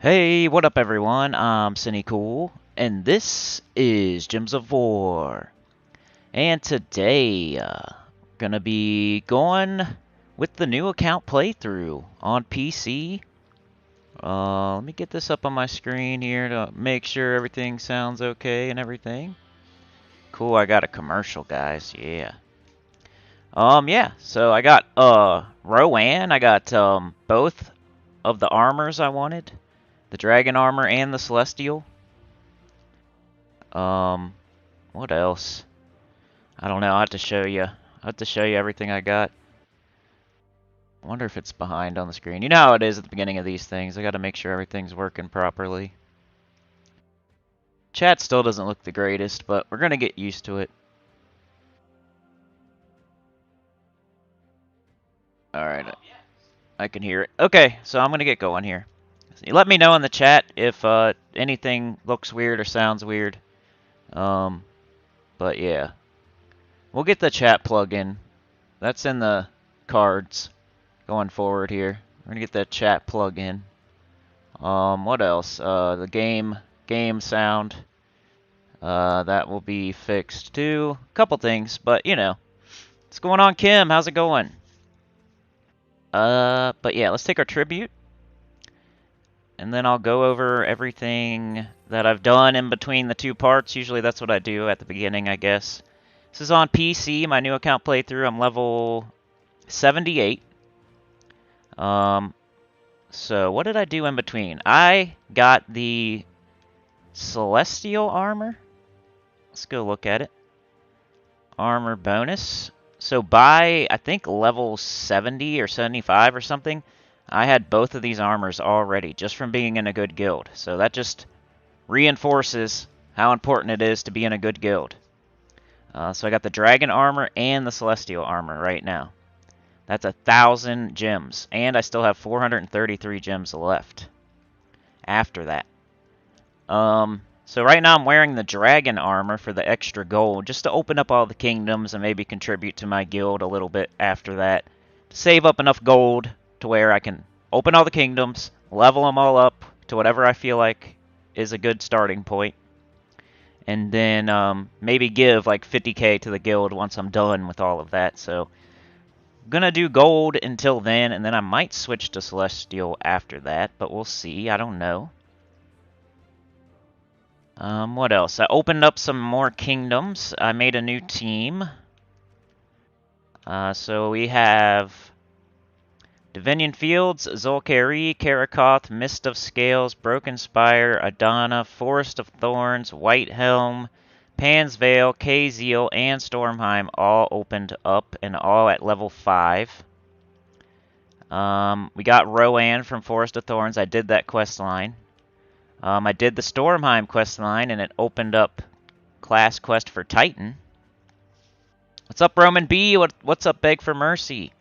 Hey, what up everyone? I'm Sinnycool, and this is Gems of War. And today, gonna be going with the new account playthrough on PC. Let me get this up on my screen here to make sure everything sounds okay and everything. Cool, I got a commercial, guys, yeah. Yeah, so I got, Rowanne, I got, both of the armors I wanted. The dragon armor and the celestial. Um, what else? I don't know. I'll have to show you. I'll have to show you everything I got. I wonder if it's behind on the screen. You know how it is at the beginning of these things. I got to make sure everything's working properly. Chat still doesn't look the greatest, but we're going to get used to it. Alright, I can hear it. Okay, so I'm going to get going here. Let me know in the chat if anything looks weird or sounds weird. But yeah. We'll get the chat plug-in. That's in the cards going forward here. We're gonna get that chat plug-in. What else? The game sound. That will be fixed too. Couple things, but you know. What's going on, Kim? How's it going? But yeah, let's take our tribute. And then I'll go over everything that I've done in between the two parts. Usually that's what I do at the beginning, I guess. This is on PC, my new account playthrough. I'm level 78. So what did I do in between? I got the celestial armor. Let's go look at it. Armor bonus. So by, I think, level 70 or 75 or something, I had both of these armors already, just from being in a good guild. So that just reinforces how important it is to be in a good guild. So I got the dragon armor and the celestial armor right now. That's 1,000 gems, and I still have 433 gems left after that. So right now I'm wearing the dragon armor for the extra gold, just to open up all the kingdoms and maybe contribute to my guild a little bit after that. To save up enough gold to where I can open all the kingdoms, level them all up to whatever I feel like is a good starting point. And then maybe give like 50k to the guild once I'm done with all of that. So I'm gonna do gold until then, and then I might switch to celestial after that, but we'll see. I don't know. What else? I opened up some more kingdoms. I made a new team. So we have Divinion Fields, Zul'Kari, Karakoth, Mist of Scales, Broken Spire, Adana, Forest of Thorns, White Helm, Pan's Vale, Kaziel, and Stormheim all opened up and all at level 5. We got Rowanne from Forest of Thorns. I did that quest line. I did the Stormheim quest line, and it opened up class quest for Titan. What's up, Roman B? What's up, Beg for Mercy?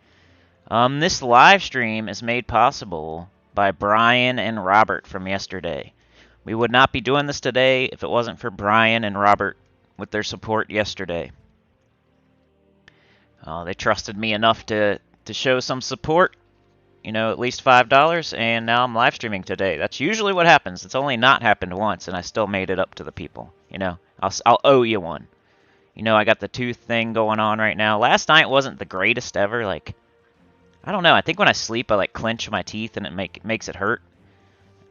This live stream is made possible by Brian and Robert from yesterday. We would not be doing this today if it wasn't for Brian and Robert with their support yesterday. They trusted me enough to show some support, you know, at least $5, and now I'm live streaming today. That's usually what happens. It's only not happened once, and I still made it up to the people. You know, I'll owe you one. You know, I got the tooth thing going on right now. Last night wasn't the greatest ever. Like, I don't know. I think when I sleep, I like clench my teeth, and it makes it hurt.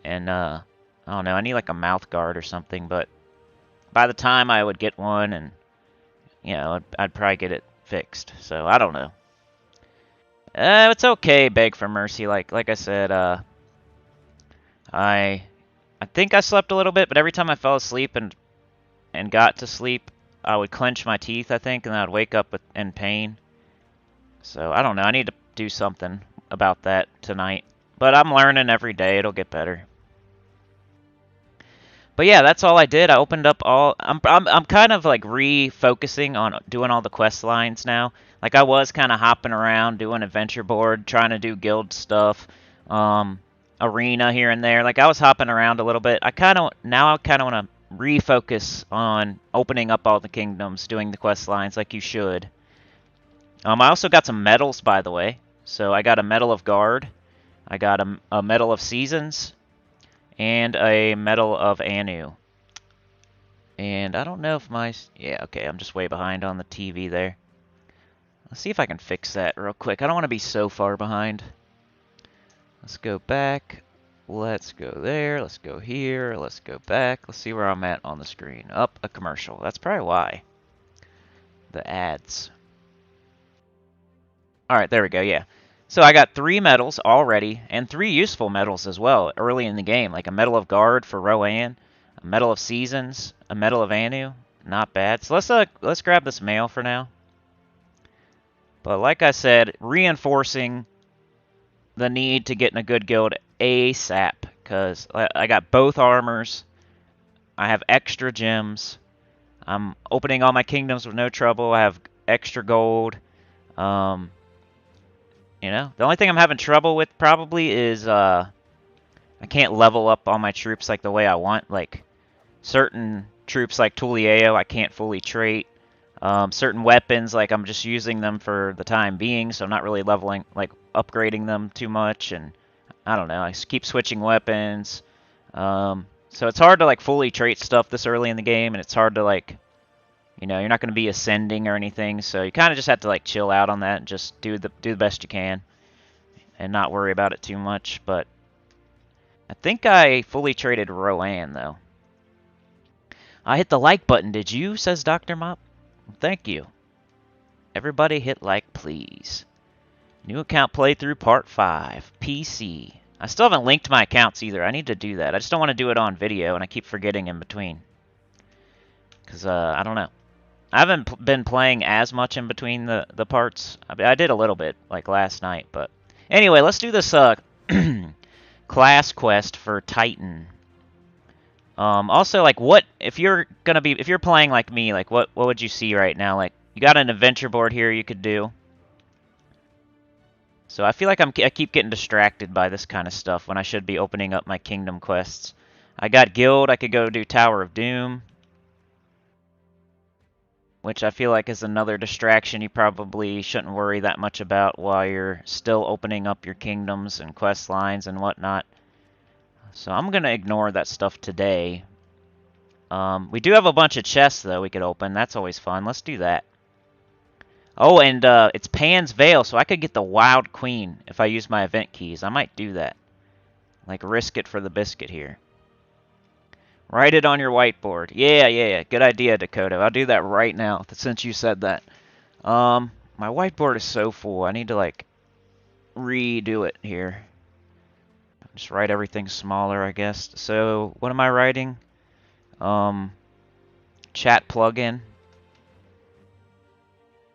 And I don't know. I need like a mouth guard or something. But by the time I would get one, and you know, I'd probably get it fixed. So I don't know. It's okay, Beg for Mercy. Like I said, I think I slept a little bit, but every time I fell asleep and got to sleep, I would clench my teeth, I think, and then I'd wake up in pain. So I don't know. I need to do something about that tonight. But I'm learning every day. It'll get better. But yeah, that's all I did. I opened up all. I'm kind of like refocusing on doing all the quest lines now. Like I was kind of hopping around doing adventure board, trying to do guild stuff, arena here and there. Like I was hopping around a little bit. I kind of want to refocus on opening up all the kingdoms, doing the quest lines like you should. I also got some medals, by the way. So I got a Medal of Guard. I got a Medal of Seasons. and a Medal of Anu. And I don't know if my... Yeah, okay, I'm just way behind on the TV there. Let's see if I can fix that real quick. I don't want to be so far behind. Let's go back. Let's go there. Let's go here. Let's go back. Let's see where I'm at on the screen. Up, a commercial. That's probably why. The ads. Alright, there we go, yeah. So I got 3 medals already, and 3 useful medals as well early in the game. Like a Medal of Guard for Rowanne, a Medal of Seasons, a Medal of Anu. Not bad. So let's grab this mail for now. But like I said, reinforcing the need to get in a good guild ASAP. Because I got both armors. I have extra gems. I'm opening all my kingdoms with no trouble. I have extra gold. You know, the only thing I'm having trouble with probably is I can't level up all my troops like the way I want. Like certain troops like Tulieo, I can't fully trait. Certain weapons, like I'm just using them for the time being, so I'm not really leveling, like upgrading them too much. And I don't know, I keep switching weapons. So it's hard to like fully trait stuff this early in the game, and it's hard to like, you know, you're not going to be ascending or anything, so you kind of just have to like chill out on that and just do the best you can and not worry about it too much. But I think I fully traded Rowanne though. I hit the like button, did you? Says Dr. Mop. Thank you. Everybody hit like, please. New account playthrough part 5. PC. I still haven't linked my accounts either. I need to do that. I just don't want to do it on video, and I keep forgetting in between. Because, I don't know. I haven't been playing as much in between the parts. I did a little bit, like last night, but... Anyway, let's do this, class quest for Titan. Also, like, what... If you're playing like me, like, what would you see right now? Like, you got an adventure board here you could do. So I feel like I keep getting distracted by this kind of stuff when I should be opening up my kingdom quests. I got guild. I could go do Tower of Doom, which I feel like is another distraction you probably shouldn't worry that much about while you're still opening up your kingdoms and quest lines and whatnot. So I'm going to ignore that stuff today. We do have a bunch of chests, though, we could open. That's always fun. Let's do that. Oh, and it's Pan's Veil, so I could get the Wild Queen if I use my event keys. I might do that. Like, risk it for the biscuit here. Write it on your whiteboard. Yeah. Good idea, Dakota. I'll do that right now, since you said that. My whiteboard is so full. I need to, like, redo it here. Just write everything smaller, I guess. So, what am I writing? Chat plugin.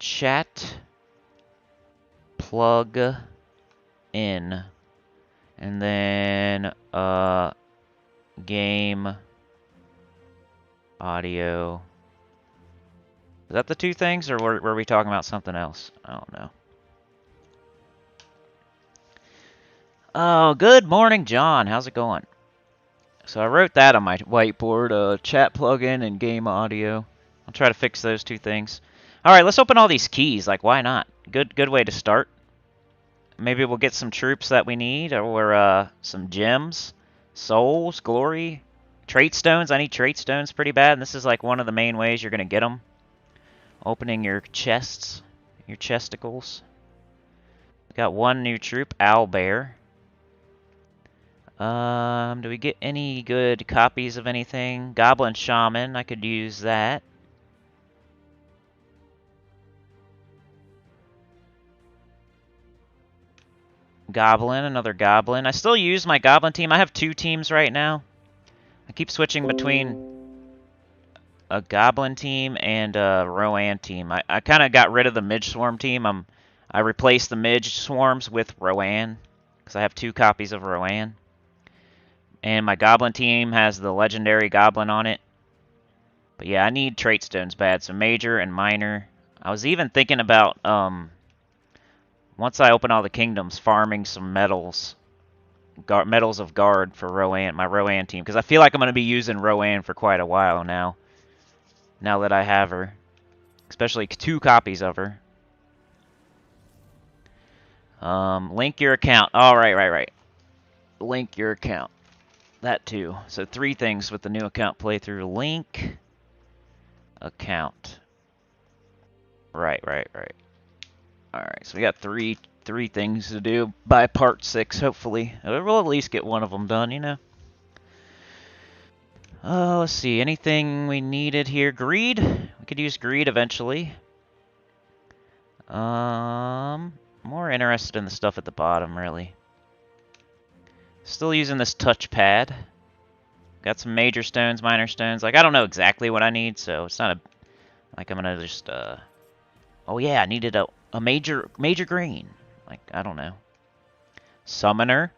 Chat plug in. And then, game audio. Is that the 2 things, or were we talking about something else? I don't know. Oh, good morning, John. How's it going? So I wrote that on my whiteboard, chat plugin and game audio. I'll try to fix those 2 things. All right, let's open all these keys. Like, why not? Good way to start. Maybe we'll get some troops that we need, or some gems, souls, glory, trait stones. I need trait stones pretty bad, and this is like one of the main ways you're gonna get them. Opening your chests, your chesticles. Got 1 new troop, Owlbear. Do we get any good copies of anything? Goblin Shaman, I could use that. Goblin, another Goblin. I still use my Goblin team. I have 2 teams right now. I keep switching between a Goblin team and a Rowanne team. I kind of got rid of the Midge Swarm team. I replaced the Midge Swarms with Rowanne, because I have 2 copies of Rowanne. And my Goblin team has the Legendary Goblin on it. But yeah, I need trait stones bad, so Major and Minor. I was even thinking about, once I open all the kingdoms, farming some medals. Medals of Guard for Rowanne, my Rowanne team. Because I feel like I'm going to be using Rowanne for quite a while now. Now that I have her. Especially 2 copies of her. Link your account. Oh, right. Link your account. That too. So 3 things with the new account playthrough. Link. Account. Right. Alright, so we got three things to do by part 6, hopefully. We'll at least get one of them done, you know. Let's see. Anything we needed here? Greed? We could use greed eventually. More interested in the stuff at the bottom, really. Still using this touchpad. Got some major stones, minor stones. Like, I don't know exactly what I need, so it's not like I'm gonna just, Oh yeah, I needed a major green. Like, I don't know. Summoner.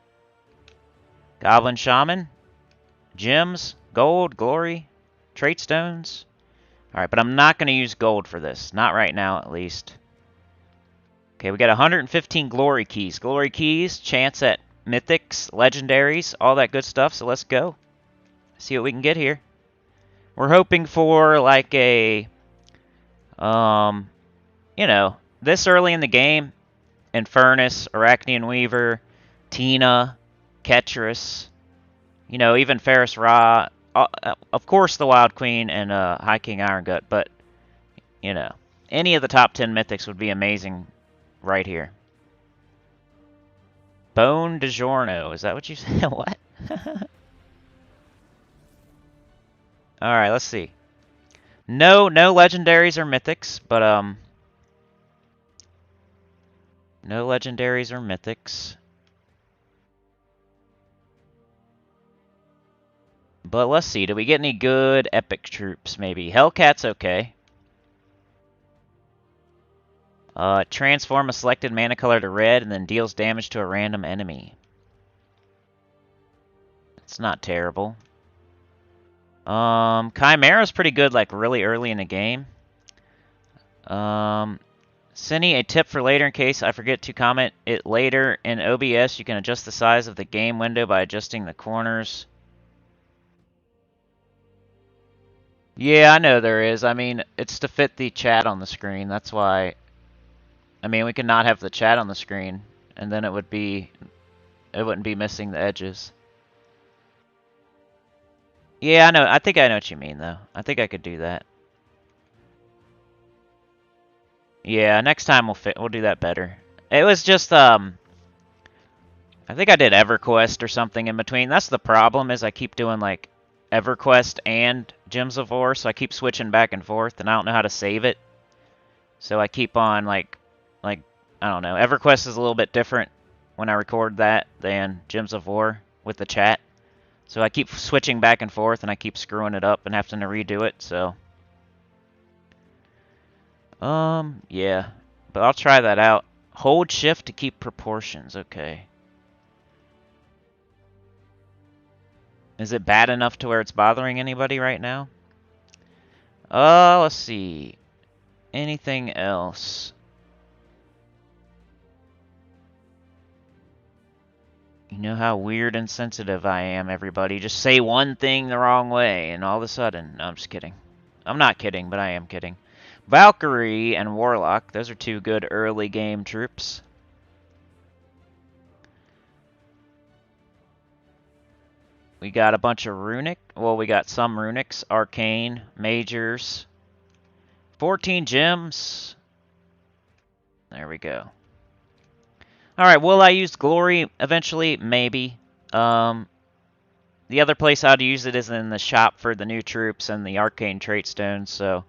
Goblin Shaman. Gems. Gold. Glory. Trait stones. Alright, but I'm not going to use gold for this. Not right now, at least. Okay, we got 115 glory keys. Glory keys, chance at mythics, legendaries, all that good stuff. So let's go. See what we can get here. We're hoping for, like, a... you know, this early in the game, Infernus, Arachnean Weaver, Tina, Ketris, you know, even Ferris Ra, of course the Wild Queen and High King Irongut, but, you know, any of the top 10 mythics would be amazing right here. Bone DiGiorno, is that what you said? What? Alright, let's see. No legendaries or mythics, but, no legendaries or mythics. But let's see, do we get any good epic troops, maybe? Hellcat's okay. Transform a selected mana color to red and then deals damage to a random enemy. It's not terrible. Chimera's pretty good, like, really early in the game. Cinny, a tip for later in case I forget to comment it later. In OBS, you can adjust the size of the game window by adjusting the corners. Yeah, I know there is. I mean, it's to fit the chat on the screen. That's why... I mean, we could not have the chat on the screen, and then it wouldn't be missing the edges. Yeah, I know. I think I know what you mean, though. I think I could do that. Yeah, next time we'll do that better. It was just I think I did EverQuest or something in between. That's the problem, is I keep doing like EverQuest and Gems of War, so I keep switching back and forth, and I don't know how to save it. So I keep on like I don't know. EverQuest is a little bit different when I record that than Gems of War with the chat. So I keep switching back and forth, and I keep screwing it up and having to redo it, so... yeah. But I'll try that out. Hold shift to keep proportions, okay. Is it bad enough to where it's bothering anybody right now? Let's see. Anything else? You know how weird and sensitive I am, everybody. Just say one thing the wrong way, and all of a sudden... No, I'm just kidding. I'm not kidding, but I am kidding. Valkyrie and Warlock. Those are 2 good early game troops. We got a bunch of runic. Well, we got some runics. Arcane. Majors. 14 gems. There we go. Alright, will I use Glory eventually? Maybe. The other place I'd use it is in the shop for the new troops and the Arcane Trait Stones, so...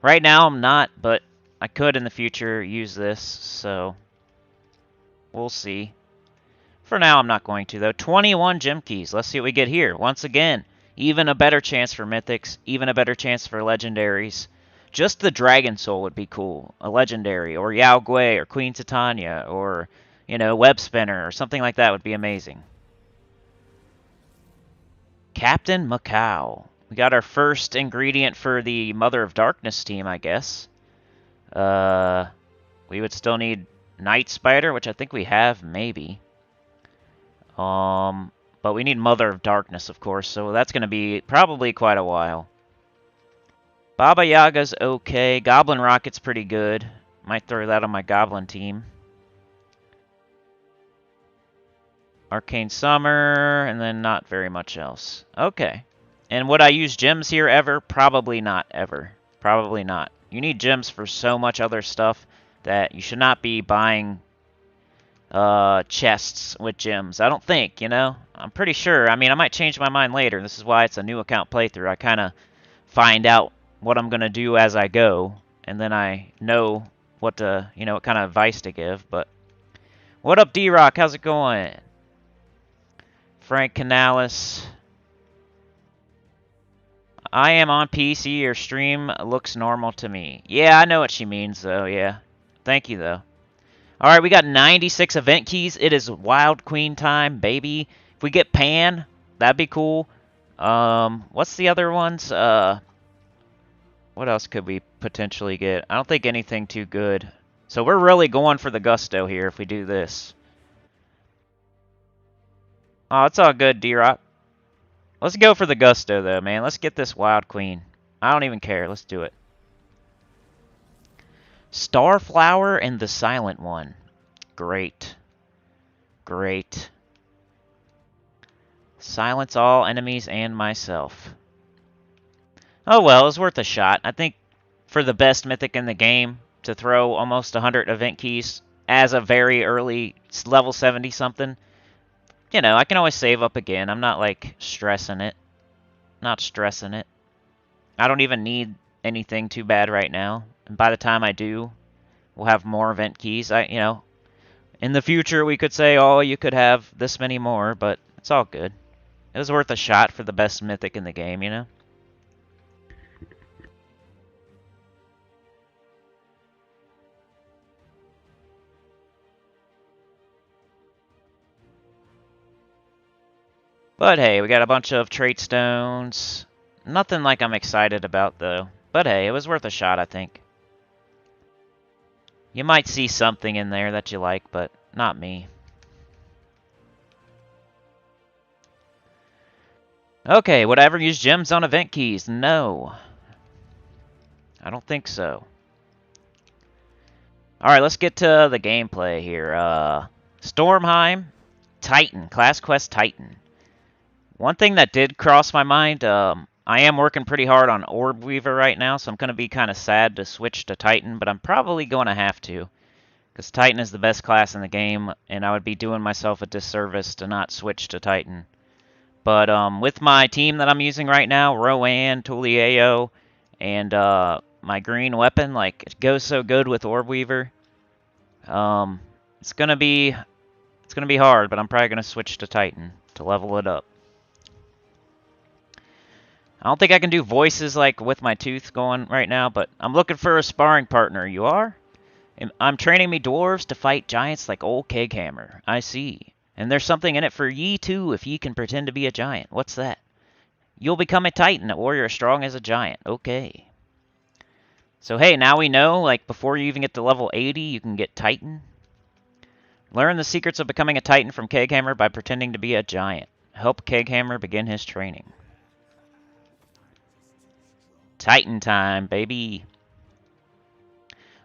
Right now I'm not, but I could in the future use this, so... We'll see. For now I'm not going to, though. 21 gem keys. Let's see what we get here. Once again, even a better chance for mythics, even a better chance for legendaries. Just the Dragon Soul would be cool. A legendary, or Yao Gui, or Queen Titania, or... You know, Web Spinner or something like that would be amazing. Captain Macau. We got our first ingredient for the Mother of Darkness team, I guess. We would still need Night Spider, which I think we have, maybe. But we need Mother of Darkness, of course, so that's going to be probably quite a while. Baba Yaga's okay. Goblin Rocket's pretty good. Might throw that on my Goblin team. Arcane Summer, and then not very much else. Okay. And would I use gems here ever? Probably not ever. Probably not. You need gems for so much other stuff that you should not be buying chests with gems. I don't think, you know? I'm pretty sure. I mean, I might change my mind later. This is why it's a new account playthrough. I kind of find out what I'm going to do as I go, and then I know what to, you know, what kind of advice to give. But what up, D-Rock? How's it going? Frank Canales. I am on PC. Your stream looks normal to me. Yeah, I know what she means, though. Yeah. Thank you, though. All right, we got 96 event keys. It is Wild Queen time, baby. If we get Pan, that'd be cool. What's the other ones? What else could we potentially get? I don't think anything too good. So we're really going for the gusto here if we do this. Oh, it's all good, D-Rock. Let's go for the gusto, though, man. Let's get this Wild Queen. I don't even care. Let's do it. Starflower and the Silent One. Great. Great. Silence all enemies and myself. Oh well, it was worth a shot. I think for the best mythic in the game, to throw almost 100 event keys as a very early level 70 something, you know, I can always save up again. I'm not like stressing it. Not stressing it. I don't even need anything too bad right now. And by the time I do, we'll have more event keys. You know, in the future we could say, oh, you could have this many more, but it's all good. It was worth a shot for the best mythic in the game, you know? But hey, we got a bunch of trait stones. Nothing like I'm excited about, though. But hey, it was worth a shot, I think. You might see something in there that you like, but not me. Okay, would I ever use gems on event keys? No. I don't think so. Alright, let's get to the gameplay here. Stormheim, Titan, Class Quest Titan. One thing that did cross my mind, I am working pretty hard on Orb Weaver right now, so I'm going to be kind of sad to switch to Titan, but I'm probably going to have to. Because Titan is the best class in the game, and I would be doing myself a disservice to not switch to Titan. But with my team that I'm using right now, Rowanne, Tulieo, and my green weapon, like, it goes so good with Orb Weaver. It's gonna be hard, but I'm probably gonna switch to Titan to level it up. I don't think I can do voices like with my tooth going right now, but I'm looking for a sparring partner. You are? I'm training me dwarves to fight giants like old Keghammer. I see. And there's something in it for ye too if ye can pretend to be a giant. What's that? You'll become a Titan, a warrior as strong as a giant. Okay. So hey, now we know, like, before you even get to level 80, you can get Titan. Learn the secrets of becoming a Titan from Keghammer by pretending to be a giant. Help Keghammer begin his training. Titan time, baby.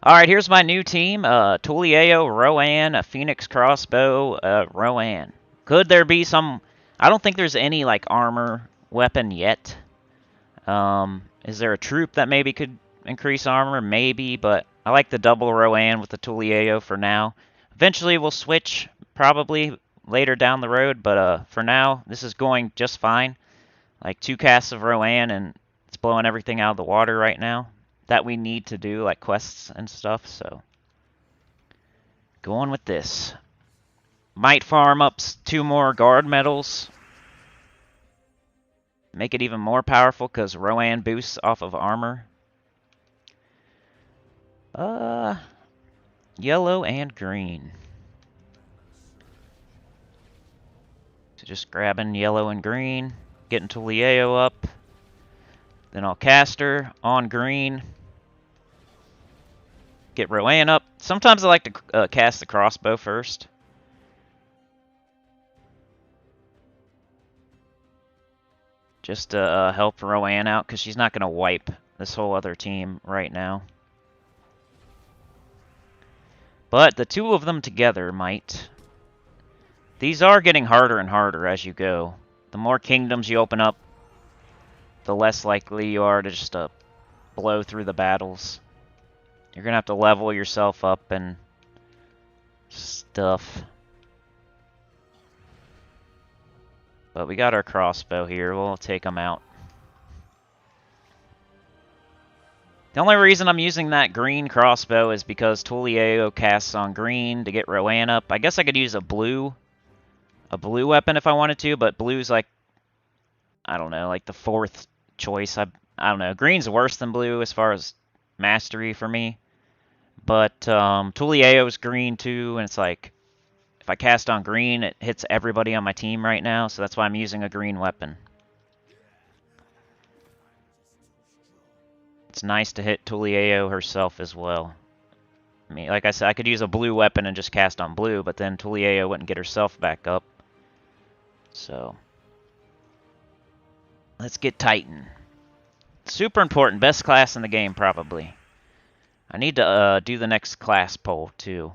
Alright, here's my new team. Tulieo, Rowanne, a Phoenix Crossbow, Rowanne. Could there be some... I don't think there's any, like, armor weapon yet. Is there a troop that maybe could increase armor? Maybe, but I like the double Rowanne with the Tulieo for now. Eventually we'll switch, probably later down the road, but for now, this is going just fine. Like 2 casts of Rowanne, and it's blowing everything out of the water right now that we need to do, like quests and stuff, so going with this. Might farm up 2 more guard medals. Make it even more powerful, because Rowanne boosts off of armor. Yellow and green. So just grabbing yellow and green, getting Tulieo up. Then I'll cast her on green. Get Rowanne up. Sometimes I like to cast the crossbow first. Just to help Rowanne out, because she's not going to wipe this whole other team right now. But the 2 of them together might. These are getting harder and harder as you go. The more kingdoms you open up, the less likely you are to just blow through the battles. You're gonna have to level yourself up and stuff. But we got our crossbow here. We'll take them out. The only reason I'm using that green crossbow is because Tulieo casts on green to get Rowanne up. I guess I could use a blue weapon if I wanted to, but blue's like, I don't know, like the fourth choice. I don't know. Green's worse than blue as far as mastery for me. But Tulieo's green too, and it's like, if I cast on green, it hits everybody on my team right now, so that's why I'm using a green weapon. It's nice to hit Tulieo herself as well. I mean, like I said, I could use a blue weapon and just cast on blue, but then Tulieo wouldn't get herself back up. So, let's get Titan. Super important. Best class in the game, probably. I need to do the next class poll, too.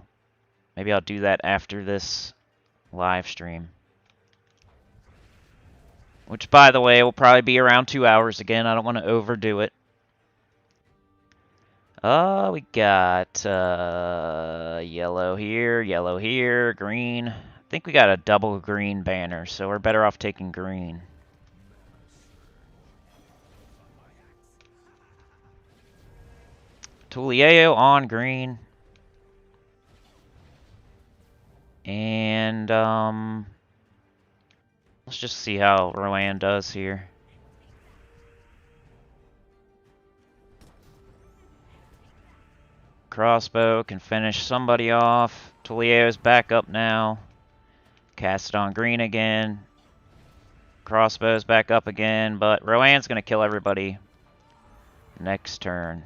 Maybe I'll do that after this live stream. Which, by the way, will probably be around 2 hours again. I don't want to overdo it. We got yellow here, green. I think we got a double green banner, so we're better off taking green. Tulieo on green. And, let's just see how Rowanne does here. Crossbow can finish somebody off. Tulieo's back up now. Cast it on green again. Crossbow's back up again, but Rowanne's gonna kill everybody next turn.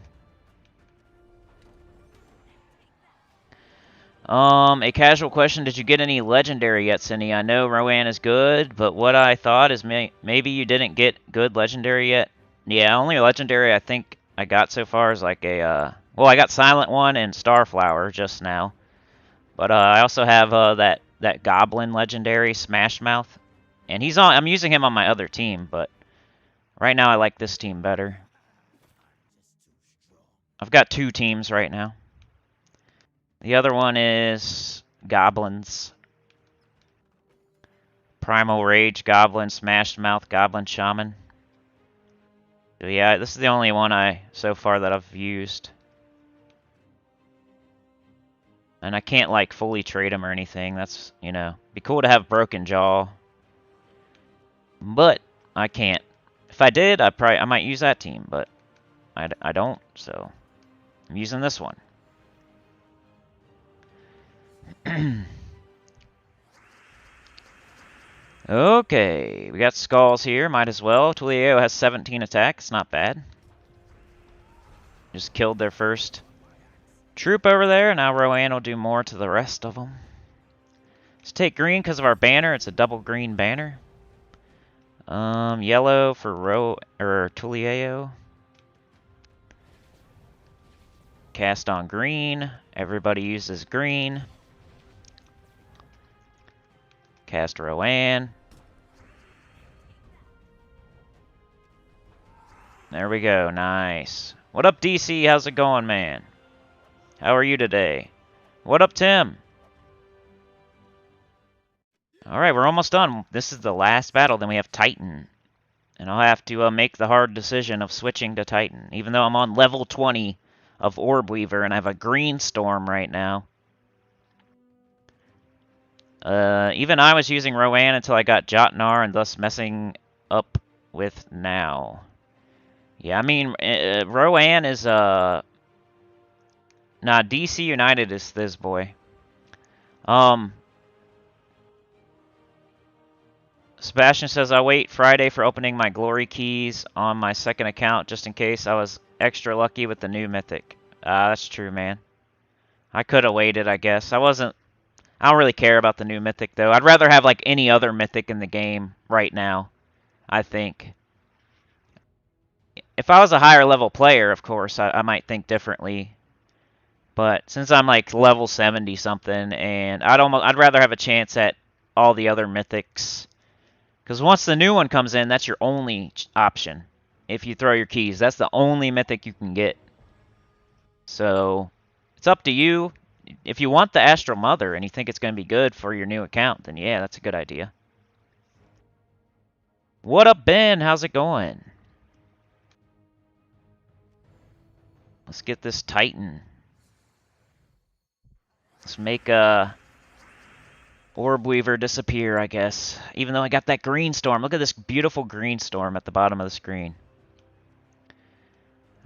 A casual question, did you get any legendary yet, Cindy? I know Rowanne is good, but what I thought is maybe you didn't get good legendary yet. Yeah, only legendary I think I got so far is like a, well, I got Silent One and Starflower just now. But I also have that Goblin legendary, Smash Mouth. And I'm using him on my other team, but right now I like this team better. I've got 2 teams right now. The other one is Goblins. Primal Rage, Goblin, Smash Mouth, Goblin Shaman. So yeah, this is the only one so far that I've used. And I can't like fully trade him or anything. That's, you know, be cool to have Broken Jaw. But I can't. If I did, I might use that team, but I don't, so I'm using this one. Okay, we got Skulls here, might as well. Tulieo has 17 attacks, not bad. Just killed their first troop over there, now Rowanne will do more to the rest of them. Let's take green because of our banner, it's a double green banner. Yellow for Tulieo. Cast on green, everybody uses green. Cast Rowanne. There we go, nice. What up, DC? How's it going, man? How are you today? What up, Tim? Alright, we're almost done. This is the last battle, then we have Titan. And I'll have to make the hard decision of switching to Titan. Even though I'm on level 20 of Orb Weaver and I have a green storm right now. Even I was using Rowanne until I got Jotnar and thus messing up with now. Yeah, I mean, Rowanne is, nah, DC United is this boy. Sebastian says, I'll wait Friday for opening my glory keys on my second account just in case I was extra lucky with the new mythic. That's true, man. I could have waited, I guess. I don't really care about the new mythic, though. I'd rather have, like, any other mythic in the game right now, I think. If I was a higher level player, of course, I might think differently. But since I'm, like, level 70-something, and I'd rather have a chance at all the other mythics. Because once the new one comes in, that's your only option. If you throw your keys, that's the only mythic you can get. So it's up to you. If you want the Astral Mother and you think it's going to be good for your new account, then yeah, that's a good idea. What up, Ben? How's it going? Let's get this Titan. Let's make Orb Weaver disappear, I guess. Even though I got that green storm. Look at this beautiful green storm at the bottom of the screen.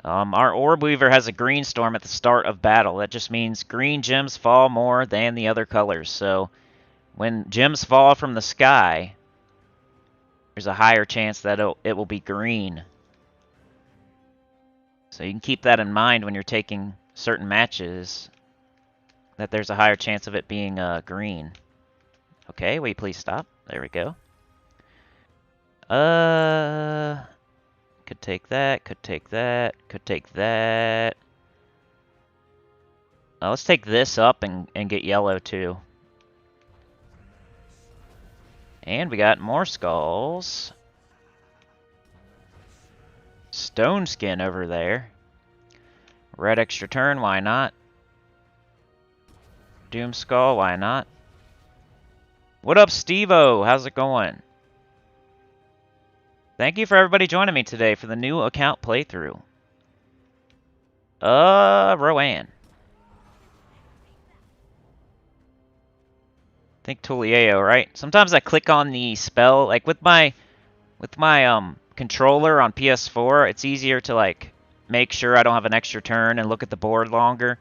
Our Orb Weaver has a green storm at the start of battle. That just means green gems fall more than the other colors. So when gems fall from the sky, there's a higher chance that it will be green. So you can keep that in mind when you're taking certain matches, that there's a higher chance of it being green. Okay, wait, please stop. There we go. Could take that, could take that, could take that. Let's take this up and get yellow too. And we got more skulls. Stone skin over there. Red extra turn, why not? Doom skull, why not? What up, Steve-O? How's it going? Thank you for everybody joining me today for the new account playthrough. Rowanne. I think Tulieo, right? Sometimes I click on the spell, like with my controller on PS4, it's easier to like make sure I don't have an extra turn and look at the board longer.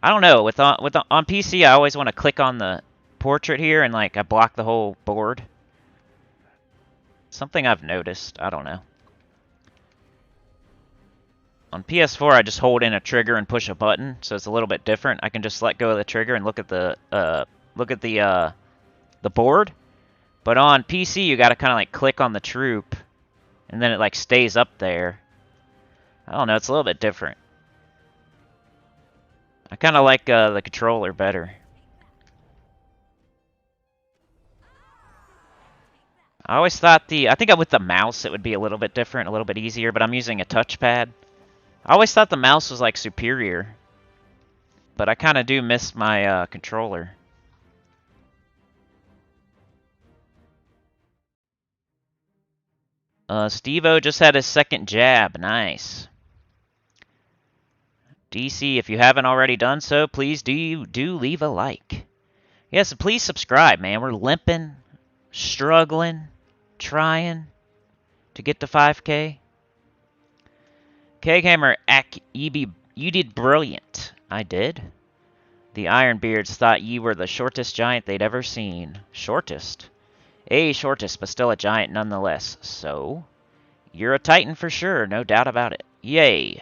I don't know, on PC I always want to click on the portrait here and like I block the whole board. Something I've noticed, I don't know. On PS4 I just hold in a trigger and push a button, so it's a little bit different. I can just let go of the trigger and look at the board. But on PC you got to kind of like click on the troop and then it like stays up there. I don't know, it's a little bit different. I kind of like the controller better. I always thought I think with the mouse it would be a little bit different, a little bit easier, but I'm using a touchpad. I always thought the mouse was like superior, but I kind of do miss my controller. Steve-O just had his second jab. Nice. DC, if you haven't already done so, please do leave a like. Yes, please subscribe, man. We're limping, struggling, trying to get to 5K. K-Gamer, you did brilliant. I did. The Ironbeards thought ye were the shortest giant they'd ever seen. Shortest? Shortest, but still a giant nonetheless. So, you're a Titan for sure, no doubt about it. Yay.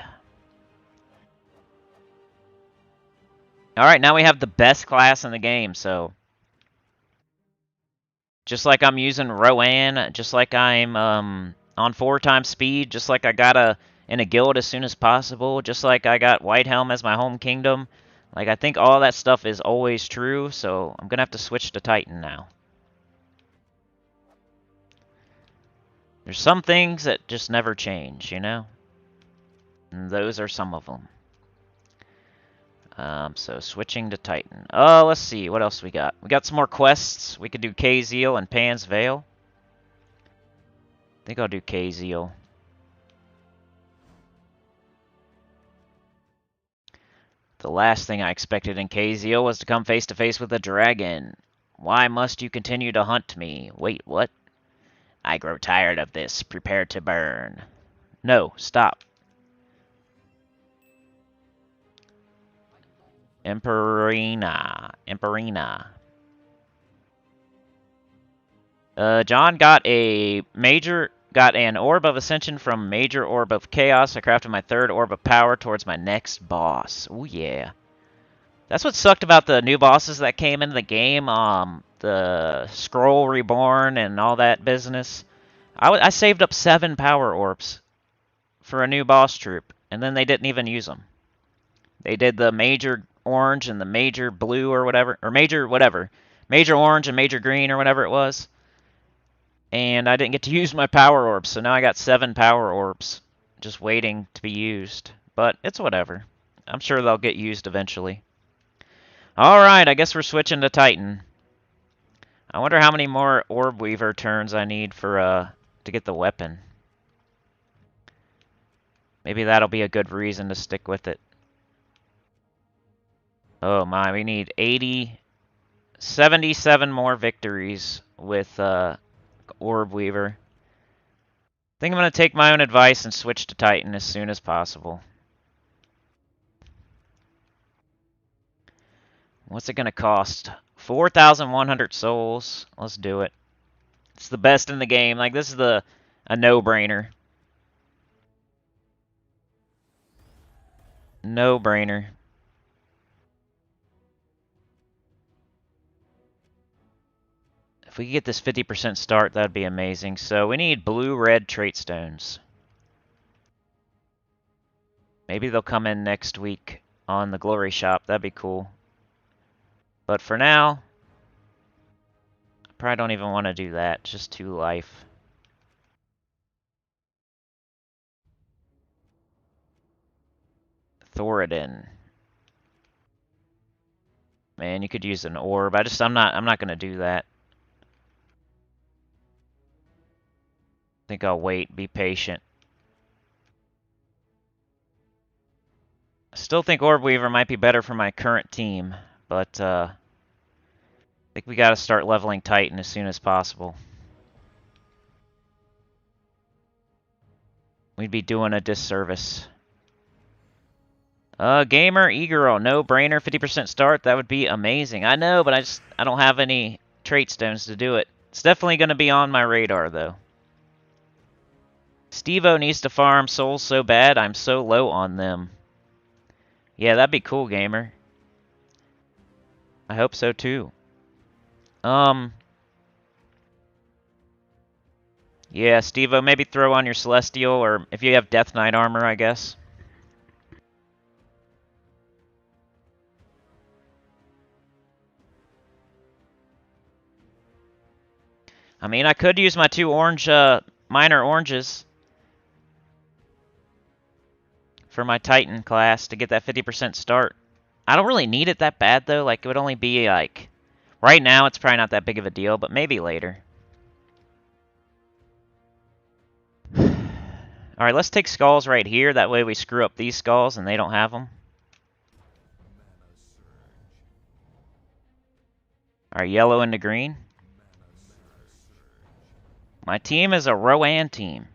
Alright, now we have the best class in the game, so... Just like I'm using Rowanne, just like I'm on 4x speed, just like I got in a guild as soon as possible, just like I got Whitehelm as my home kingdom. Like, I think all that stuff is always true, so I'm going to have to switch to Titan now. There's some things that just never change, you know? And those are some of them. So switching to Titan. Let's see, what else we got? We got some more quests. We could do K-Zeal and Pan's Veil. I think I'll do K-Zeal. The last thing I expected in K-Zeal was to come face to face with a dragon. Why must you continue to hunt me? Wait, what? I grow tired of this. Prepare to burn. No, stop. Emperina. John got an Orb of Ascension from Major Orb of Chaos. I crafted my third Orb of Power towards my next boss. Ooh, yeah. That's what sucked about the new bosses that came into the game. The Scroll Reborn and all that business. I saved up 7 Power Orbs for a new boss troop, and then they didn't even use them. They did the Major Orange and the Major Blue or whatever, or Major whatever. Major Orange and Major Green or whatever it was. And I didn't get to use my power orbs, so now I got 7 power orbs just waiting to be used. But it's whatever. I'm sure they'll get used eventually. Alright, I guess we're switching to Titan. I wonder how many more Orb Weaver turns I need for to get the weapon. Maybe that'll be a good reason to stick with it. Oh my, we need 77 more victories with Orb Weaver. I think I'm going to take my own advice and switch to Titan as soon as possible. What's it going to cost? 4,100 souls. Let's do it. It's the best in the game. Like, this is a no-brainer. No-brainer. If we could get this 50% start, that'd be amazing. So we need blue-red trait stones. Maybe they'll come in next week on the Glory Shop. That'd be cool. But for now, I probably don't even want to do that. Just 2 life. Thoradin. Man, you could use an orb. I'm not gonna do that. I think I'll wait, be patient. I still think Orb Weaver might be better for my current team, but I think we gotta start leveling Titan as soon as possible. We'd be doing a disservice. Gamer, E-Girl, no brainer, 50% start, that would be amazing. I know, but I don't have any trait stones to do it. It's definitely gonna be on my radar though. Steve-O needs to farm souls so bad, I'm so low on them. Yeah, that'd be cool, Gamer. I hope so too. Yeah, Steve-O, maybe throw on your Celestial, or if you have Death Knight armor, I guess. I mean, I could use my 2 orange, minor oranges for my Titan class to get that 50% start. I don't really need it that bad, though. Like, it would only be, like... Right now, it's probably not that big of a deal, but maybe later. Alright, let's take skulls right here. That way we screw up these skulls and they don't have them. Alright, yellow into green. My team is a Rowanne team.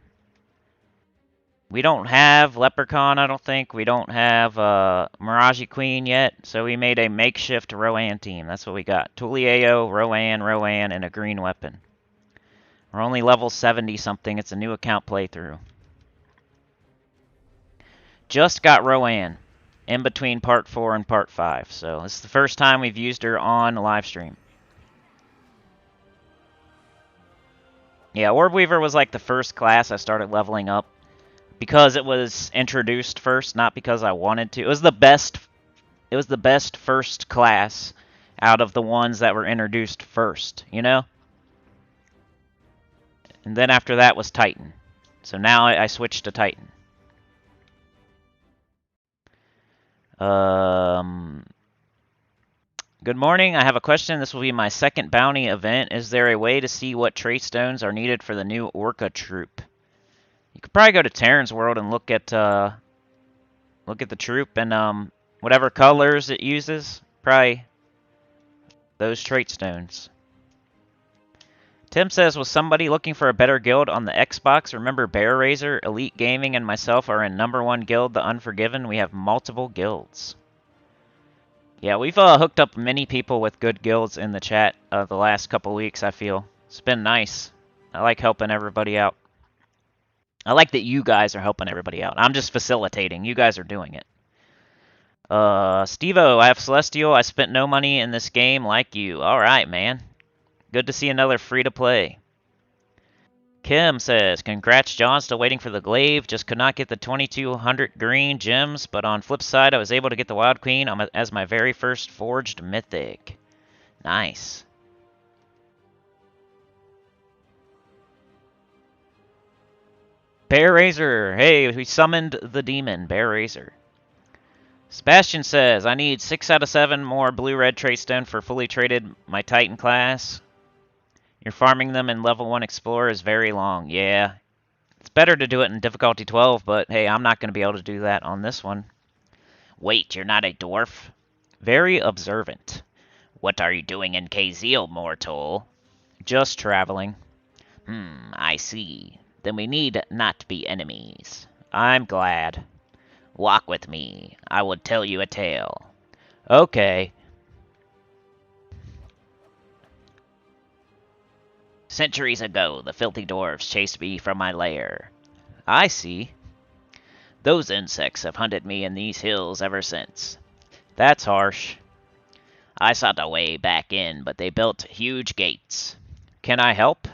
We don't have Leprechaun, I don't think. We don't have Mirage Queen yet, so we made a makeshift Rowanne team. That's what we got. Tulieo, Rowanne, and a green weapon. We're only level 70-something. It's a new account playthrough. Just got Rowanne in between Part 4 and Part 5, so this is the first time we've used her on live stream. Yeah, Orb Weaver was like the first class I started leveling up. Because it was introduced first, not because I wanted to. It was the best first class out of the ones that were introduced first, you know? And then after that was Titan. So now I switched to Titan. Good morning. I have a question. This will be my second bounty event. Is there a way to see what trait stones are needed for the new Orca troop? You could probably go to Terran's World and look at the troop and whatever colors it uses. Probably those trait stones. Tim says, was somebody looking for a better guild on the Xbox? Remember Bear Razor, Elite Gaming, and myself are in #1 guild, the Unforgiven. We have multiple guilds. Yeah, we've hooked up many people with good guilds in the chat the last couple weeks, I feel. It's been nice. I like helping everybody out. I like that you guys are helping everybody out. I'm just facilitating. You guys are doing it. Steve-O, I have Celestial. I spent no money in this game like you. Alright, man. Good to see another free-to-play. Kim says, congrats, John. Still waiting for the glaive. Just could not get the 2200 green gems, but on flip side, I was able to get the Wild Queen as my very first forged mythic. Nice. Bear Razor! Hey, we summoned the demon, Bear Razor. Sebastian says, I need 6 out of 7 more blue-red trait stone for fully traded my Titan class. You're farming them in level 1 Explorer is very long. Yeah. It's better to do it in difficulty 12, but hey, I'm not going to be able to do that on this one. Wait, you're not a dwarf? Very observant. What are you doing in Kazeel, mortal? Just traveling. I see. Then we need not be enemies. I'm glad. Walk with me. I will tell you a tale. Okay. Centuries ago, the filthy dwarves chased me from my lair. I see. Those insects have hunted me in these hills ever since. That's harsh. I sought a way back in, but they built huge gates. Can I help?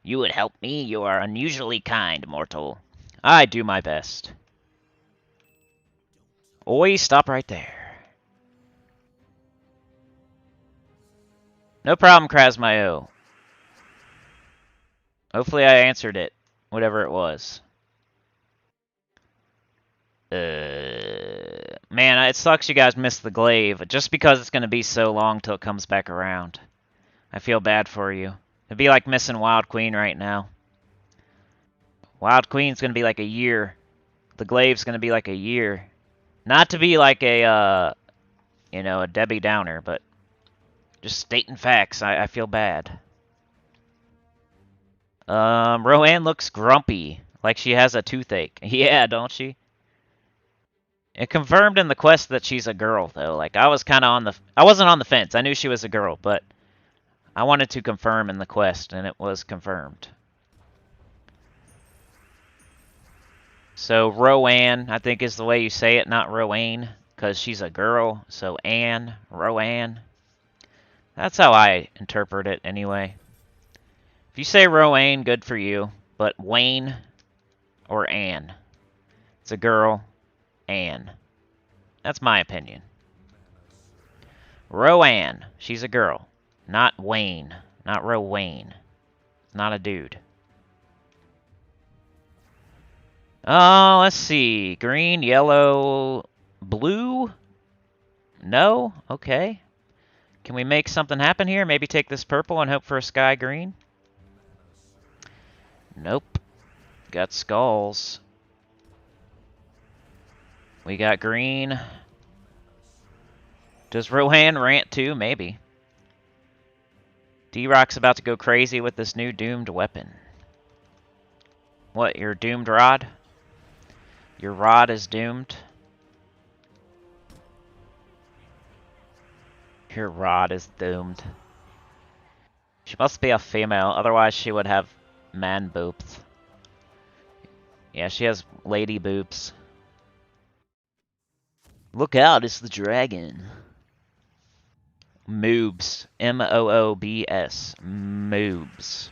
You would help me? You are unusually kind, mortal. I do my best. Oi, stop right there. No problem, Krasmayo. Hopefully I answered it, whatever it was. Man, it sucks you guys missed the glaive, just because it's going to be so long till it comes back around. I feel bad for you. It'd be like missing Wild Queen right now. Wild Queen's going to be like a year. The glaive's going to be like a year. Not to be like a, a Debbie Downer, but just stating facts. I feel bad. Rowanne looks grumpy, like she has a toothache. Yeah, don't she? It confirmed in the quest that she's a girl, though. Like, I was kind of on the... I wasn't on the fence. I knew she was a girl, but I wanted to confirm in the quest, and it was confirmed. So, Rowanne, I think is the way you say it, not Rowanne, because she's a girl. So, Anne, Rowanne. That's how I interpret it, anyway. If you say Rowanne, good for you. But Wayne or Anne. It's a girl, Anne. That's my opinion. Rowanne, she's a girl. Not Wayne. Not Rowanne. It's not a dude. Oh, let's see. Green, yellow, blue? No? Okay. Can we make something happen here? Maybe take this purple and hope for a sky green? Nope. Got skulls. We got green. Does Rowanne rant too? Maybe. D-Rock's about to go crazy with this new doomed weapon. What, your doomed rod? Your rod is doomed? Your rod is doomed. She must be a female, otherwise she would have man boobs. Yeah, she has lady boobs. Look out, it's the dragon. Moobs. M-O-O-B-S. Moobs.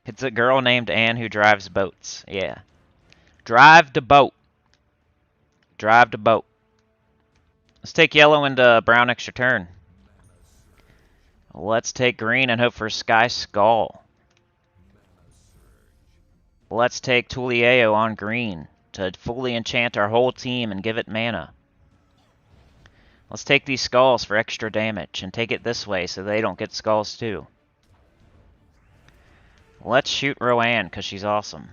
It's a girl named Anne who drives boats. Yeah. Drive the boat. Drive the boat. Let's take yellow into brown extra turn. Let's take green and hope for Sky Skull. Let's take Tulieo on green to fully enchant our whole team and give it mana. Let's take these skulls for extra damage and take it this way so they don't get skulls too. Let's shoot Rowanne because she's awesome.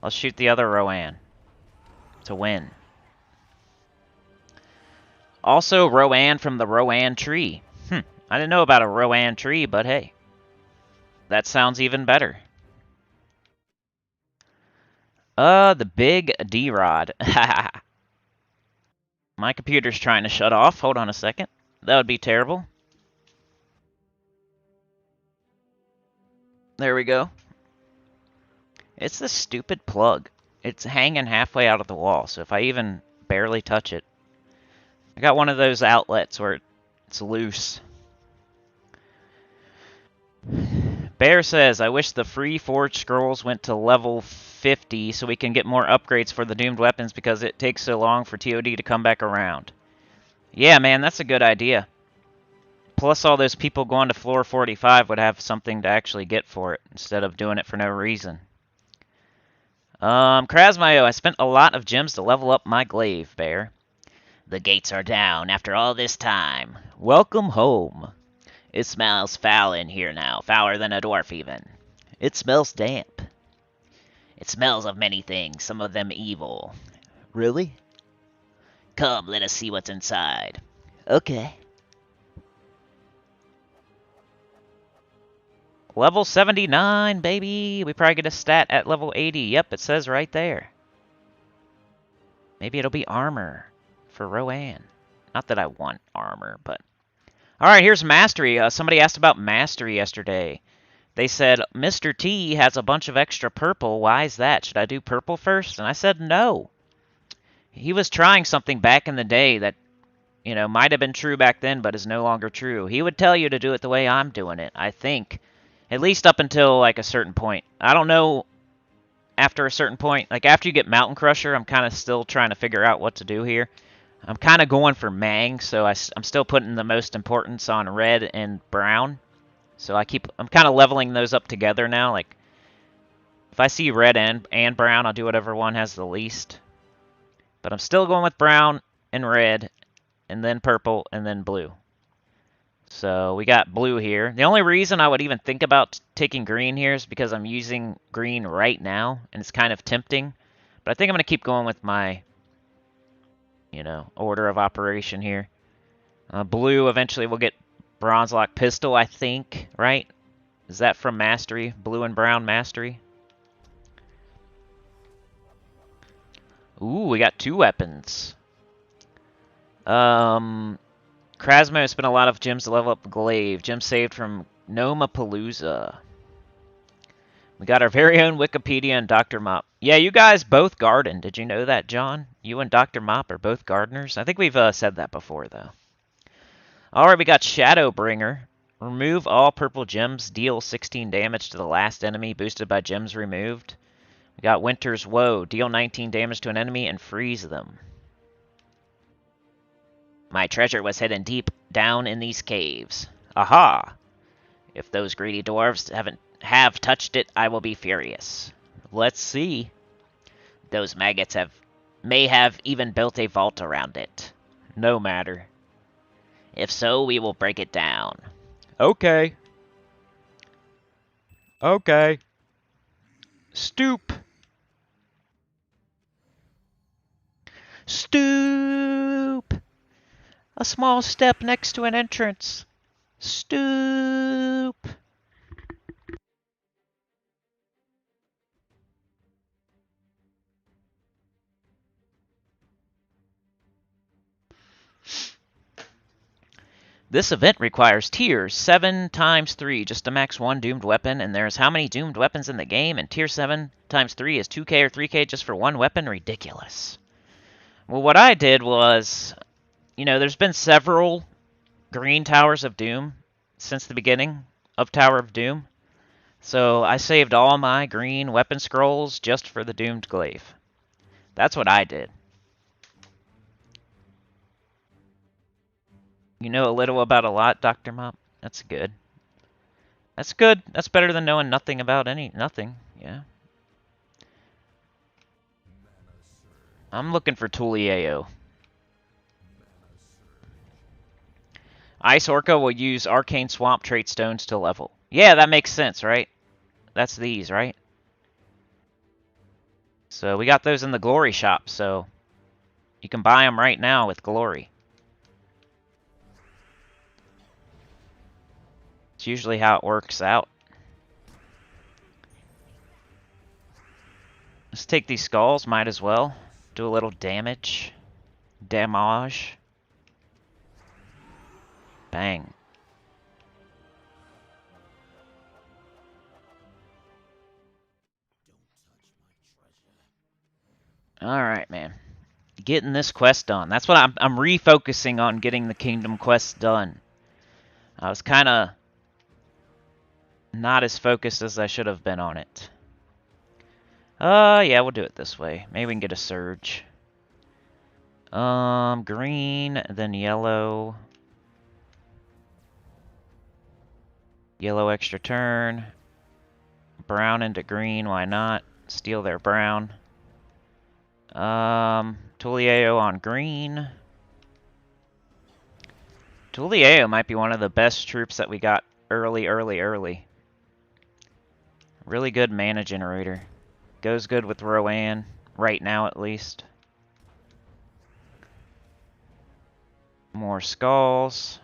Let's shoot the other Rowanne to win. Also, Rowanne from the Rowanne tree. I didn't know about a Rowanne tree, but hey. That sounds even better. The big D-Rod. My computer's trying to shut off. Hold on a second. That would be terrible. There we go. It's this stupid plug. It's hanging halfway out of the wall, so if I even barely touch it... I got one of those outlets where it's loose. Bear says, I wish the free forge scrolls went to level 50 so we can get more upgrades for the doomed weapons because it takes so long for TOD to come back around. Yeah, man, that's a good idea. Plus all those people going to floor 45 would have something to actually get for it instead of doing it for no reason. Krasmayo, I spent a lot of gems to level up my glaive, Bear. The gates are down after all this time. Welcome home. It smells foul in here now, fouler than a dwarf even. It smells damp. It smells of many things, some of them evil. Really? Come, let us see what's inside. Okay. Level 79, baby! We probably get a stat at level 80. Yep, it says right there. Maybe it'll be armor for Rowanne. Not that I want armor, but... Alright, here's Mastery. Somebody asked about Mastery yesterday. They said, Mr. T has a bunch of extra purple. Why is that? Should I do purple first? And I said no. He was trying something back in the day that, you know, might have been true back then, but is no longer true. He would tell you to do it the way I'm doing it, I think. At least up until, like, a certain point. I don't know after a certain point. Like, after you get Mountain Crusher, I'm kind of still trying to figure out what to do here. I'm kind of going for Mang, so I'm still putting the most importance on red and brown. So I'm kind of leveling those up together now. Like, if I see red and brown, I'll do whatever one has the least. But I'm still going with brown and red, and then purple, and then blue. So we got blue here. The only reason I would even think about taking green here is because I'm using green right now, and it's kind of tempting. But I think I'm going to keep going with my, you know, order of operation here. Blue, eventually we'll get Bronze Lock Pistol, I think, right? Is that from Mastery? Blue and Brown Mastery? Ooh, we got 2 weapons. Krasmo spent a lot of gems to level up Glaive. Gems saved from Nomapalooza. We got our very own Wikipedia and Dr. Mop. Yeah, you guys both garden. Did you know that, John? You and Dr. Mop are both gardeners? I think we've said that before, though. Alright, we got Shadowbringer. Remove all purple gems. Deal 16 damage to the last enemy, boosted by gems removed. We got Winter's Woe. Deal 19 damage to an enemy and freeze them. My treasure was hidden deep down in these caves. Aha! If those greedy dwarves have touched it, I will be furious. Let's see. Those maggots may have even built a vault around it. No matter. If so, we will break it down. Okay. Okay. Stoop. Stoop. A small step next to an entrance. Stoop. This event requires tiers 7 times 3 just to max 1 doomed weapon, and there's how many doomed weapons in the game, and tier 7 times 3 is 2k or 3k just for 1 weapon? Ridiculous. Well, what I did was, you know, there's been several green Towers of Doom since the beginning of Tower of Doom. So I saved all my green weapon scrolls just for the Doomed Glaive. That's what I did. You know a little about a lot, Dr. Mop? That's good. That's good. That's better than knowing nothing about nothing. Yeah. I'm looking for Tulieo. Ice Orca will use Arcane Swamp trait stones to level. Yeah, that makes sense, right? That's these, right? So we got those in the Glory shop, so you can buy them right now with Glory. It's usually how it works out. Let's take these skulls, might as well. Do a little damage. Damage. Bang. Alright, man. Getting this quest done. That's what I'm refocusing on, getting the Kingdom quest done. I was kind of not as focused as I should have been on it. Yeah, we'll do it this way. Maybe we can get a surge. Green, then yellow. Yellow extra turn. Brown into green, why not? Steal their brown. Tulieo on green. Tulieo might be one of the best troops that we got early. Really good mana generator. Goes good with Rowanne, right now at least. More skulls.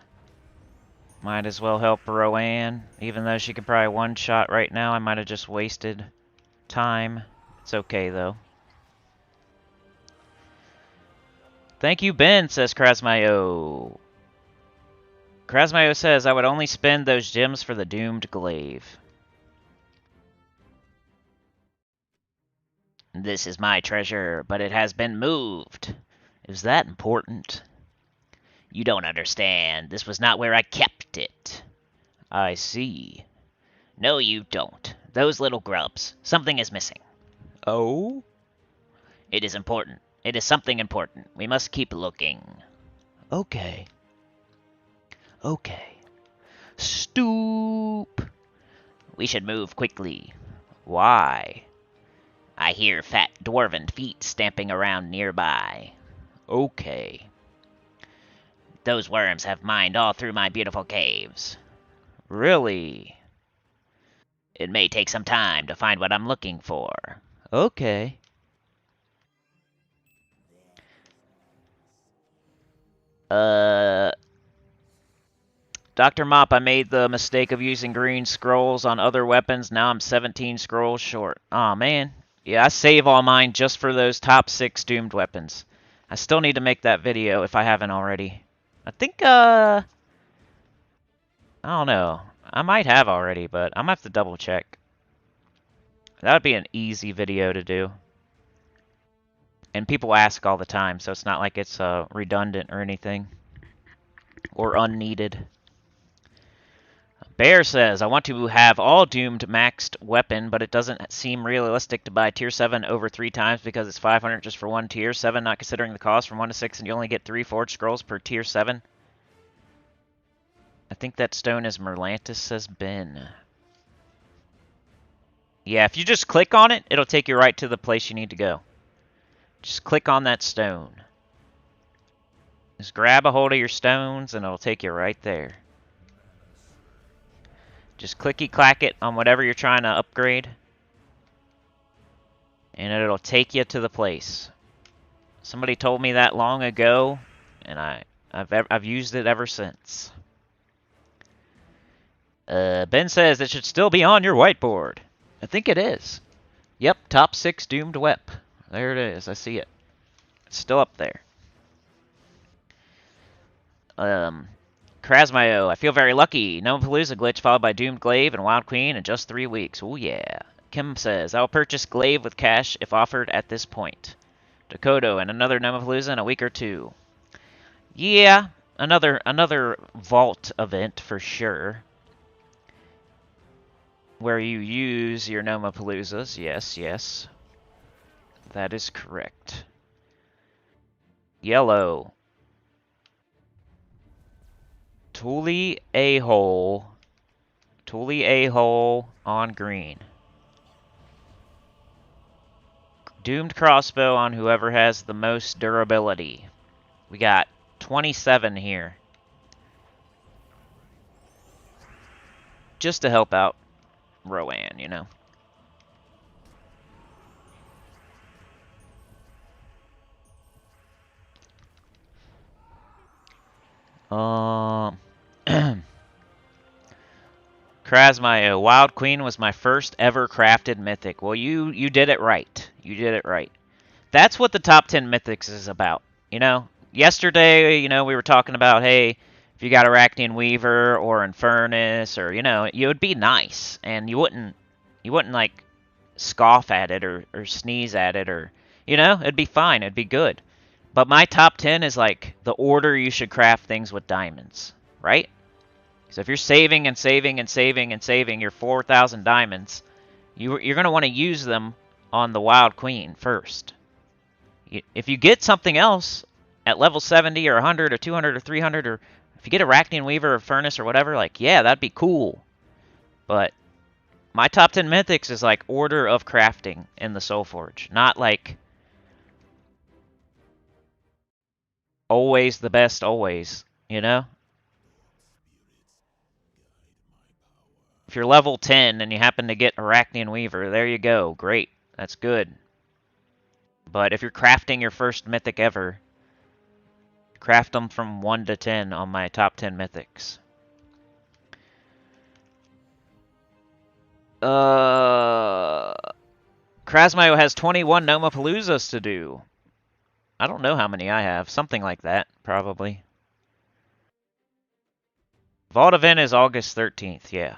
Might as well help Rowanne, even though she could probably one-shot right now. I might have just wasted time. It's okay, though. Thank you, Ben, says Krasmayo. Krasmayo says, I would only spend those gems for the Doomed Glaive. This is my treasure, but it has been moved. Is that important? You don't understand. This was not where I kept it. I see. No, you don't. Those little grubs. Something is missing. Oh? It is important. It is something important. We must keep looking. Okay. Okay. Stoop. We should move quickly. Why? I hear fat dwarven feet stamping around nearby. Okay. Those worms have mined all through my beautiful caves. Really? It may take some time to find what I'm looking for. Okay. Dr. Mop, I made the mistake of using green scrolls on other weapons. Now I'm 17 scrolls short. Aw, man. Yeah, I save all mine just for those top 6 doomed weapons. I still need to make that video if I haven't already. I think, I don't know. I might have already, but I'm gonna have to double check. That would be an easy video to do. And people ask all the time, so it's not like it's redundant or anything. Or unneeded. Bear says, I want to have all Doomed maxed weapon, but it doesn't seem realistic to buy tier 7 over 3 times because it's 500 just for one tier 7, not considering the cost from 1 to 6, and you only get 3 forged scrolls per tier 7. I think that stone is Merlantis, says Ben. Yeah, if you just click on it, it'll take you right to the place you need to go. Just click on that stone. Just grab a hold of your stones, and it'll take you right there. Just clicky-clack it on whatever you're trying to upgrade. And it'll take you to the place. Somebody told me that long ago, and I've used it ever since. Ben says it should still be on your whiteboard. I think it is. Yep, top 6 Doomed Wep. There it is. I see it. It's still up there. Krasmayo, I feel very lucky. Gnome-Palooza glitch followed by Doomed Glaive and Wild Queen in just 3 weeks. Oh yeah. Kim says, I will purchase Glaive with cash if offered at this point. Dakoto and another Gnome-Palooza in a week or 2. Yeah, another vault event for sure. Where you use your Gnome-Paloozas. Yes. That is correct. Yellow. Tuli a-hole. Tuli a-hole on green. Doomed crossbow on whoever has the most durability. We got 27 here. Just to help out Rowanne, you know. Krasmayo, Wild Queen was my first ever crafted mythic. Well, you did it right. You did it right. That's what the top 10 mythics is about. You know, yesterday, you know, we were talking about, hey, if you got Arachnean Weaver or Infernus, or, you know, it would be nice, and you wouldn't like scoff at it or sneeze at it, or, you know, it'd be fine. It'd be good. But my top 10 is like the order you should craft things with diamonds, right? So if you're saving and saving and saving and saving your 4,000 diamonds, you're going to want to use them on the Wild Queen first. If you get something else at level 70 or 100 or 200 or 300, or if you get Arachnean Weaver or Furnace or whatever, like, yeah, that'd be cool. But my top 10 mythics is like order of crafting in the Soul Forge, not like always the best always, you know? If you're level 10 and you happen to get Arachnean Weaver, there you go. Great. That's good. But if you're crafting your first mythic ever, craft them from 1 to 10 on my top 10 mythics. Krasmayo has 21 Nomapaloozas to do. I don't know how many I have. Something like that, probably. Vault event is August 13th, yeah.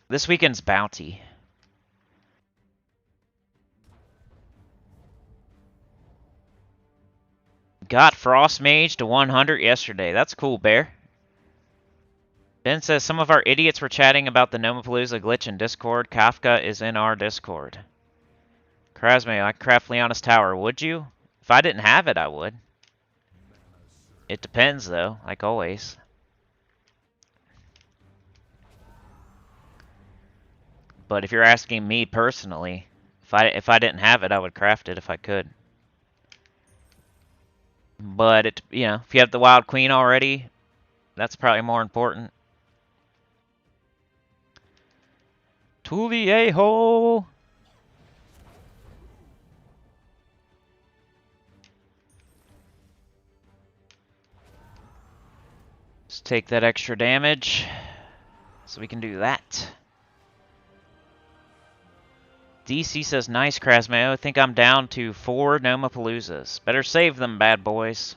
This weekend's bounty. Got Frost Mage to 100 yesterday. That's cool, Bear. Ben says, some of our idiots were chatting about the Nomapalooza glitch in Discord. Kafka is in our Discord. Krasmayo, I craft Leonis Tower. Would you? If I didn't have it, I would. It depends, though, like always. But if you're asking me personally, if I didn't have it, I would craft it if I could. But it, you know, if you have the Wild Queen already, that's probably more important. To the a-hole. Let's take that extra damage so we can do that. DC says, nice, Krasmayo. I think I'm down to 4 Nomapaloozas. Better save them, bad boys.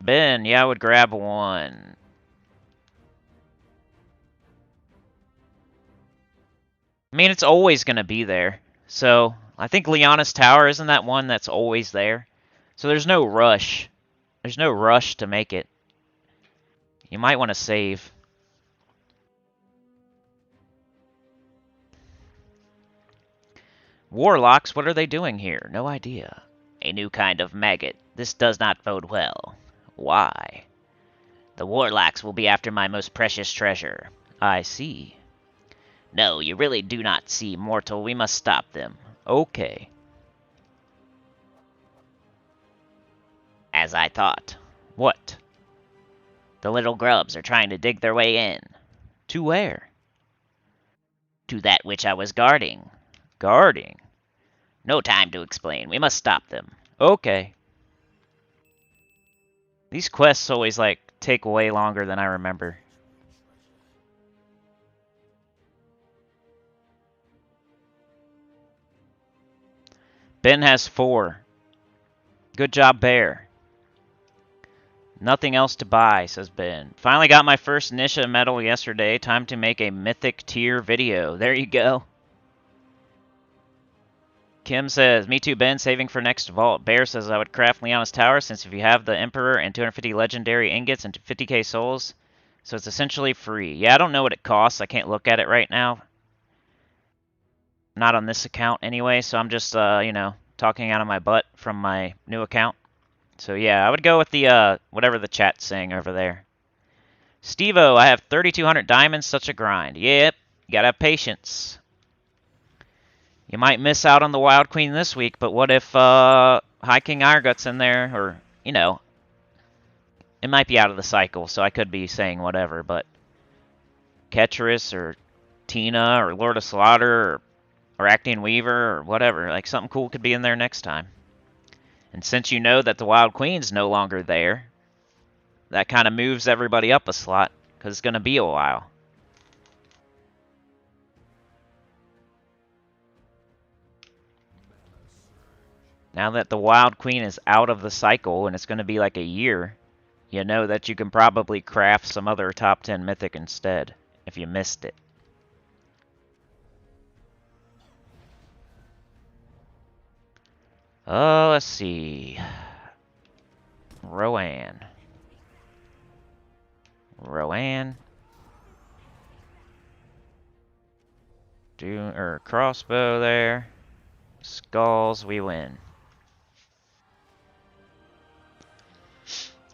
Ben, yeah, I would grab one. I mean, it's always going to be there. So, I think Leonis Tower, isn't that one that's always there? So there's no rush. There's no rush to make it. You might want to save. Warlocks, what are they doing here? No idea. A new kind of maggot. This does not bode well. Why? The Warlocks will be after my most precious treasure. I see. No, you really do not see, mortal. We must stop them. Okay. As I thought. What? The little grubs are trying to dig their way in. To where? To that which I was guarding. Guarding? No time to explain. We must stop them. Okay. These quests always, like, take way longer than I remember. Ben has 4. Good job, Bear. Nothing else to buy, says Ben. Finally got my first Nisha medal yesterday. Time to make a mythic tier video. There you go. Kim says, me too, Ben. Saving for next vault. Bear says, I would craft Leonis Tower since if you have the Emperor and 250 legendary ingots and 50k souls, so it's essentially free. Yeah, I don't know what it costs. I can't look at it right now. Not on this account anyway, so I'm just, you know, talking out of my butt from my new account. So yeah, I would go with the, whatever the chat's saying over there. Stevo, I have 3,200 diamonds, such a grind. Yep, you gotta have patience. You might miss out on the Wild Queen this week, but what if, High King Iregut's in there, or, you know, it might be out of the cycle, so I could be saying whatever, but Ketris, or Tina, or Lord of Slaughter, or Arachnean Weaver, or whatever, like, something cool could be in there next time. And since you know that the Wild Queen's no longer there, that kind of moves everybody up a slot, because it's going to be a while. Now that the Wild Queen is out of the cycle, and it's going to be like a year, you know that you can probably craft some other top 10 mythic instead, if you missed it. Let's see. Rowanne. Rowanne. Crossbow there. Skulls, we win.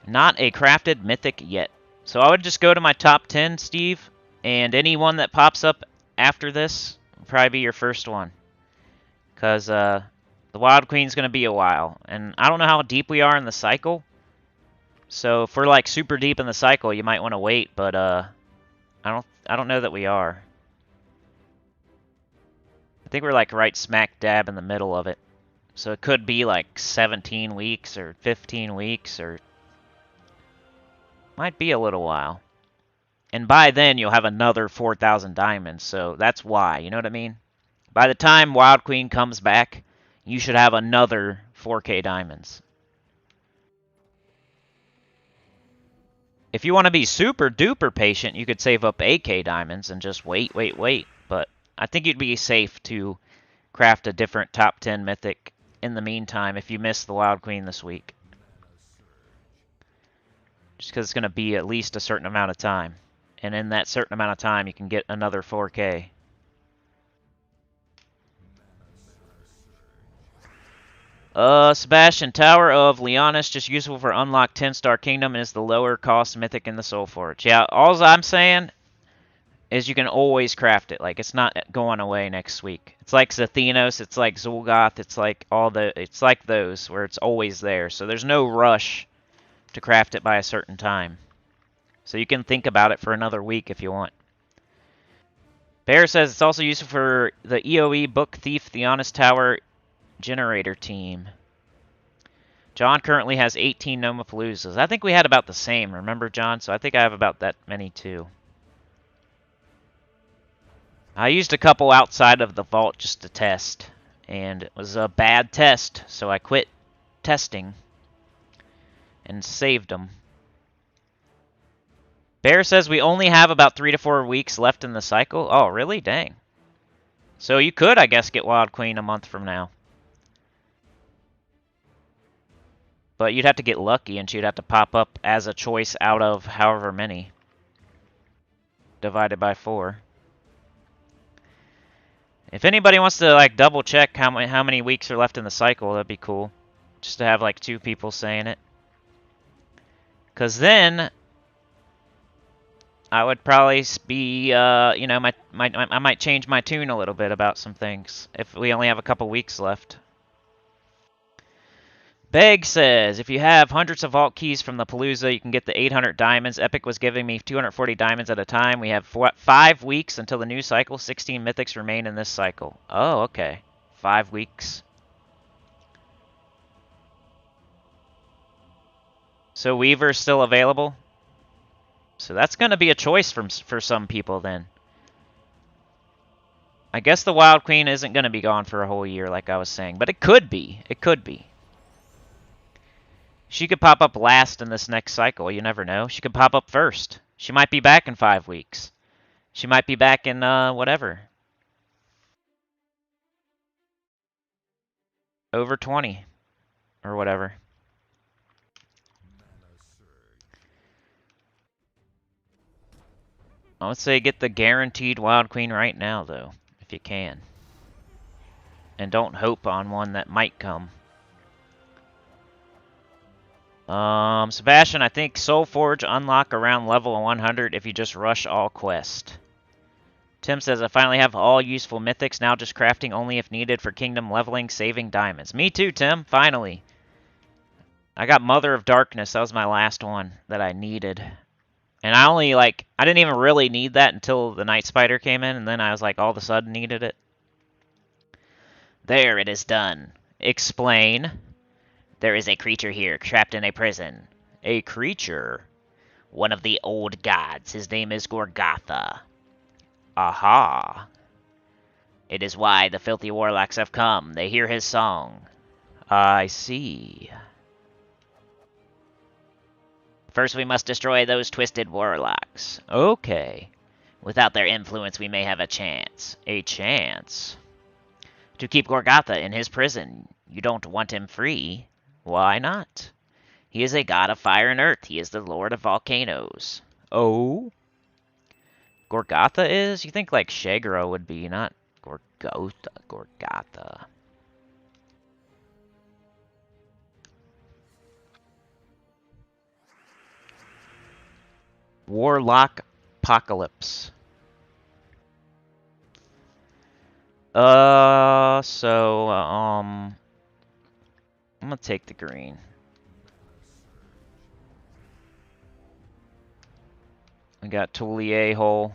Not a crafted mythic yet. So I would just go to my top 10, Steve, and any one that pops up after this will probably be your first one. Because the Wild Queen's going to be a while. And I don't know how deep we are in the cycle. So if we're like super deep in the cycle, you might want to wait, but I don't know that we are. I think we're like right smack dab in the middle of it. So it could be like 17 weeks or 15 weeks or might be a little while. And by then you'll have another 4,000 diamonds, so that's why, you know what I mean? By the time Wild Queen comes back, you should have another 4K diamonds. If you want to be super duper patient, you could save up 8K diamonds and just wait. But I think you'd be safe to craft a different top 10 mythic in the meantime if you miss the Wild Queen this week. Just because it's going to be at least a certain amount of time. And in that certain amount of time, you can get another 4K. Sebastian, Tower of Leonis, just useful for unlock 10-star kingdom, and is the lower cost mythic in the Soul Forge. Yeah, all I'm saying is you can always craft it. Like, it's not going away next week. It's like Zathenos, it's like Zul'Goth, it's like those, where it's always there. So there's no rush to craft it by a certain time. So you can think about it for another week if you want. Bear says it's also useful for the EOE Book Thief, the Honest Tower generator team. John currently has 18 Nomapaloozas. I think we had about the same, remember, John? So I think I have about that many, too. I used a couple outside of the vault just to test, and it was a bad test, so I quit testing and saved them. Bear says we only have about 3 to 4 weeks left in the cycle. Oh, really? Dang. So you could, I guess, get Wild Queen a month from now. But you'd have to get lucky, and she'd have to pop up as a choice out of however many. Divided by 4. If anybody wants to, like, double-check how many weeks are left in the cycle, that'd be cool. Just to have, like, 2 people saying it. Because then I would probably be, you know, I might change my tune a little bit about some things if we only have a couple weeks left. Beg says, if you have hundreds of vault keys from the Palooza, you can get the 800 diamonds. Epic was giving me 240 diamonds at a time. We have 5 weeks until the new cycle. 16 mythics remain in this cycle. Oh, okay. 5 weeks. So Weaver's still available? So that's going to be a choice for some people then. I guess the Wild Queen isn't going to be gone for a whole year like I was saying, but it could be. It could be. She could pop up last in this next cycle. You never know. She could pop up first. She might be back in 5 weeks. She might be back in, whatever. Over 20. Or whatever. I would say get the guaranteed Wild Queen right now, though. If you can. And don't hope on one that might come. Sebastian, I think Soul Forge unlock around level 100 if you just rush all quest. Tim says, I finally have all useful mythics, now just crafting only if needed for kingdom leveling, saving diamonds. Me too, Tim, finally. I got Mother of Darkness, that was my last one that I needed. And I only, I didn't even really need that until the Night Spider came in, and then I was all of a sudden needed it. There, it is done. Explain. There is a creature here, trapped in a prison. A creature? One of the old gods. His name is Gorgatha. Aha. It is why the filthy warlocks have come. They hear his song. I see. First we must destroy those twisted warlocks. Okay. Without their influence we may have a chance. A chance? To keep Gorgatha in his prison. You don't want him free. Why not? He is a god of fire and earth. He is the lord of volcanoes. Oh. Gorgatha is? You think like Shagro would be, not Gorgotha. Gorgatha. Warlock Apocalypse. I'm gonna take the green. We got Toulier Hole.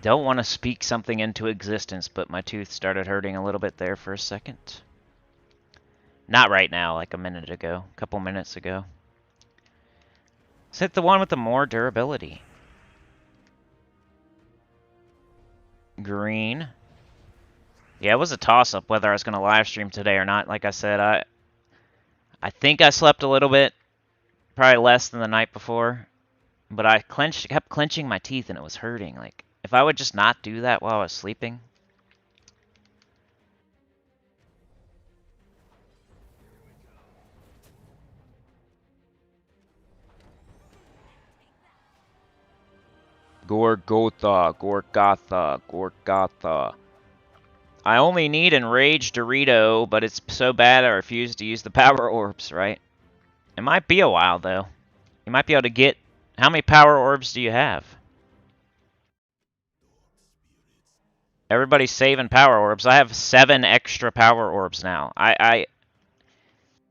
Don't want to speak something into existence, but my tooth started hurting a little bit there for a second. Not right now, like a minute ago, a couple minutes ago. Let's hit the one with the more durability. Green. Yeah, it was a toss-up whether I was going to live stream today or not. Like I said, I think I slept a little bit, probably less than the night before, but I kept clenching my teeth and it was hurting. Like, if I would just not do that while I was sleeping. Gorgatha. I only need Enraged Dorito, but it's so bad I refuse to use the power orbs, right? It might be a while, though. You might be able to get... How many power orbs do you have? Everybody's saving power orbs. I have 7 extra power orbs now.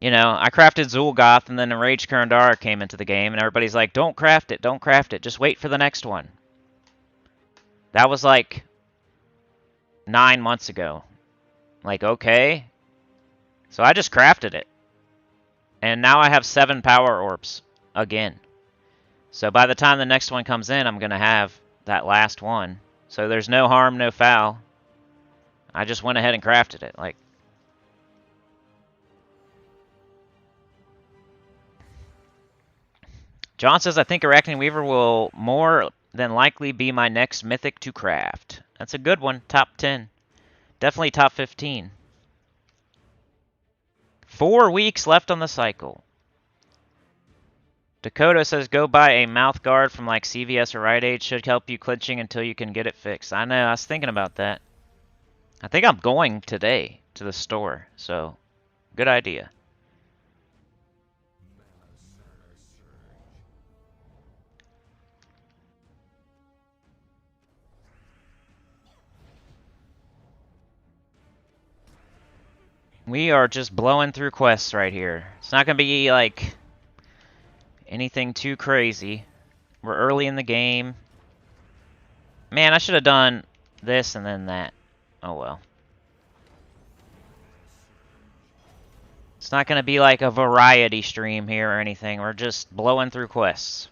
You know, I crafted Zul'Goth, and then Enraged Karandara came into the game, and everybody's like, don't craft it, don't craft it, just wait for the next one. That was like 9 months ago. Like, okay. So I just crafted it. And now I have 7 power orbs again. So by the time the next one comes in, I'm going to have that last one. So there's no harm, no foul. I just went ahead and crafted it. Like, John says, I think Arachne Weaver will more than likely be my next mythic to craft. That's a good one. Top 10. Definitely top 15. 4 weeks left on the cycle. Dakota says, go buy a mouth guard from like CVS or Rite Aid. Should help you clenching until you can get it fixed. I know, I was thinking about that. I think I'm going today to the store, so good idea. We are just blowing through quests right here. It's not going to be like anything too crazy. We're early in the game. Man, I should have done this and then that. Oh well. It's not going to be like a variety stream here or anything. We're just blowing through quests.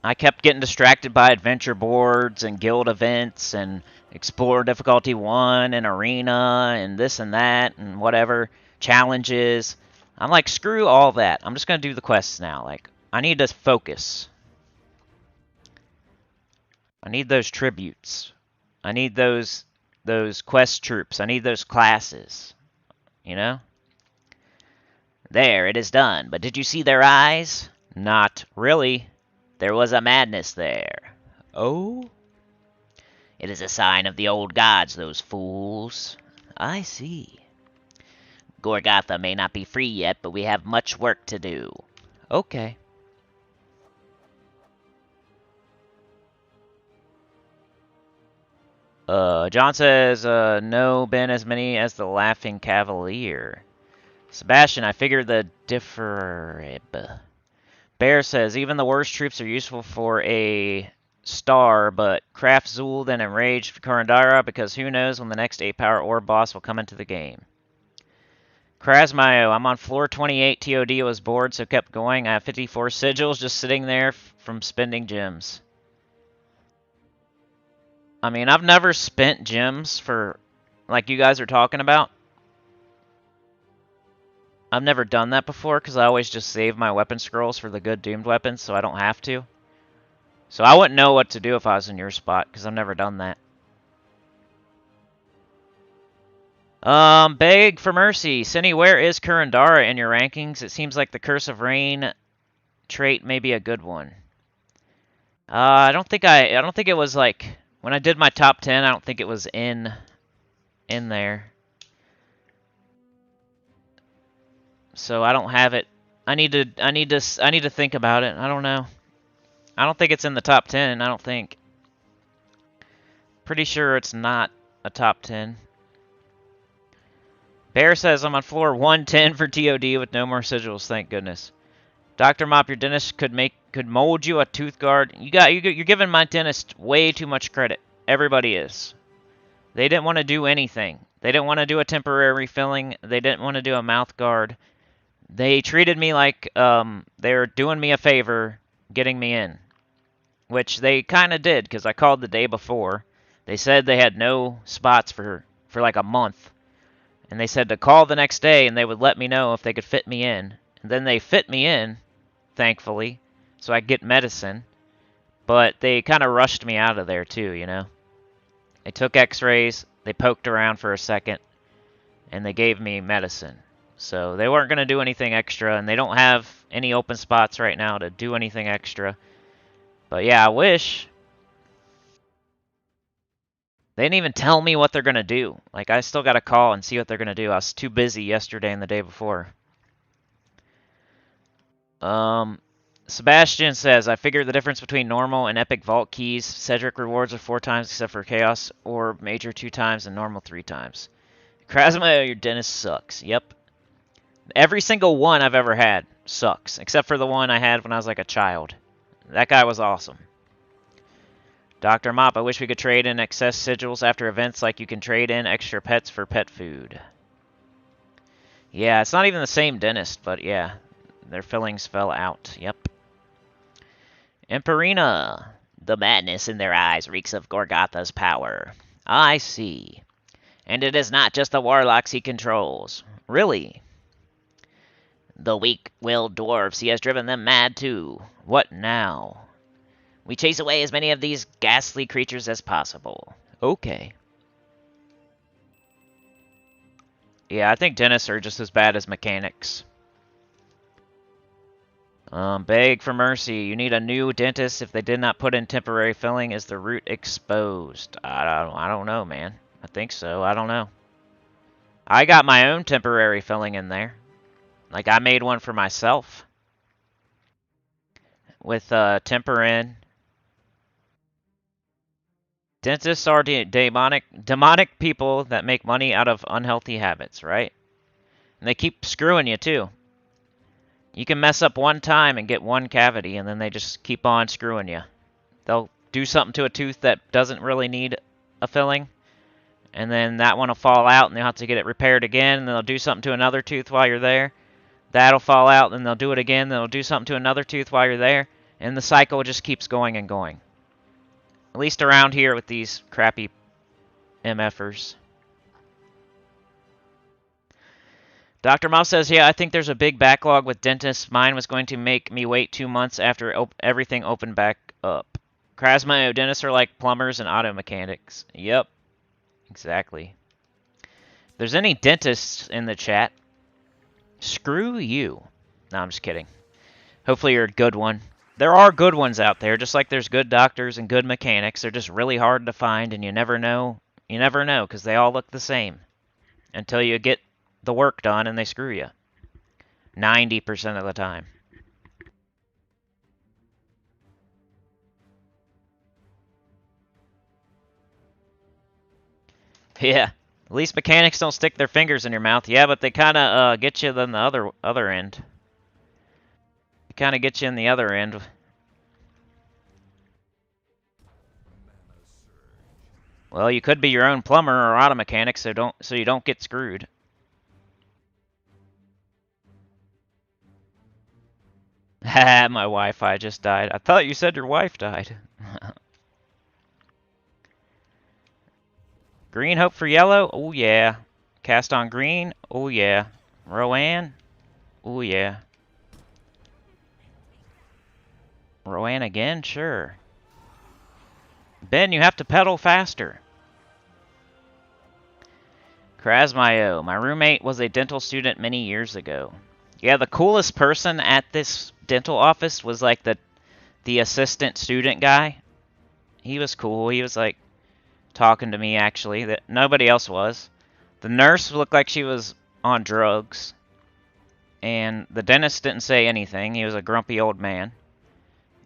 I kept getting distracted by adventure boards and guild events and explore difficulty 1 and arena and this and that and whatever challenges. I'm like, screw all that. I'm just going to do the quests now. Like, I need to focus. I need those tributes. I need those quest troops. I need those classes. You know? There, it is done. But did you see their eyes? Not really. There was a madness there. Oh? It is a sign of the old gods, those fools. I see. Gorgatha may not be free yet, but we have much work to do. Okay. John says, no been as many as the Laughing Cavalier. Sebastian, I figured the differib. Bear says, even the worst troops are useful for a star, but craft Zul then Enraged Karandara, because who knows when the next 8-power orb boss will come into the game. Krasmayo, I'm on floor 28. TOD was bored, so kept going. I have 54 sigils just sitting there from spending gems. I mean, I've never spent gems for, like you guys are talking about. I've never done that before because I always just save my weapon scrolls for the good doomed weapons so I don't have to. So I wouldn't know what to do if I was in your spot because I've never done that. Beg for mercy. Cinny, where is Kurandara in your rankings? It seems like the Curse of Rain trait may be a good one. I don't think it was like when I did my top 10, I don't think it was in there. So I don't have it. I need to think about it. I don't know. I don't think it's in the top 10, I don't think. Pretty sure it's not a top 10. Bear says I'm on floor 110 for TOD with no more sigils, thank goodness. Dr. Mop, your dentist could mold you a tooth guard. You're giving my dentist way too much credit. Everybody is. They didn't want to do anything. They didn't want to do a temporary filling. They didn't want to do a mouth guard. They treated me like they were doing me a favor getting me in, which they kind of did because I called the day before. They said they had no spots for like a month, and they said to call the next day and they would let me know if they could fit me in. And then they fit me in, thankfully, so I could get medicine. But they kind of rushed me out of there too, you know. They took x-rays, they poked around for a second, and they gave me medicine. So they weren't going to do anything extra, and they don't have any open spots right now to do anything extra. But yeah, I wish. They didn't even tell me what they're going to do. Like, I still got to call and see what they're going to do. I was too busy yesterday and the day before. Sebastian says, I figured the difference between normal and epic vault keys. Cedric rewards are 4 times except for chaos, or major 2 times and normal 3 times. Krasma, your dentist sucks. Yep. Every single one I've ever had sucks, except for the one I had when I was like a child. That guy was awesome. Dr. Mop, I wish we could trade in excess sigils after events like you can trade in extra pets for pet food. Yeah, it's not even the same dentist, but yeah. Their fillings fell out. Yep. Emperina. The madness in their eyes reeks of Gorgatha's power. I see. And it is not just the warlocks he controls. Really? The weak-willed dwarves, he has driven them mad too. What now? We chase away as many of these ghastly creatures as possible. Okay. Yeah, I think dentists are just as bad as mechanics. Beg for mercy. You need a new dentist if they did not put in temporary filling. Is the root exposed? I don't know, man. I think so. I don't know. I got my own temporary filling in there. Like, I made one for myself. With, temper in. Dentists are demonic people that make money out of unhealthy habits, right? And they keep screwing you, too. You can mess up one time and get one cavity, and then they just keep on screwing you. They'll do something to a tooth that doesn't really need a filling, and then that one will fall out, and they'll have to get it repaired again, and they'll do something to another tooth while you're there. That'll fall out, and they'll do it again, they'll do something to another tooth while you're there, and the cycle just keeps going and going. At least around here with these crappy MFers. Dr. Mouse says, yeah, I think there's a big backlog with dentists. Mine was going to make me wait 2 months after everything opened back up. Krasma, dentists are like plumbers and auto mechanics. Yep, exactly. If there's any dentists in the chat, screw you. No, I'm just kidding. Hopefully you're a good one. There are good ones out there, just like there's good doctors and good mechanics. They're just really hard to find, and you never know. You never know, because they all look the same. Until you get the work done and they screw you. 90% of the time. Yeah. At least mechanics don't stick their fingers in your mouth. Yeah, but they kind of get you on the other end. They kind of get you in the other end. Well, you could be your own plumber or auto mechanic, so you don't get screwed. Ha, my Wi-Fi just died. I thought you said your wife died. Green hope for yellow? Oh yeah. Cast on green? Oh yeah. Rowanne? Ooh, yeah. Rowanne again? Sure. Ben, you have to pedal faster. Krasmayo. My roommate was a dental student many years ago. Yeah, the coolest person at this dental office was like the assistant student guy. He was cool. He was like talking to me actually. That nobody else was. The nurse looked like she was on drugs. And the dentist didn't say anything. He was a grumpy old man.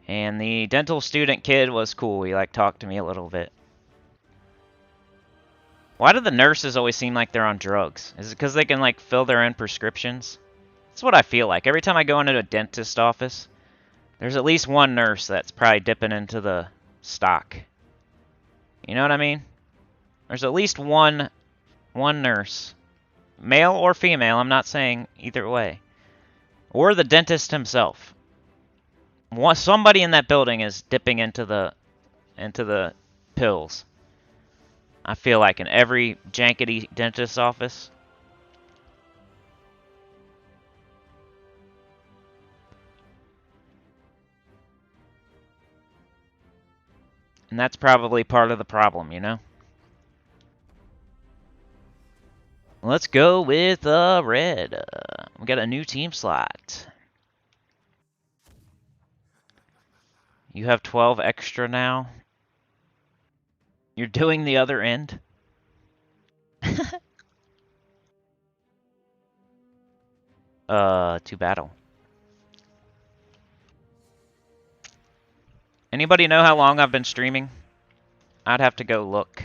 And the dental student kid was cool. He like talked to me a little bit. Why do the nurses always seem like they're on drugs? Is it because they can like fill their own prescriptions? That's what I feel like. Every time I go into a dentist office, there's at least one nurse that's probably dipping into the stock. You know what I mean? There's at least one nurse. Male or female, I'm not saying either way. Or the dentist himself. Somebody in that building is dipping into the pills. I feel like in every jankety dentist office. And that's probably part of the problem, you know? Let's go with red. We got a new team slot. You have 12 extra now. You're doing the other end? To battle. Anybody know how long I've been streaming? I'd have to go look.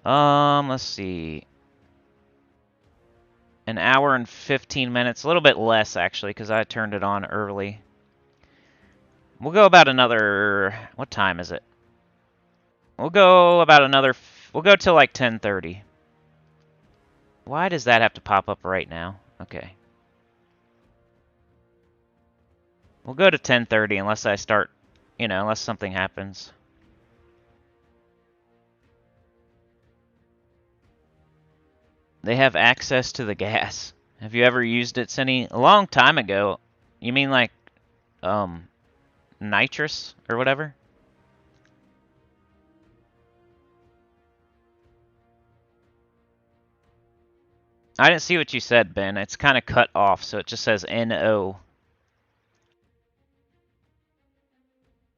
Let's see. An hour and 15 minutes. A little bit less, actually, because I turned it on early. We'll go about another... What time is it? We'll go about another... We'll go till like 10:30. Why does that have to pop up right now? Okay. We'll go to 10:30 unless I start... You know, unless something happens. They have access to the gas. Have you ever used it, Cinny? A long time ago. You mean like... nitrous or whatever? I didn't see what you said, Ben. It's kind of cut off, so it just says NO.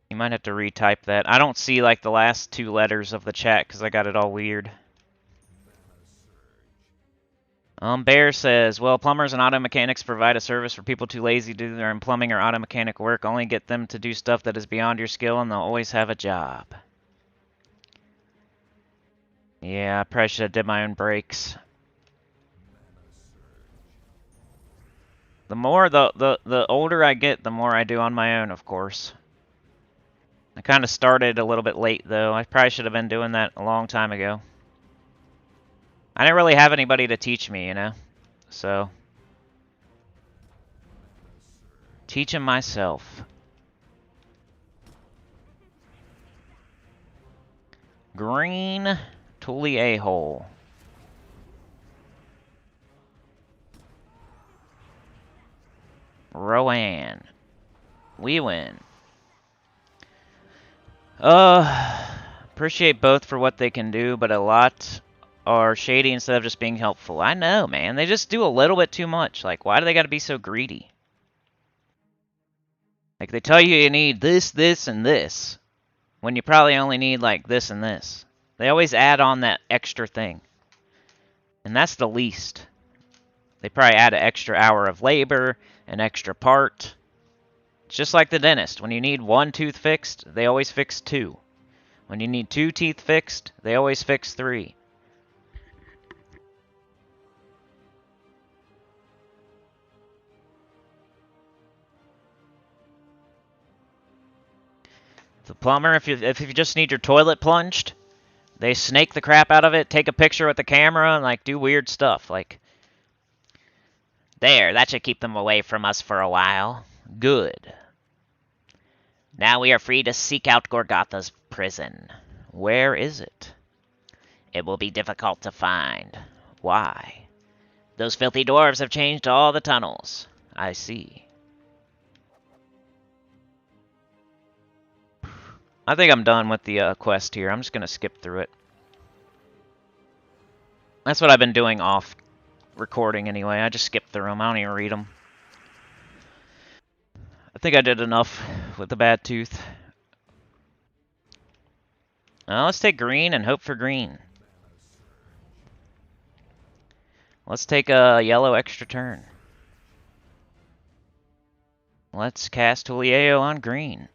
You might have to retype that. I don't see like the last two letters of the chat because I got it all weird. Bear says, well, plumbers and auto mechanics provide a service for people too lazy to do their own plumbing or auto mechanic work. Only get them to do stuff that is beyond your skill and they'll always have a job. Yeah, I probably should have did my own brakes. The more, the older I get, the more I do on my own, of course. I kind of started a little bit late, though. I probably should have been doing that a long time ago. I didn't really have anybody to teach me, you know? So, teaching myself. Green Tully a-hole. Rowanne. We win. Appreciate both for what they can do, but a lot are shady instead of just being helpful. I know, man. They just do a little bit too much. Like, why do they gotta be so greedy? Like, they tell you you need this, this, and this, when you probably only need, like, this and this. They always add on that extra thing. And that's the least. They probably add an extra hour of labor, an extra part. It's just like the dentist. When you need one tooth fixed, they always fix two. When you need 2 teeth fixed, they always fix 3. The plumber, if you just need your toilet plunged, they snake the crap out of it, take a picture with the camera, and like do weird stuff. Like, there, that should keep them away from us for a while. Good. Now we are free to seek out Gorgatha's prison. Where is it? It will be difficult to find. Why? Those filthy dwarves have changed all the tunnels. I see. I think I'm done with the quest here. I'm just going to skip through it. That's what I've been doing off recording anyway. I just skip through them. I don't even read them. I think I did enough with the bad tooth. Let's take green and hope for green. Let's take a yellow extra turn. Let's cast Julio on green.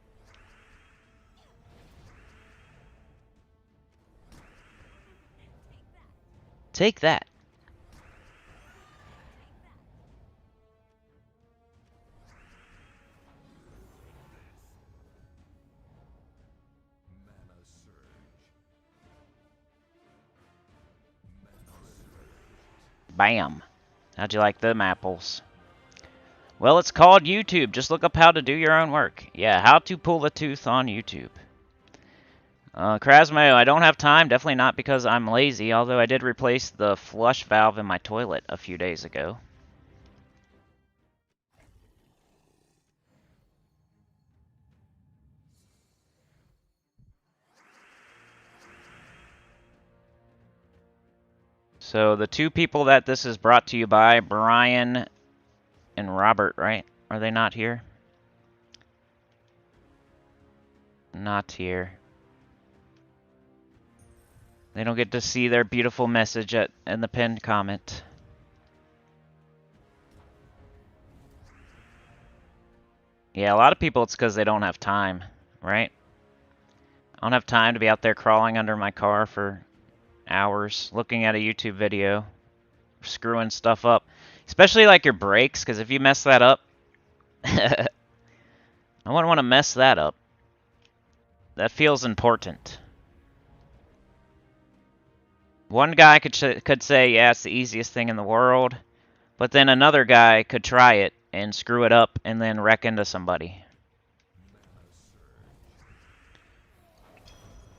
Take that. Bam. How'd you like them apples? Well, it's called YouTube. Just look up how to do your own work. Yeah, how to pull a tooth on YouTube. Krasmayo, I don't have time. Definitely not because I'm lazy, although I did replace the flush valve in my toilet a few days ago. So the two people that this is brought to you by, Brian and Robert, right? Are they not here? Not here. They don't get to see their beautiful message in the pinned comment. Yeah, a lot of people it's because they don't have time, right? I don't have time to be out there crawling under my car for hours looking at a YouTube video, screwing stuff up. Especially like your brakes, because if you mess that up, I wouldn't want to mess that up. That feels important. One guy could say, yeah, it's the easiest thing in the world, but then another guy could try it and screw it up and then wreck into somebody.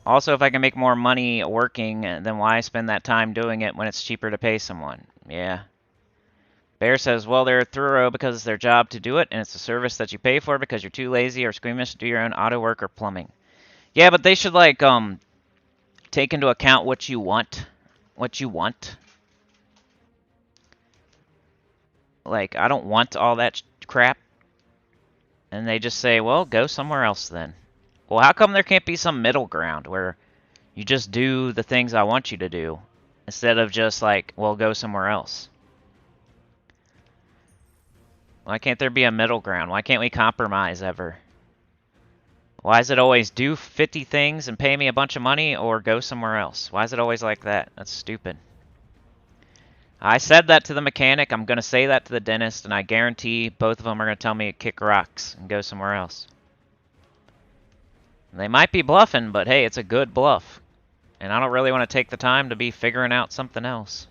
Also, if I can make more money working, then why spend that time doing it when it's cheaper to pay someone? Yeah. Bear says, well, they're thorough because it's their job to do it, and it's a service that you pay for because you're too lazy or squeamish to do your own auto work or plumbing. Yeah, but they should, like, take into account what you want. What you want. Like, I don't want all that crap. And they just say, well, go somewhere else then. Well, how come there can't be some middle ground where you just do the things I want you to do instead of just like, well, go somewhere else? Why can't there be a middle ground? Why can't we compromise ever? Why is it always do 50 things and pay me a bunch of money or go somewhere else? Why is it always like that? That's stupid. I said that to the mechanic, I'm going to say that to the dentist, and I guarantee both of them are going to tell me to kick rocks and go somewhere else. They might be bluffing, but hey, it's a good bluff. And I don't really want to take the time to be figuring out something else.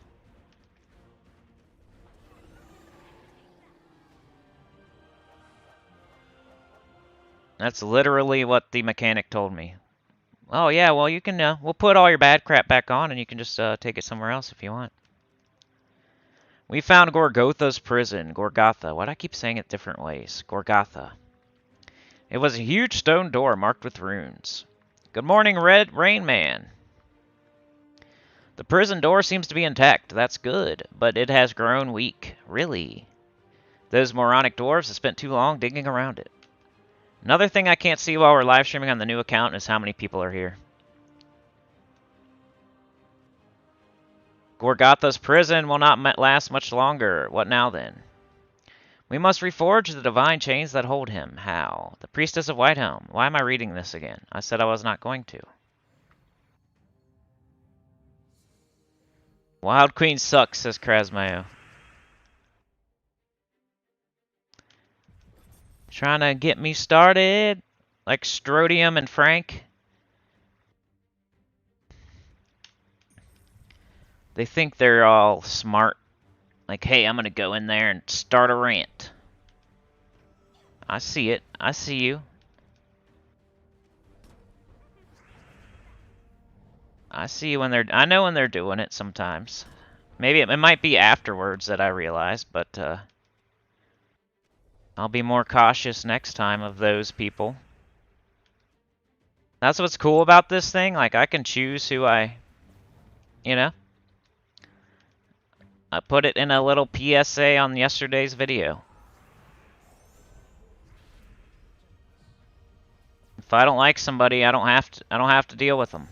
That's literally what the mechanic told me. Oh yeah, well you can, we'll put all your bad crap back on and you can just take it somewhere else if you want. We found Gorgotha's prison. Gorgotha. Why do I keep saying it different ways? Gorgotha. It was a huge stone door marked with runes. Good morning, Red Rain Man. The prison door seems to be intact. That's good, but it has grown weak. Really? Those moronic dwarves have spent too long digging around it. Another thing I can't see while we're live streaming on the new account is how many people are here. Gorgotha's prison will not last much longer. What now then? We must reforge the divine chains that hold him. How? The Priestess of Whitehelm. Why am I reading this again? I said I was not going to. Wild Queen sucks, says Krasmayo. Trying to get me started? Like Strodium and Frank? They think they're all smart. Like, hey, I'm gonna go in there and start a rant. I see it. I see you. I see when they're... I know when they're doing it sometimes. Maybe it might be afterwards that I realize, but I'll be more cautious next time of those people. That's what's cool about this thing. Like, I can choose who you know, I put it in a little PSA on yesterday's video. If I don't like somebody, I don't have to deal with them.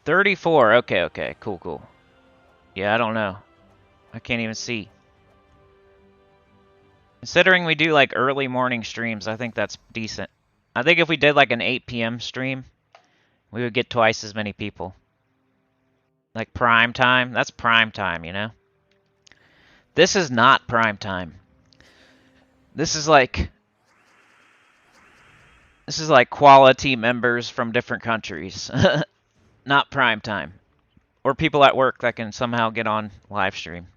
$34. Okay. Cool. Yeah, I don't know. I can't even see. Considering we do like early morning streams, I think that's decent. I think if we did like an 8 p.m. stream, we would get twice as many people. Like prime time. That's prime time, you know? This is not prime time. This is like quality members from different countries. Not prime time. Or people at work that can somehow get on live stream.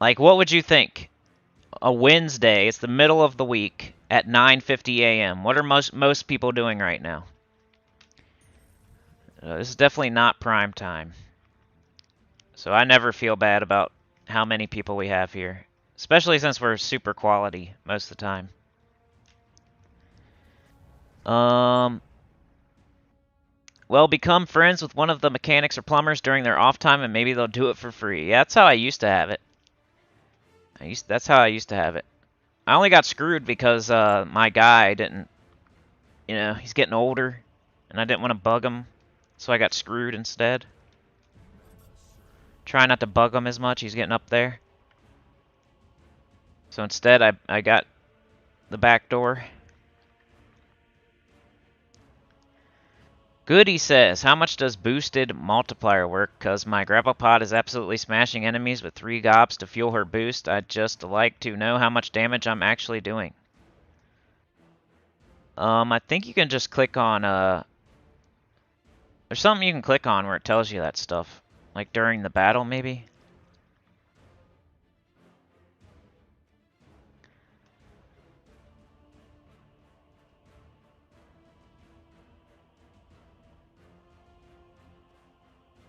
Like, what would you think? A Wednesday, it's the middle of the week at 9:50 a.m. What are most people doing right now? This is definitely not prime time. So I never feel bad about how many people we have here. Especially since we're super quality most of the time. Well, become friends with one of the mechanics or plumbers during their off time and maybe they'll do it for free. Yeah, that's how I used to have it. That's how I used to have it. I only got screwed because my guy didn't, you know, he's getting older and I didn't want to bug him. So I got screwed instead. Try not to bug him as much, he's getting up there. So instead I got the back door. Goody says, how much does boosted multiplier work? Cause my grapple pod is absolutely smashing enemies with 3 gobs to fuel her boost. I'd just like to know how much damage I'm actually doing. I think you can just click on, there's something you can click on where it tells you that stuff. Like during the battle, maybe?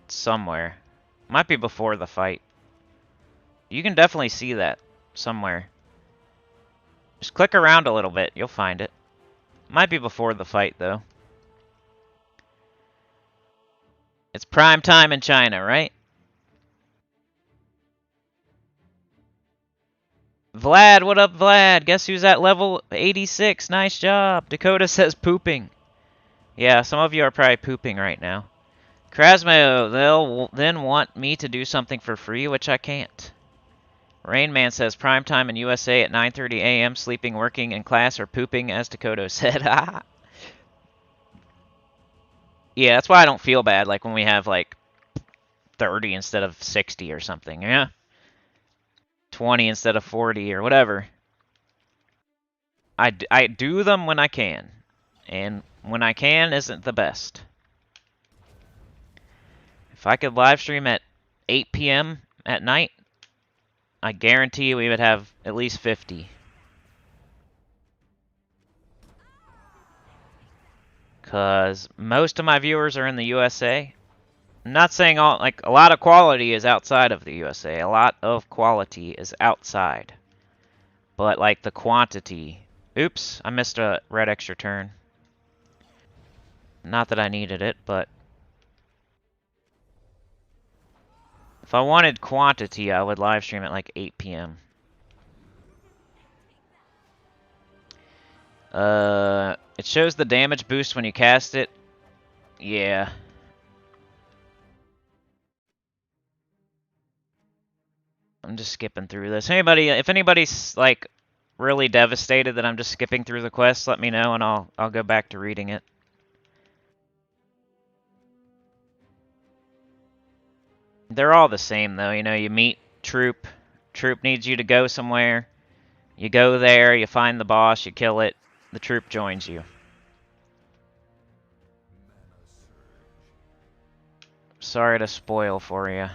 Somewhere. Might be before the fight. You can definitely see that somewhere. Just click around a little bit, you'll find it. Might be before the fight, though. It's prime time in China, right? Vlad, what up, Vlad? Guess who's at level 86? Nice job. Dakota says pooping. Yeah, some of you are probably pooping right now. Krasmo, they'll then want me to do something for free, which I can't. Rainman says prime time in USA at 9:30 a.m. Sleeping, working, in class, or pooping, as Dakota said. Yeah, that's why I don't feel bad, like when we have like 30 instead of 60 or something, yeah? 20 instead of 40 or whatever. I do them when I can. And when I can isn't the best. If I could live stream at 8 p.m. at night, I guarantee we would have at least 50. Because most of my viewers are in the USA. I'm not saying all, like, a lot of quality is outside of the USA. A lot of quality is outside. But, like, the quantity... Oops, I missed a red extra turn. Not that I needed it, but... If I wanted quantity, I would live stream at, like, 8 p.m. It shows the damage boost when you cast it. Yeah. I'm just skipping through this. If anybody's, like, really devastated that I'm just skipping through the quest, let me know and I'll go back to reading it. They're all the same, though. You know, you meet Troop. Troop needs you to go somewhere. You go there, you find the boss, you kill it. The Troop joins you. Sorry to spoil for you.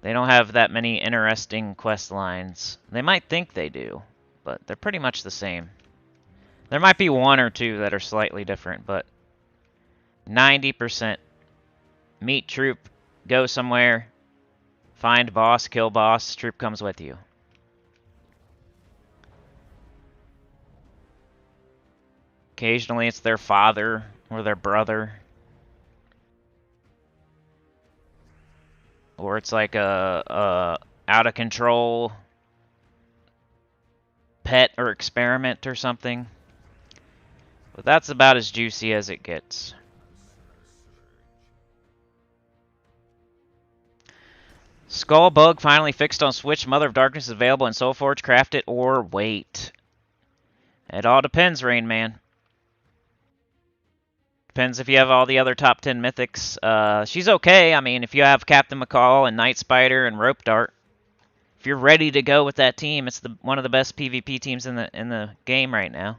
They don't have that many interesting quest lines. They might think they do, but they're pretty much the same. There might be one or two that are slightly different, but 90% meet troop, go somewhere, find boss, kill boss, troop comes with you. Occasionally it's their father or their brother. Or it's like a out of control pet or experiment or something. But that's about as juicy as it gets. Skull bug finally fixed on Switch. Mother of Darkness is available in Soulforge. Craft it or wait. It all depends, Rain Man. Depends if you have all the other top 10 mythics. She's okay. I mean, if you have Captain McCall and Night Spider and Rope Dart, if you're ready to go with that team, it's one of the best PvP teams in the game right now.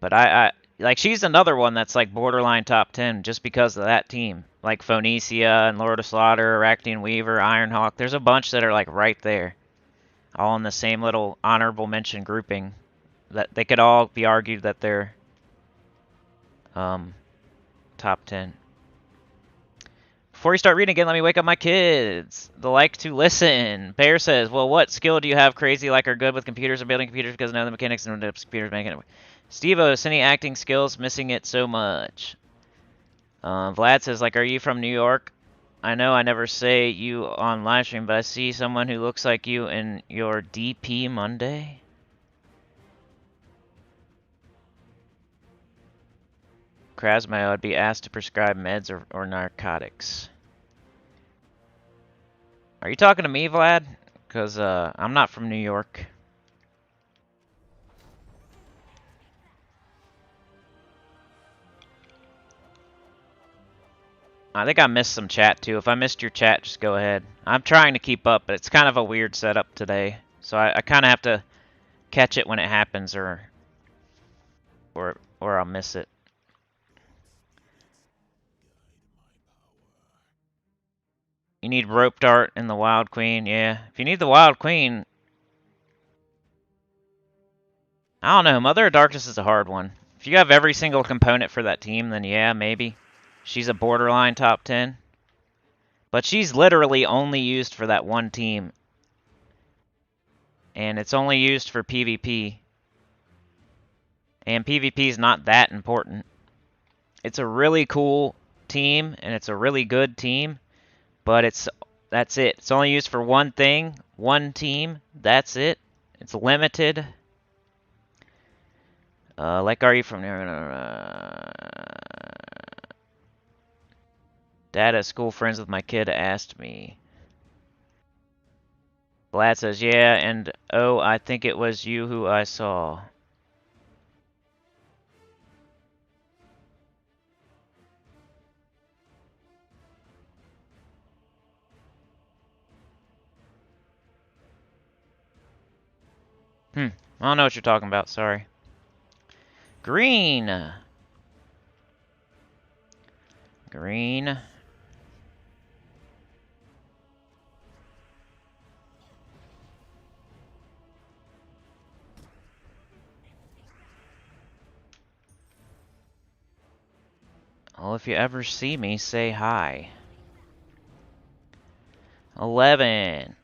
But I like she's another one that's like borderline top 10 just because of that team. Like Phoenicia and Lord of Slaughter, Arachnian Weaver, Ironhawk. There's a bunch that are like right there, all in the same little honorable mention grouping. That they could all be argued that they're top 10. Before you start reading again, let me wake up my kids. They like to listen. Bear says, well, what skill do you have crazy like are good with computers or building computers because I know the mechanics and computers making it? Steve-O, any acting skills, missing it so much. Vlad says, like, are you from New York? I know I never say you on live stream, but I see someone who looks like you in your DP Monday. Krasmayo would be asked to prescribe meds or narcotics. Are you talking to me, Vlad? Because I'm not from New York. I think I missed some chat too. If I missed your chat, just go ahead. I'm trying to keep up, but it's kind of a weird setup today. So I kind of have to catch it when it happens or I'll miss it. You need Rope Dart and the Wild Queen, yeah. If you need the Wild Queen, I don't know. Mother of Darkness is a hard one. If you have every single component for that team, then yeah, maybe. She's a borderline top 10. But she's literally only used for that one team. And it's only used for PvP. And PvP is not that important. It's a really cool team, and it's a really good team. But that's it. It's only used for one thing, one team. That's it. It's limited. Like, are you from there? Dad at school friends with my kid asked me. Vlad says, yeah, and oh, I think it was you who I saw. I don't know what you're talking about, sorry. Green. Green. Well, if you ever see me, say hi. 11.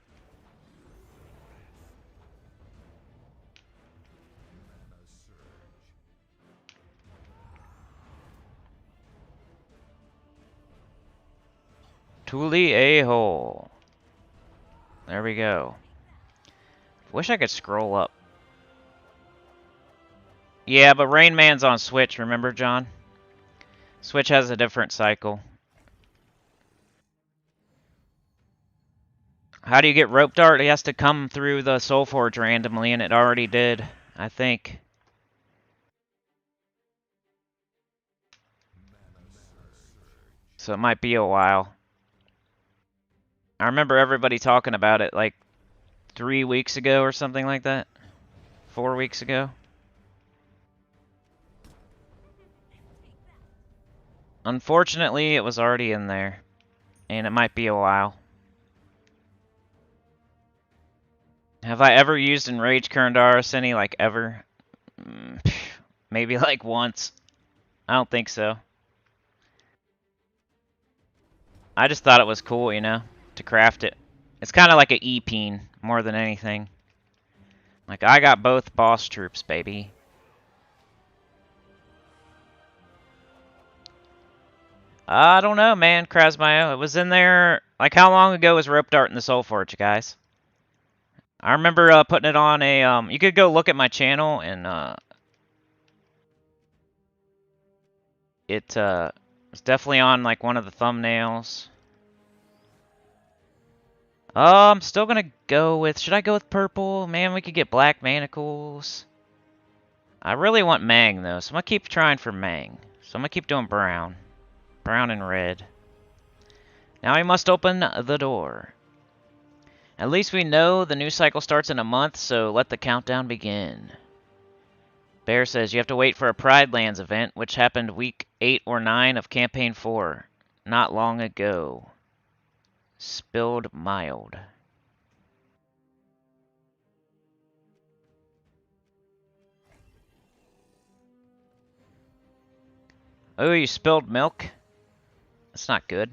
Tuli a-hole. There we go. Wish I could scroll up. Yeah, but Rain Man's on Switch, remember, John? Switch has a different cycle. How do you get Rope Dart? He has to come through the Soulforge randomly, and it already did, I think. So it might be a while. I remember everybody talking about it like 3 weeks ago or something like that. 4 weeks ago. Unfortunately, it was already in there. And it might be a while. Have I ever used Enraged Kurandara, Cinny? Like, ever? Maybe like once. I don't think so. I just thought it was cool, you know, to craft it. It's kind of like an E-peen more than anything. Like, I got both boss troops, baby. I don't know, man, Krasmayo. It was in there... Like, how long ago was Rope Dart in the Soul Forge, guys? I remember putting it on a... You could go look at my channel, and it was definitely on, like, one of the thumbnails. I'm still gonna go with... Should I go with purple? Man, we could get black manacles. I really want Mang, though, so I'm gonna keep trying for Mang. So I'm gonna keep doing brown. Brown and red. Now we must open the door. At least we know the new cycle starts in a month, so let the countdown begin. Bear says you have to wait for a Pride Lands event, which happened week 8 or 9 of Campaign 4. Not long ago. Spilled mild. Oh, you spilled milk? That's not good.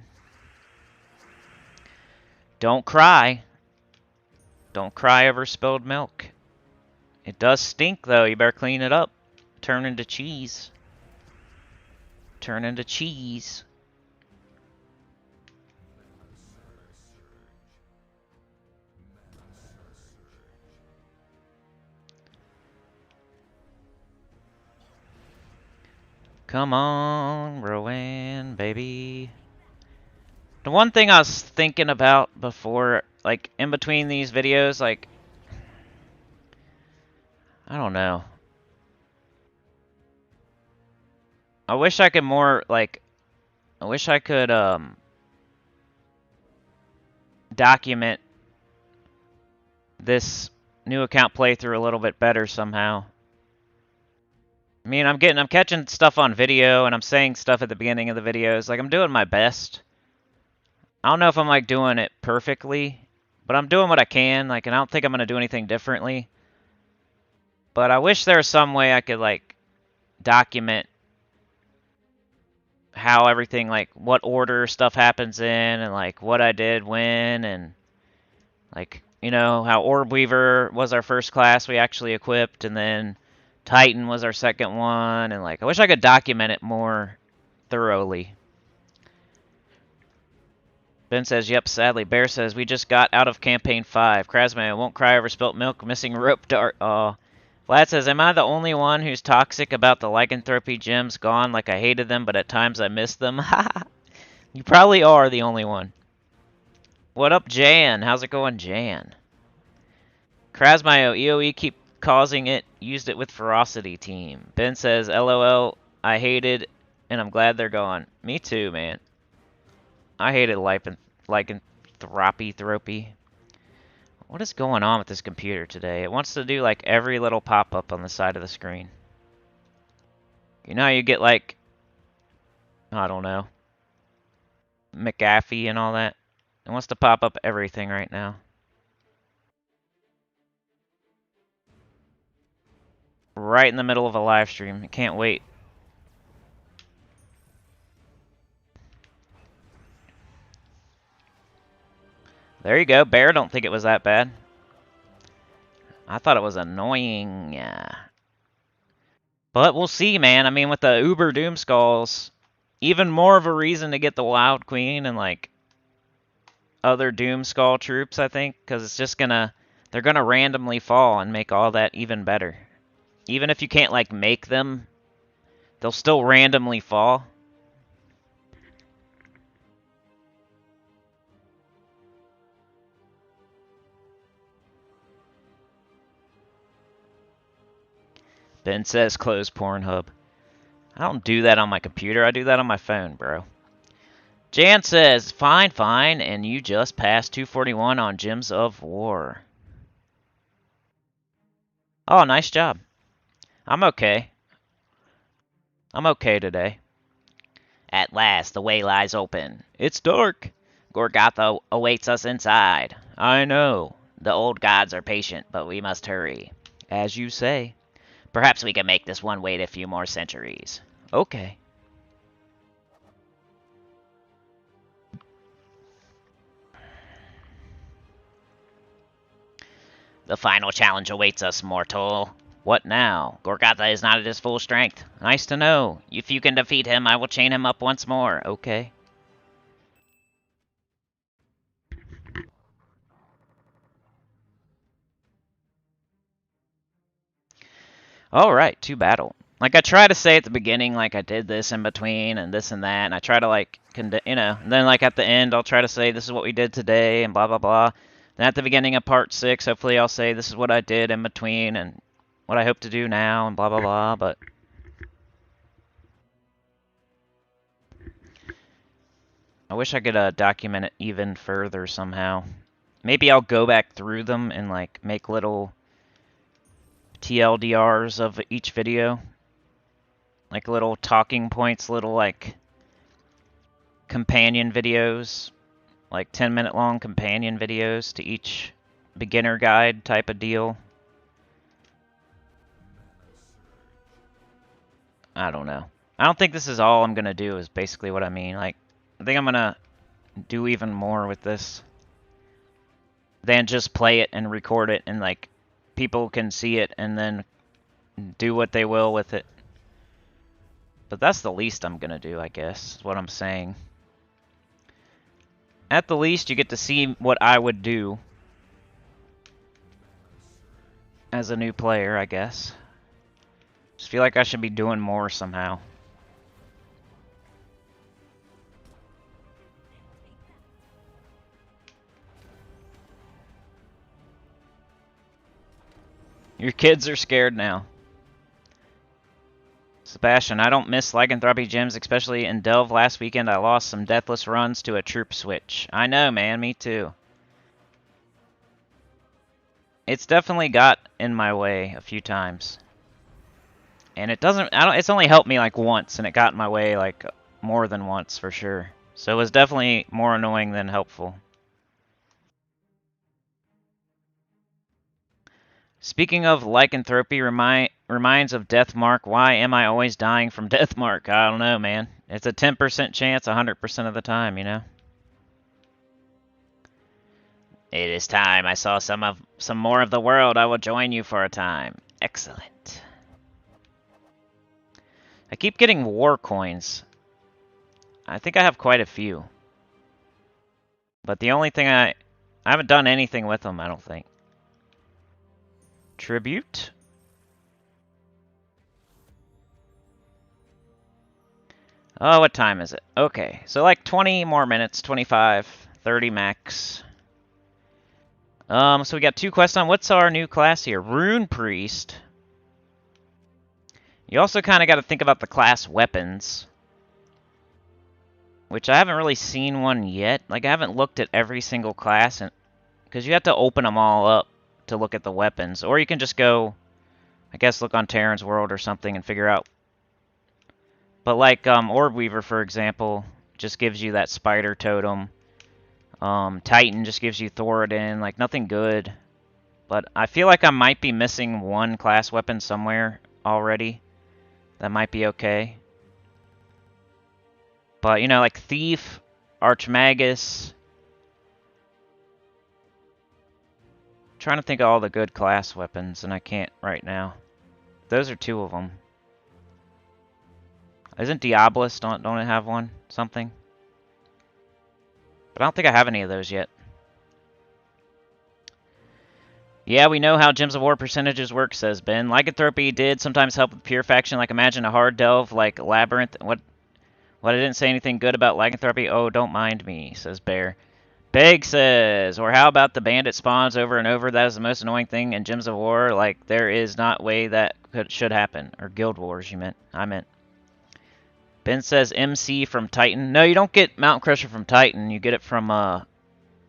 Don't cry. Don't cry over spilled milk. It does stink, though. You better clean it up. Turn into cheese. Turn into cheese. Come on, Rowanne, baby. The one thing I was thinking about before, like, in between these videos, like, I don't know. I wish I could more, like, I wish I could, document this new account playthrough a little bit better somehow. I mean, I'm catching stuff on video, and I'm saying stuff at the beginning of the videos. Like, I'm doing my best. I don't know if I'm, like, doing it perfectly, but I'm doing what I can, like, and I don't think I'm gonna do anything differently. But I wish there was some way I could, like, document how everything, like, what order stuff happens in, and, like, what I did when, and, like, you know, how Orb Weaver was our first class we actually equipped, and then Titan was our second one, and, like, I wish I could document it more thoroughly. Ben says, yep, sadly. Bear says, we just got out of Campaign 5. Krasman won't cry over spilt milk, missing rope dart. Aw. Vlad says, am I the only one who's toxic about the lycanthropy gems gone? Like I hated them, but at times I miss them. You probably are the only one. What up, Jan? How's it going, Jan? Krasmayo, EOE keep causing it. Used it with Ferocity team. Ben says, LOL, I hated, and I'm glad they're gone. Me too, man. I hated lycanthropy. What is going on with this computer today? It wants to do like every little pop-up on the side of the screen. You know how you get like, I don't know, McAfee and all that? It wants to pop up everything right now. Right in the middle of a live stream. It can't wait. There you go. Bear don't think it was that bad. I thought it was annoying. Yeah. But we'll see, man. I mean, with the Uber Doomskulls, even more of a reason to get the Wild Queen and, like, other Doomskull troops, I think. Because it's just gonna... They're gonna randomly fall and make all that even better. Even if you can't, like, make them, they'll still randomly fall. Ben says close Pornhub. I don't do that on my computer. I do that on my phone, bro. Jan says, fine, fine, and you just passed 241 on Gems of War. Oh, nice job. I'm okay. I'm okay today. At last, the way lies open. It's dark. Gorgotha awaits us inside. I know. The old gods are patient, but we must hurry. As you say. Perhaps we can make this one wait a few more centuries. Okay. The final challenge awaits us, mortal. What now? Gorgatha is not at his full strength. Nice to know. If you can defeat him, I will chain him up once more. Okay. Alright, to battle. Like, I try to say at the beginning, like, I did this in between, and this and that, and I try to, like, and then, like, at the end, I'll try to say, this is what we did today, and blah, blah, blah. Then at the beginning of part 6, hopefully I'll say, this is what I did in between, and what I hope to do now, and blah, blah, blah, but... I wish I could document it even further somehow. Maybe I'll go back through them and, like, make little TLDRs of each video. Like, little talking points, little, like, companion videos. Like, 10-minute long companion videos to each beginner guide type of deal. I don't know. I don't think this is all I'm gonna do, is basically what I mean. Like, I think I'm gonna do even more with this than just play it and record it, and, like, people can see it and then do what they will with it. But that's the least I'm gonna do, I guess, is what I'm saying. At the least, you get to see what I would do as a new player, I guess. Just feel like I should be doing more somehow. Your kids are scared now. Sebastian, I don't miss lycanthropy gems, especially in Delve last weekend. I lost some deathless runs to a troop switch. I know, man, me too. It's definitely got in my way a few times. And it doesn't, it's only helped me like once, and it got in my way like more than once for sure. So it was definitely more annoying than helpful. Speaking of lycanthropy, reminds of Deathmark. Why am I always dying from Deathmark? I don't know, man. It's a 10% chance 100% of the time, you know? It is time. I saw some more of the world. I will join you for a time. Excellent. I keep getting war coins. I think I have quite a few. But the only thing I haven't done anything with them, I don't think. Tribute? Oh, what time is it? Okay, so like 20 more minutes, 25, 30 max. So we got 2 quests on. What's our new class here? Rune Priest. You also kind of got to think about the class weapons, which I haven't really seen one yet. Like, I haven't looked at every single class, because you have to open them all up to look at the weapons. Or you can just go, I guess, look on Terran's World or something and figure out. But like Orb Weaver, for example, just gives you that spider totem. Titan just gives you Thoradin, like nothing good. But I feel like I might be missing one class weapon somewhere already. That might be okay. But, you know, like Thief, Archmagus. I'm trying to think of all the good class weapons, and I can't right now. Those are 2 of them. Isn't Diabolus, don't it have one? Something? But I don't think I have any of those yet. Yeah, we know how Gems of War percentages work, says Ben. Lycanthropy did sometimes help with Purifaction. Like, imagine a hard delve like Labyrinth. What, I didn't say anything good about Lycanthropy? Oh, don't mind me, says Bear. Beg says, or how about the bandit spawns over and over? That is the most annoying thing in Gems of War. Like, there is not way that should happen. Or Guild Wars, you meant. I meant. Ben says MC from Titan. No, you don't get Mountain Crusher from Titan. You get it from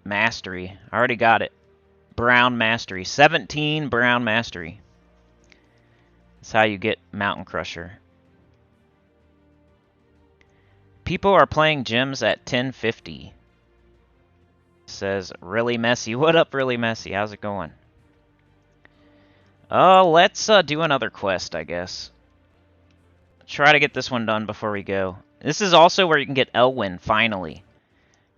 Mastery. I already got it. Brown Mastery. 17 Brown Mastery. That's how you get Mountain Crusher. People are playing gems at 1050. Says Really Messy. What up, Really Messy? How's it going? Let's do another quest, I guess. Try to get this one done before we go. This is also where you can get Elwyn, finally.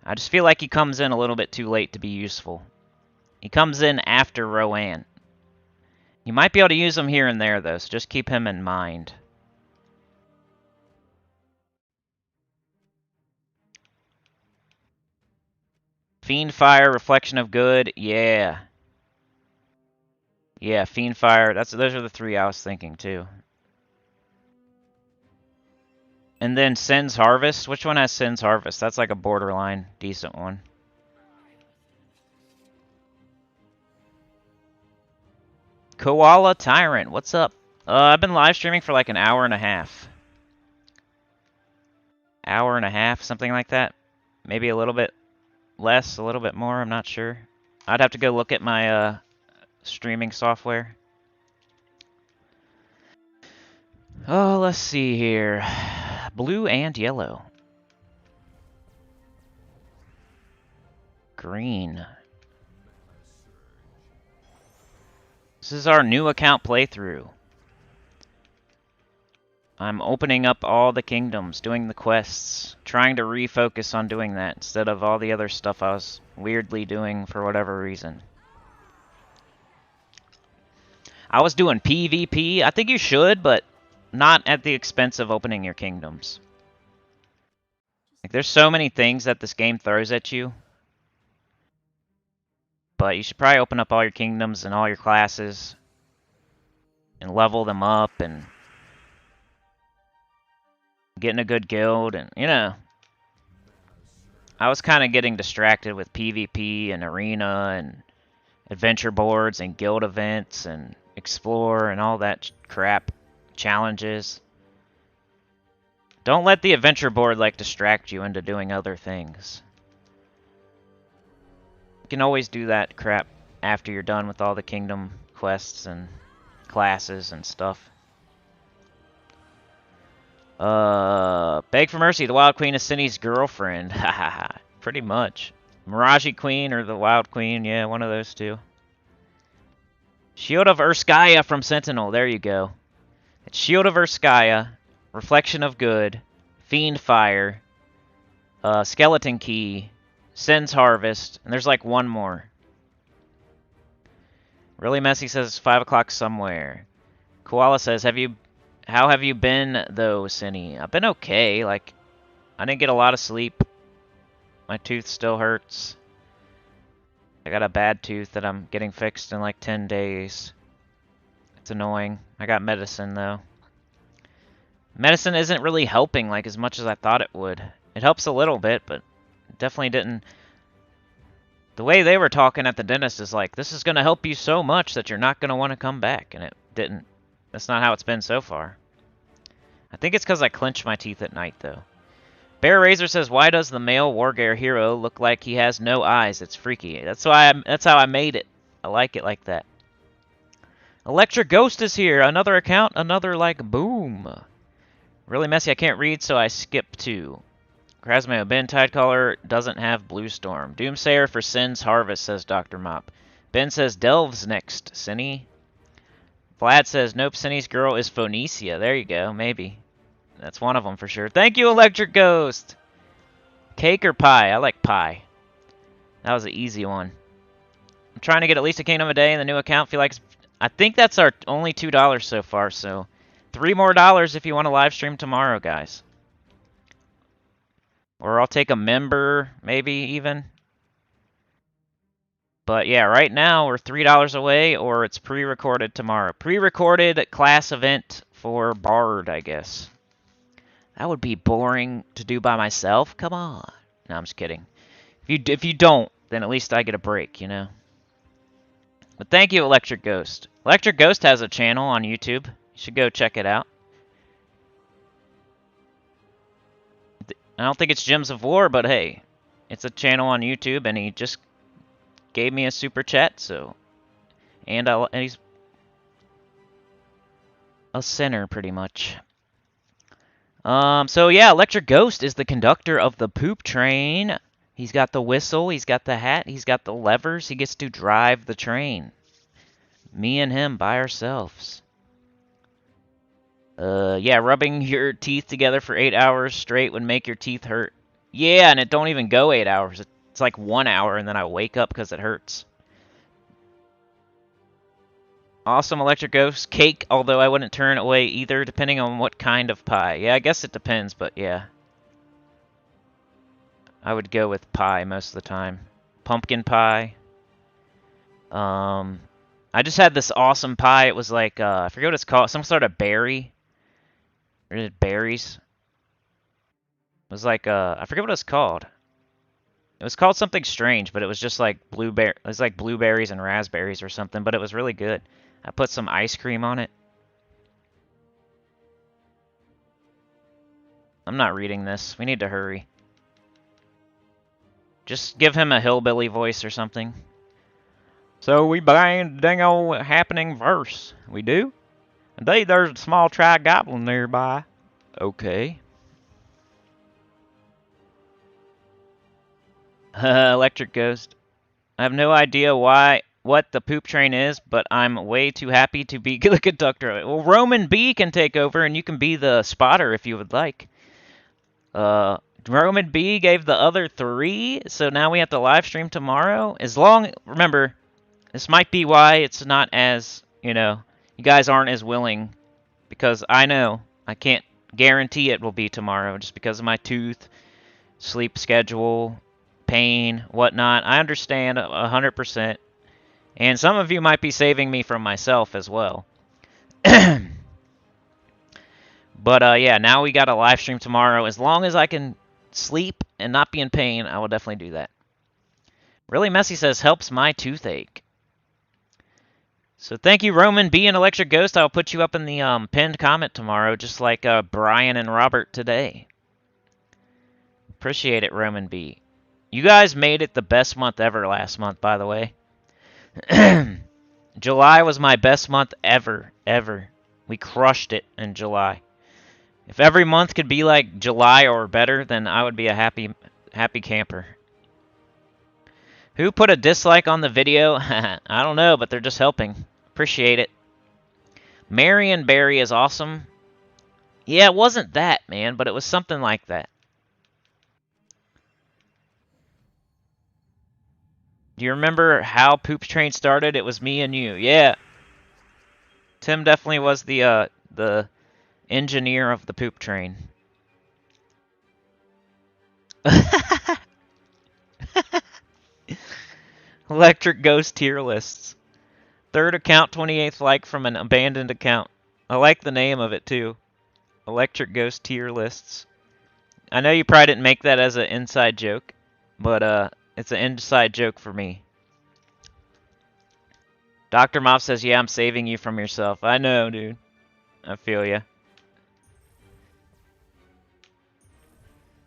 I just feel like he comes in a little bit too late to be useful. He comes in after Rowanne. You might be able to use him here and there, though, so just keep him in mind. Fiend Fire, Reflection of Good, yeah. Yeah, Fiend Fire, those are the three I was thinking, too. And then Sin's Harvest. Which one has Sin's Harvest? That's like a borderline decent one. Koala Tyrant, what's up? I've been live streaming for like an hour and a half. Hour and a half, something like that. Maybe a little bit less, a little bit more, I'm not sure. I'd have to go look at my streaming software. Oh, let's see here. Blue and yellow. Green. This is our new account playthrough. I'm opening up all the kingdoms, doing the quests, trying to refocus on doing that instead of all the other stuff I was weirdly doing for whatever reason. I was doing PvP. I think you should, but not at the expense of opening your kingdoms. Like, there's so many things that this game throws at you. But you should probably open up all your kingdoms and all your classes and level them up and get in a good guild and, you know. I was kind of getting distracted with PvP and arena and adventure boards and guild events and explore and all that crap. Challenges. Don't let the adventure board like distract you into doing other things. You can always do that crap after you're done with all the kingdom quests and classes and stuff. Beg for Mercy, the Wild Queen is Sinny's girlfriend. Hahaha. Pretty much. Miraji Queen or the Wild Queen, yeah, one of those two. Shield of Urskaya from Sentinel, there you go. It's Shield of Urskaya, Reflection of Good, Fiend Fire, Skeleton Key, Sin's Harvest, and there's like one more. Really Messy says it's 5 o'clock somewhere. Koala says, how have you been though, Sinny? I've been okay, like, I didn't get a lot of sleep. My tooth still hurts. I got a bad tooth that I'm getting fixed in like 10 days. It's annoying. I got medicine though. Medicine isn't really helping like as much as I thought it would. It helps a little bit, but it definitely didn't. The way they were talking at the dentist is like, this is going to help you so much that you're not going to want to come back, and it didn't. That's not how it's been so far. I think it's because I clench my teeth at night, though. Bear Razor says, why does the male Wargear hero look like he has no eyes? It's freaky. That's how I made it. I like it like that. Electric Ghost is here. Another account, another, like, boom. Really Messy, I can't read, so I skip to. Krasmeo, Ben Tidecaller doesn't have Blue Storm. Doomsayer for Sin's Harvest, says Dr. Mop. Ben says Delve's next, Sinny. Vlad says, nope, Sinny's girl is Phoenicia. There you go, maybe. That's one of them for sure. Thank you, Electric Ghost! Cake or pie? I like pie. That was an easy one. I'm trying to get at least a kingdom a day in the new account. I think that's our only $2 so far, so $3 more if you want to live stream tomorrow, guys. Or I'll take a member, maybe even. But yeah, right now we're $3 away, or it's pre-recorded tomorrow. Pre-recorded class event for Bard, I guess. That would be boring to do by myself. Come on. No, I'm just kidding. If you don't, then at least I get a break, you know. But thank you, Electric Ghost. Electric Ghost has a channel on YouTube. You should go check it out. I don't think it's Gems of War, but hey, it's a channel on YouTube, and he just gave me a super chat, so... And he's a sinner, pretty much. So yeah, Electric Ghost is the conductor of the poop train. He's got the whistle, he's got the hat, he's got the levers, he gets to drive the train. Me and him by ourselves. Yeah, rubbing your teeth together for 8 hours straight would make your teeth hurt. Yeah, and it don't even go 8 hours. It's like 1 hour, and then I wake up because it hurts. Awesome Electric Ghost. Cake, although I wouldn't turn it away either, depending on what kind of pie. Yeah, I guess it depends, but yeah. I would go with pie most of the time. Pumpkin pie. I just had this awesome pie. It was like, I forget what it's called. Some sort of berry. Or is it berries? It was like, I forget what it's called. It was called something strange, but it was just like blueberry. It was like blueberries and raspberries or something, but it was really good. I put some ice cream on it. I'm not reading this. We need to hurry. Just give him a hillbilly voice or something. So we bind dang old happening verse. We do? Indeed, there's a small tri-goblin nearby. Okay. Electric Ghost. I have no idea what the poop train is, but I'm way too happy to be the conductor of it. Well, Roman B can take over, and you can be the spotter if you would like. Roman B gave the other 3, so now we have to live stream tomorrow. Remember, this might be why it's not as, you guys aren't as willing, because I know I can't guarantee it will be tomorrow just because of my tooth, sleep schedule, pain, whatnot. I understand 100%. And some of you might be saving me from myself as well. But yeah, now we got a live stream tomorrow. As long as I can sleep and not be in pain, I will definitely do that. Really Messy says, helps my toothache. So thank you, Roman B and Electric Ghost. I'll put you up in the pinned comment tomorrow, just like Brian and Robert today. Appreciate it, Roman B. You guys made it the best month ever last month, by the way. July was my best month ever. We crushed it in July. If every month could be like July or better, then I would be a happy camper. Who put a dislike on the video? I don't know, but they're just helping. Appreciate it. Marion Barry is awesome. Yeah, it wasn't that, man, but it was something like that. Do you remember how Poop Train started? It was me and you. Yeah. Tim definitely was the engineer of the Poop Train. Electric Ghost tier lists. Third account, 28th like from an abandoned account. I like the name of it too. Electric Ghost tier lists. I know you probably didn't make that as an inside joke, but it's an inside joke for me. Dr. Mop says, yeah, I'm saving you from yourself. I know, dude. I feel ya.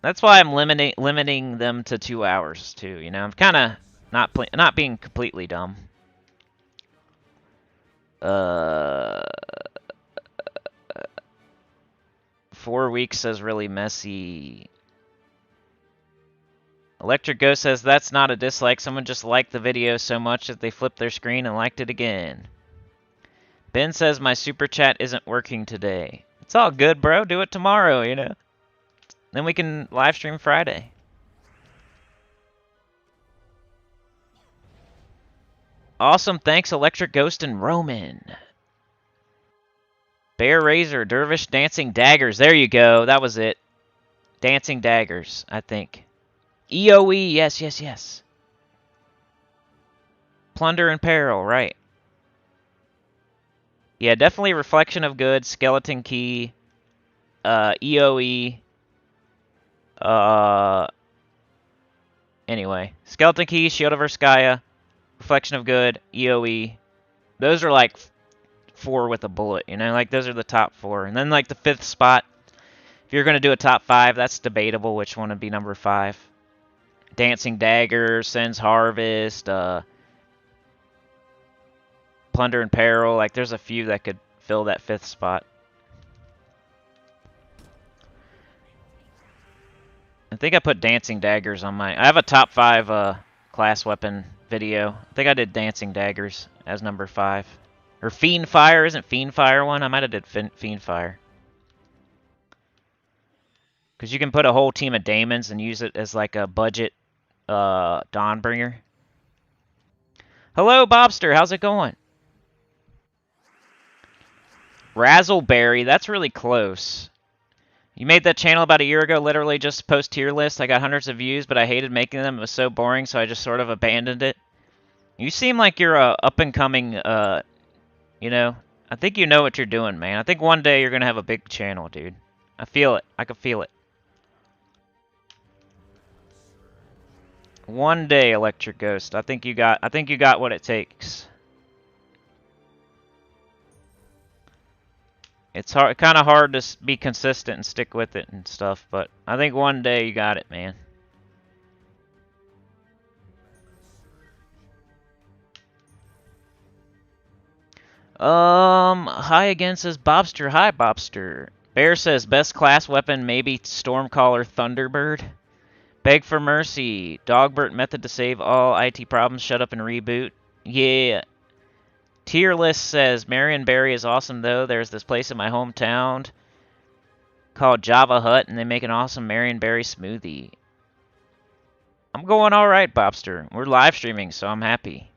That's why I'm limiting them to 2 hours too. I'm kind of not being completely dumb. 4 weeks says really messy. Electric Ghost says that's not a dislike. Someone just liked the video so much that they flipped their screen and liked it again. Ben says my super chat isn't working today. It's all good, bro. Do it tomorrow, Then we can live stream Friday. Awesome. Thanks, Electric Ghost and Roman. Bear Razor, Dervish, Dancing Daggers. There you go. That was it. Dancing Daggers, I think. EOE, yes. Plunder and Peril, right. Yeah, definitely Reflection of Good, Skeleton Key, EOE. Anyway, Skeleton Key, Shield of Erskaya, Reflection of Good, EOE. Those are like 4 with a bullet, Like, those are the top 4. And then, like, the 5th spot, if you're going to do a top 5, that's debatable which one would be number 5. Dancing Dagger, Sen's Harvest, Plunder and Peril. Like, there's a few that could fill that 5th spot. I think I put Dancing Daggers on I have a top 5 class weapon video. I think I did Dancing Daggers as number 5. Or Fiend Fire. Isn't Fiend Fire one? I might have did Fiend Fire. Because you can put a whole team of Daemons and use it as like a budget Dawnbringer. Hello, Bobster. How's it going? Razzleberry. That's really close. You made that channel about a year ago, literally just post tier list. I got hundreds of views, but I hated making them. It was so boring, so I just sort of abandoned it. You seem like you're a up-and-coming, you know, I think you know what you're doing, man. I think one day you're going to have a big channel, dude. I feel it. I can feel it. One day, Electric Ghost. I think you got what it takes. It's hard, kind of hard to be consistent and stick with it and stuff, but I think one day you got it, man. Hi again, says Bobster. Hi, Bobster. Bear says best class weapon maybe Stormcaller Thunderbird. Beg for mercy. Dogbert method to save all IT problems. Shut up and reboot. Yeah. Tier list says Marion Berry is awesome though. There's this place in my hometown called Java Hut, and they make an awesome Marion Berry smoothie. I'm going all right, Bobster. We're live streaming, so I'm happy.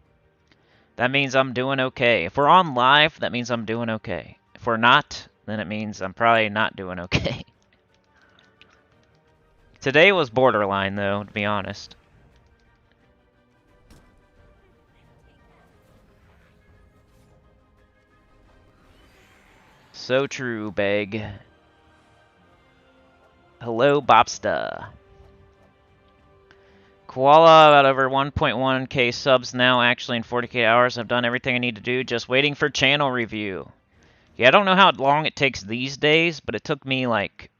That means I'm doing okay. If we're on live, that means I'm doing okay. If we're not, then it means I'm probably not doing okay. Today was borderline, though, to be honest. So true, Beg. Hello, Bobsta. Koala, about over 1.1k subs now, actually in 40k hours. I've done everything I need to do, just waiting for channel review. Yeah, I don't know how long it takes these days, but it took me like,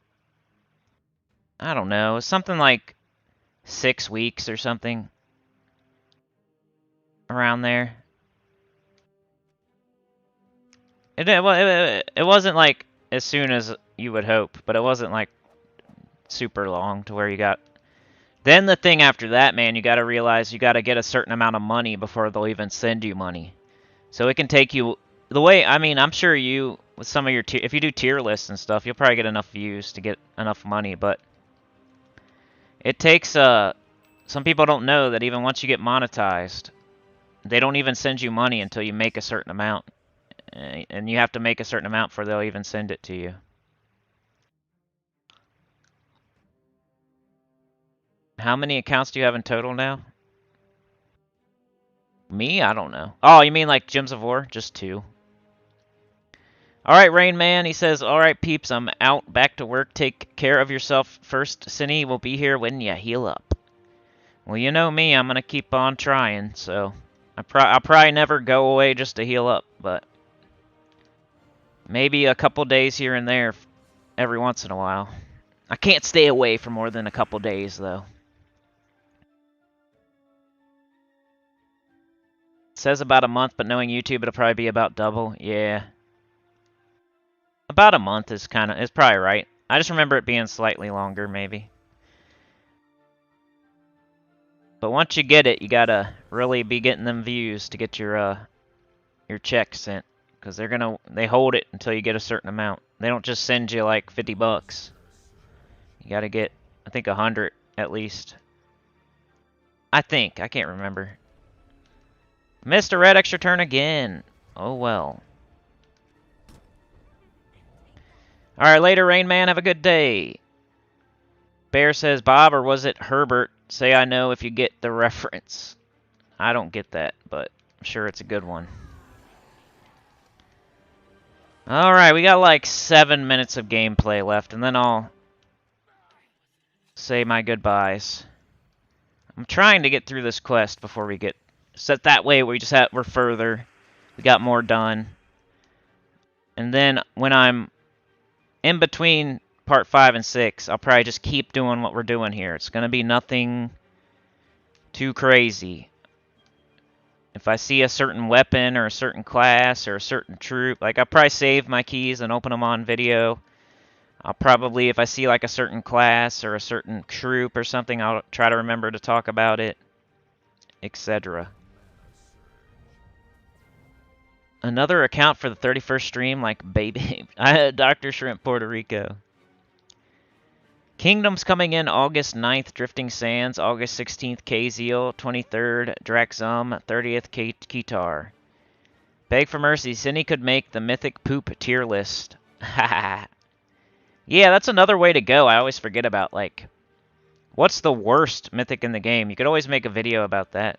I don't know, something like 6 weeks or something. Around there. It wasn't like as soon as you would hope, but it wasn't like super long to where you got. Then the thing after that, man, you got to realize you got to get a certain amount of money before they'll even send you money. So it can take you the way. I mean, I'm sure you with some of your if you do tier lists and stuff, you'll probably get enough views to get enough money. But it takes some people don't know that even once you get monetized, they don't even send you money until you make a certain amount. And you have to make a certain amount before they'll even send it to you. How many accounts do you have in total now? Me? I don't know. Oh, you mean like Gems of War? Just 2. Alright, Rain Man. He says, alright, peeps, I'm out. Back to work. Take care of yourself first. Cinny will be here when you heal up. Well, you know me. I'm going to keep on trying, so... I'll probably never go away just to heal up, but... Maybe a couple days here and there every once in a while. I can't stay away for more than a couple days, though. It says about a month, but knowing YouTube, it'll probably be about double. Yeah. About a month is probably right. I just remember it being slightly longer, maybe. But once you get it, you gotta really be getting them views to get your check sent. Because they hold it until you get a certain amount. They don't just send you like 50 bucks. You gotta get, I think, 100 at least. I think. I can't remember. Missed a red extra turn again. Oh well. Alright, later, Rain Man. Have a good day. Bear says, Bob, or was it Herbert? Say I know if you get the reference. I don't get that, but I'm sure it's a good one. Alright, we got like 7 minutes of gameplay left, and then I'll say my goodbyes. I'm trying to get through this quest before we get set. That way we're further. We got more done. And then when I'm in between part 5 and 6, I'll probably just keep doing what we're doing here. It's going to be nothing too crazy. If I see a certain weapon or a certain class or a certain troop, like I'll probably save my keys and open them on video. I'll probably, if I see like a certain class or a certain troop or something, I'll try to remember to talk about it, etc. Another account for the 31st stream, like baby. I had Dr. Shrimp Puerto Rico. Kingdom's coming in August 9th, Drifting Sands, August 16th, K-Zeal, 23rd, Draxum, 30th, Ketar. Beg for mercy, Cindy could make the mythic poop tier list. Yeah, that's another way to go. I always forget about, like, what's the worst mythic in the game? You could always make a video about that.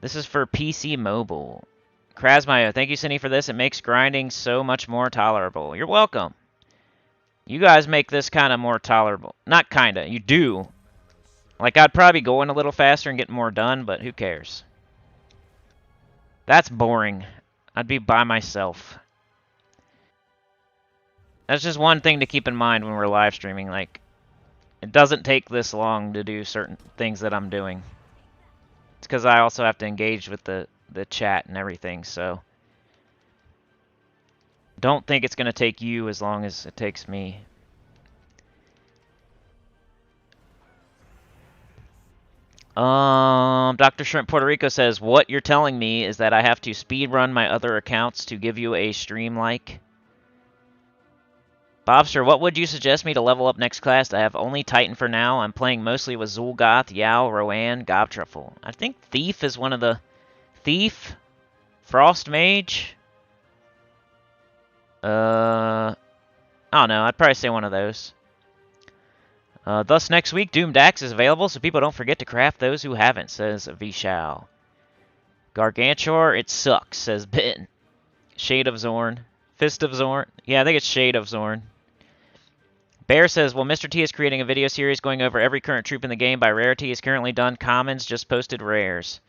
This is for PC Mobile. Krasmayo, thank you, Cindy, for this. It makes grinding so much more tolerable. You're welcome. You guys make this kind of more tolerable. Not kind of. You do. Like, I'd probably go in a little faster and get more done, but who cares? That's boring. I'd be by myself. That's just one thing to keep in mind when we're live streaming. Like, it doesn't take this long to do certain things that I'm doing. It's because I also have to engage with the chat and everything, so... Don't think it's going to take you as long as it takes me. Dr. Shrimp Puerto Rico says, what you're telling me is that I have to speed run my other accounts to give you a stream like. Bobster, what would you suggest me to level up next class? I have only Titan for now. I'm playing mostly with Zul'Goth, Yao, Rowanne, Gobtruffle. I think Thief is one of the... Thief? Frost Mage? I don't know. I'd probably say one of those. Thus, next week, Doomed Axe is available, so people don't forget to craft those who haven't, says Vishal. Gargantuar, it sucks, says Ben. Shade of Zorn. Fist of Zorn. Yeah, I think it's Shade of Zorn. Bear says, well, Mr. T is creating a video series going over every current troop in the game by rarity. He's currently done commons, just posted rares.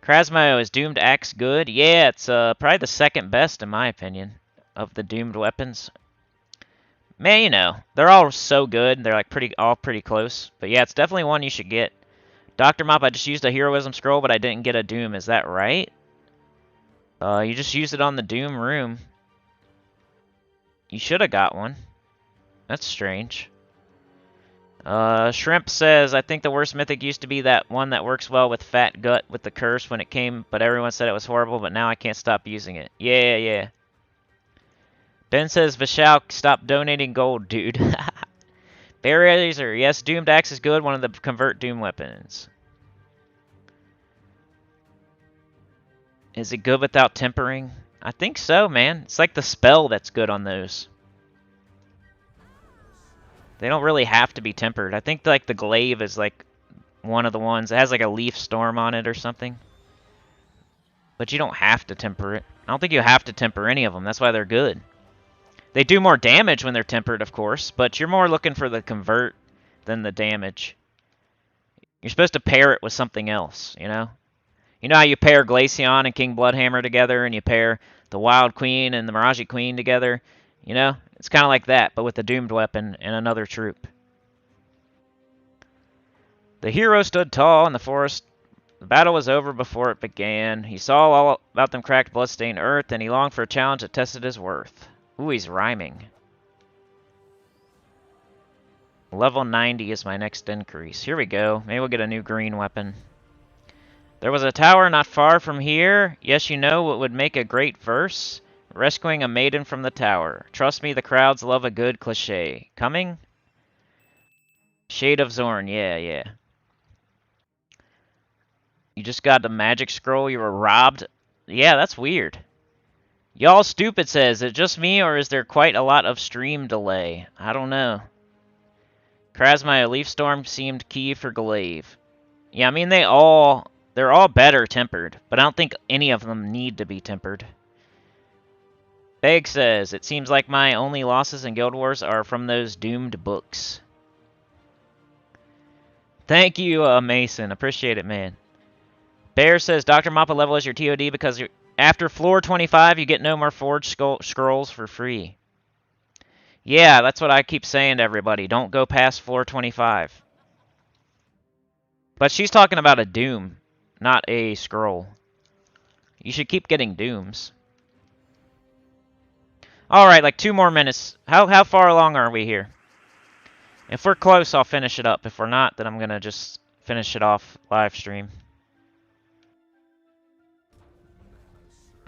Krasmayo, is Doomed Axe good? Yeah, it's probably the second best, in my opinion, of the Doomed weapons. Man, you know, they're all so good. They're like all pretty close. But yeah, it's definitely one you should get. Dr. Mop, I just used a heroism scroll, but I didn't get a Doom. Is that right? You just used it on the Doom room. You should have got one. That's strange. Shrimp says, I think the worst mythic used to be that one that works well with Fat Gut with the curse when it came, but everyone said it was horrible, but now I can't stop using it. Yeah. Ben says, Vishal, stop donating gold, dude. Barrier Laser, yes, Doomed Axe is good, one of the convert Doom weapons. Is it good without tempering? I think so, man. It's like the spell that's good on those. They don't really have to be tempered. I think like the glaive is like one of the ones. It has like a leaf storm on it or something. But you don't have to temper it. I don't think you have to temper any of them. That's why they're good. They do more damage when they're tempered, of course, but you're more looking for the convert than the damage. You're supposed to pair it with something else, you know? You know how you pair Glaceon and King Bloodhammer together, and you pair the Wild Queen and the Miraji Queen together? You know? It's kind of like that, but with a doomed weapon and another troop. The hero stood tall in the forest. The battle was over before it began. He saw all about them cracked bloodstained earth, and he longed for a challenge that tested his worth. Ooh, he's rhyming. Level 90 is my next increase. Here we go. Maybe we'll get a new green weapon. There was a tower not far from here. Yes, you know what would make a great verse? Rescuing a maiden from the tower. Trust me, the crowds love a good cliche. Coming? Shade of Zorn. Yeah. You just got the magic scroll. You were robbed. Yeah, that's weird. Y'all stupid says, is it just me or is there quite a lot of stream delay? I don't know. Krasmaya, Leaf Storm seemed key for glaive. Yeah, I mean they're all better tempered, but I don't think any of them need to be tempered. Beg says, it seems like my only losses in Guild Wars are from those doomed books. Thank you, Mason. Appreciate it, man. Bear says, Dr. Mappa level is your TOD because after floor 25, you get no more forged scrolls for free. Yeah, that's what I keep saying to everybody. Don't go past floor 25. But she's talking about a doom, not a scroll. You should keep getting dooms. Alright, like 2 more minutes. How far along are we here? If we're close, I'll finish it up. If we're not, then I'm going to just finish it off live stream.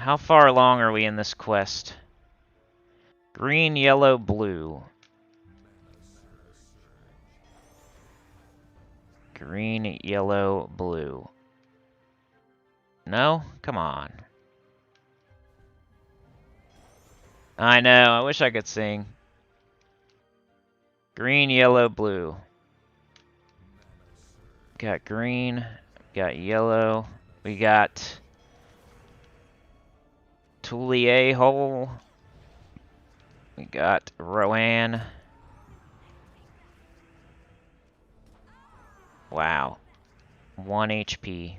How far along are we in this quest? Green, yellow, blue. Green, yellow, blue. No? Come on. I know, I wish I could sing. Green, yellow, blue. Got green, got yellow, we got Toulier Hole, we got Rowanne. Wow. 1 HP.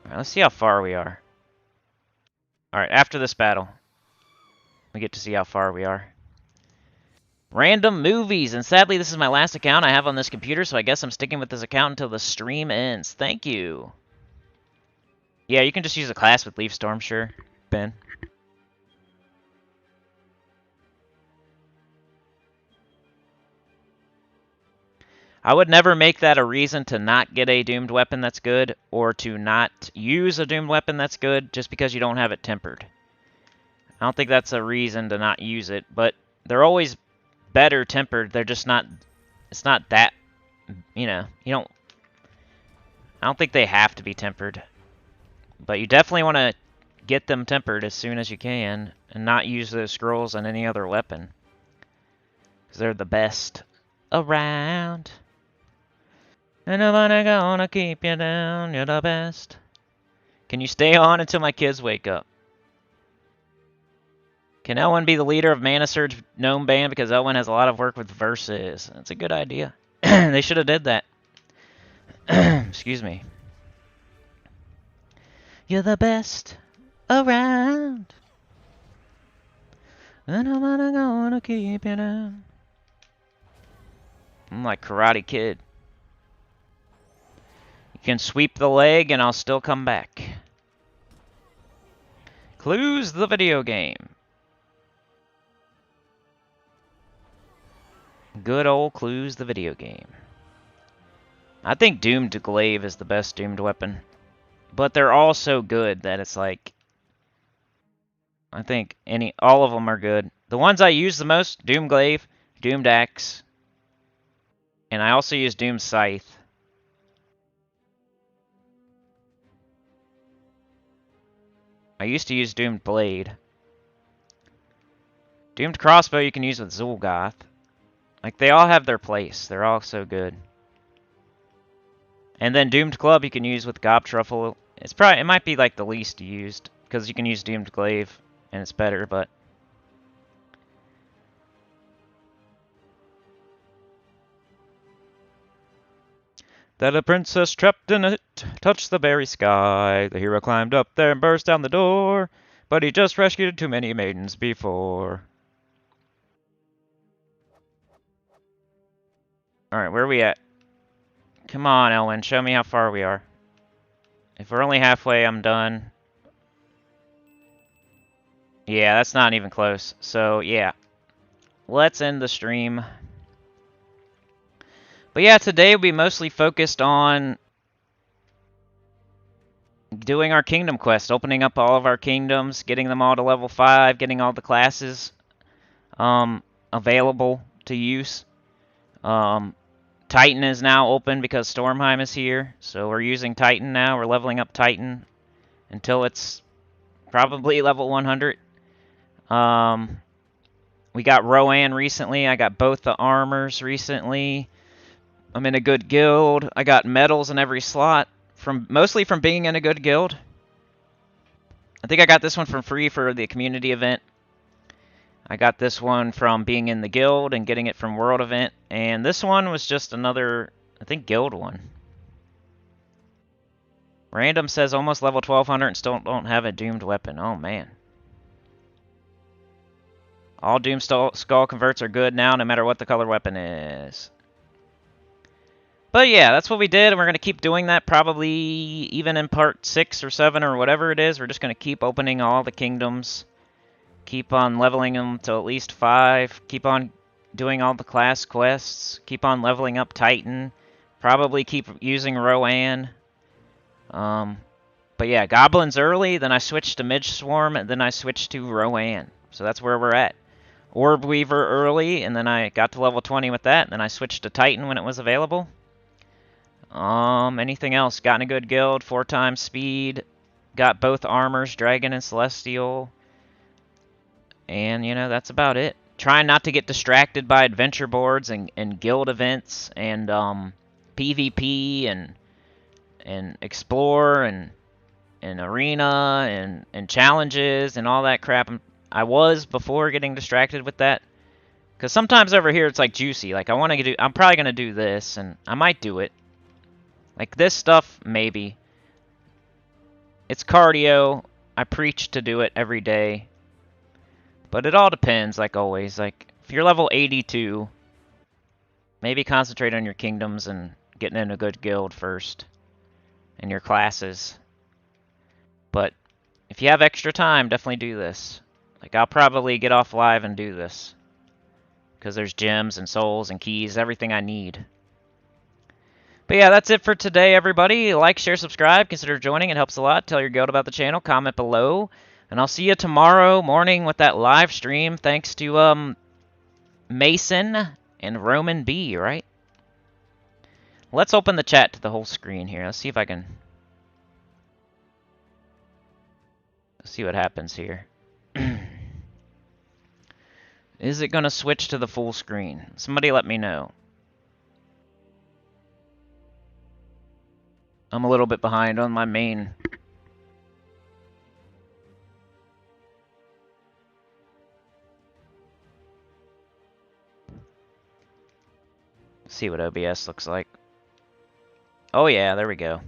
Alright, let's see how far we are. Alright, after this battle, we get to see how far we are. Random movies, and sadly this is my last account I have on this computer, so I guess I'm sticking with this account until the stream ends. Thank you. Yeah, you can just use a class with Leaf Storm, sure, Ben. I would never make that a reason to not get a doomed weapon that's good, or to not use a doomed weapon that's good, just because you don't have it tempered. I don't think that's a reason to not use it, but they're always better tempered. They're just not, it's not that, you know, I don't think they have to be tempered. But you definitely want to get them tempered as soon as you can, and not use those scrolls on any other weapon. Because they're the best around. And nobody gonna keep you down, you're the best. Can you stay on until my kids wake up? Can Elwyn be the leader of Mana Surge Gnome Band because Elwyn has a lot of work with verses? That's a good idea. They should have did that. Excuse me. You're the best around. And I'm not gonna keep you down. I'm like Karate Kid. You can sweep the leg and I'll still come back. Clues the video game. Good old Clues the video game. I think Doomed Glaive is the best doomed weapon. But they're all so good that it's like, I think all of them are good. The ones I use the most, Doomed Glaive, Doomed Axe, and I also use Doomed Scythe. I used to use Doomed Blade. Doomed Crossbow you can use with Zul'Goth. Like, they all have their place. They're all so good. And then Doomed Club you can use with Gobtruffle. It might be like the least used, because you can use Doomed Glaive, and it's better, but... That a princess trapped in it touched the very sky. The hero climbed up there and burst down the door, but he just rescued too many maidens before. Alright, where are we at? Come on, Elwyn, show me how far we are. If we're only halfway, I'm done. Yeah, that's not even close. So, yeah. Let's end the stream. But yeah, today will be mostly focused on doing our kingdom quest, opening up all of our kingdoms, getting them all to level 5, getting all the classes available to use. Titan is now open because Stormheim is here, so we're using Titan now. We're leveling up Titan until it's probably level 100. We got Rowanne recently. I got both the armors recently. I'm in a good guild. I got medals in every slot, mostly from being in a good guild. I think I got this one for free for the community event. I got this one from being in the guild and getting it from World Event. And this one was just another, I think, guild one. Random says almost level 1200 and still don't have a doomed weapon. Oh, man. All Doom Skull converts are good now, no matter what the color weapon is. But yeah, that's what we did, and we're going to keep doing that probably even in part 6 or 7 or whatever it is. We're just going to keep opening all the kingdoms. Keep on leveling them to at least 5. Keep on doing all the class quests. Keep on leveling up Titan. Probably keep using Rowanne. But yeah, Goblins early, then I switched to Midge Swarm, and then I switched to Rowanne. So that's where we're at. Orb Weaver early, and then I got to level 20 with that, and then I switched to Titan when it was available. Anything else? Got in a good guild, 4 times speed. Got both armors, Dragon and Celestial. And, you know, that's about it. Trying not to get distracted by adventure boards and guild events and PvP and explore and arena and challenges and all that crap. I was before getting distracted with that. Because sometimes over here it's like juicy. Like I'm probably going to do this and I might do it. Like this stuff, maybe. It's cardio. I preach to do it every day. But it all depends, like always. Like, if you're level 82, maybe concentrate on your kingdoms and getting in a good guild first. And your classes. But if you have extra time, definitely do this. Like, I'll probably get off live and do this. Because there's gems and souls and keys, everything I need. But yeah, that's it for today, everybody. Like, share, subscribe. Consider joining. It helps a lot. Tell your guild about the channel. Comment below. And I'll see you tomorrow morning with that live stream. Thanks to Mason and Roman B, right? Let's open the chat to the whole screen here. Let's see if I can... Let's see what happens here. Is it going to switch to the full screen? Somebody let me know. I'm a little bit behind on my main... See what OBS looks like. Oh yeah, there we go.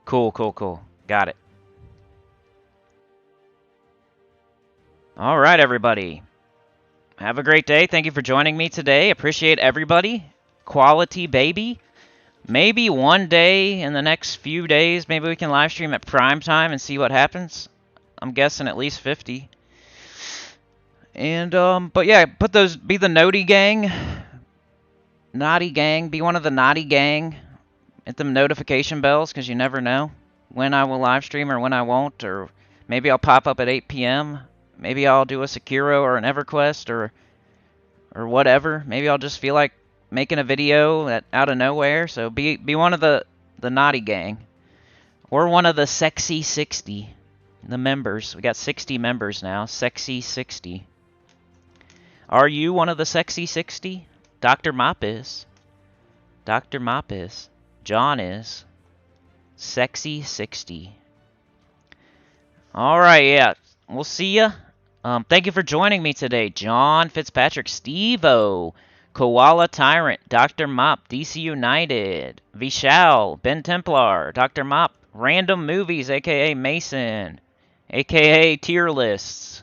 Cool, cool, cool. Got it. Alright, everybody. Have a great day. Thank you for joining me today. Appreciate everybody. Quality, baby. Maybe one day in the next few days, maybe we can live stream at prime time and see what happens. I'm guessing at least 50. And, but yeah, be the Naughty Gang. Naughty Gang. Be one of the Naughty Gang. Hit them notification bells, because you never know when I will live stream or when I won't. Or maybe I'll pop up at 8 p.m. Maybe I'll do a Sekiro or an EverQuest or whatever. Maybe I'll just feel like making a video out of nowhere. So be one of the Naughty Gang. Or one of the Sexy 60. The members. We got 60 members now. Sexy 60. Are you one of the Sexy 60? Dr. Mop is. Dr. Mop is. John is. Sexy 60. Alright, yeah. We'll see ya. Thank you for joining me today. John Fitzpatrick, Steve-O, Koala Tyrant, Dr. Mop, DC United, Vishal, Ben Templar, Dr. Mop, Random Movies, a.k.a. Mason, a.k.a. Tier Lists.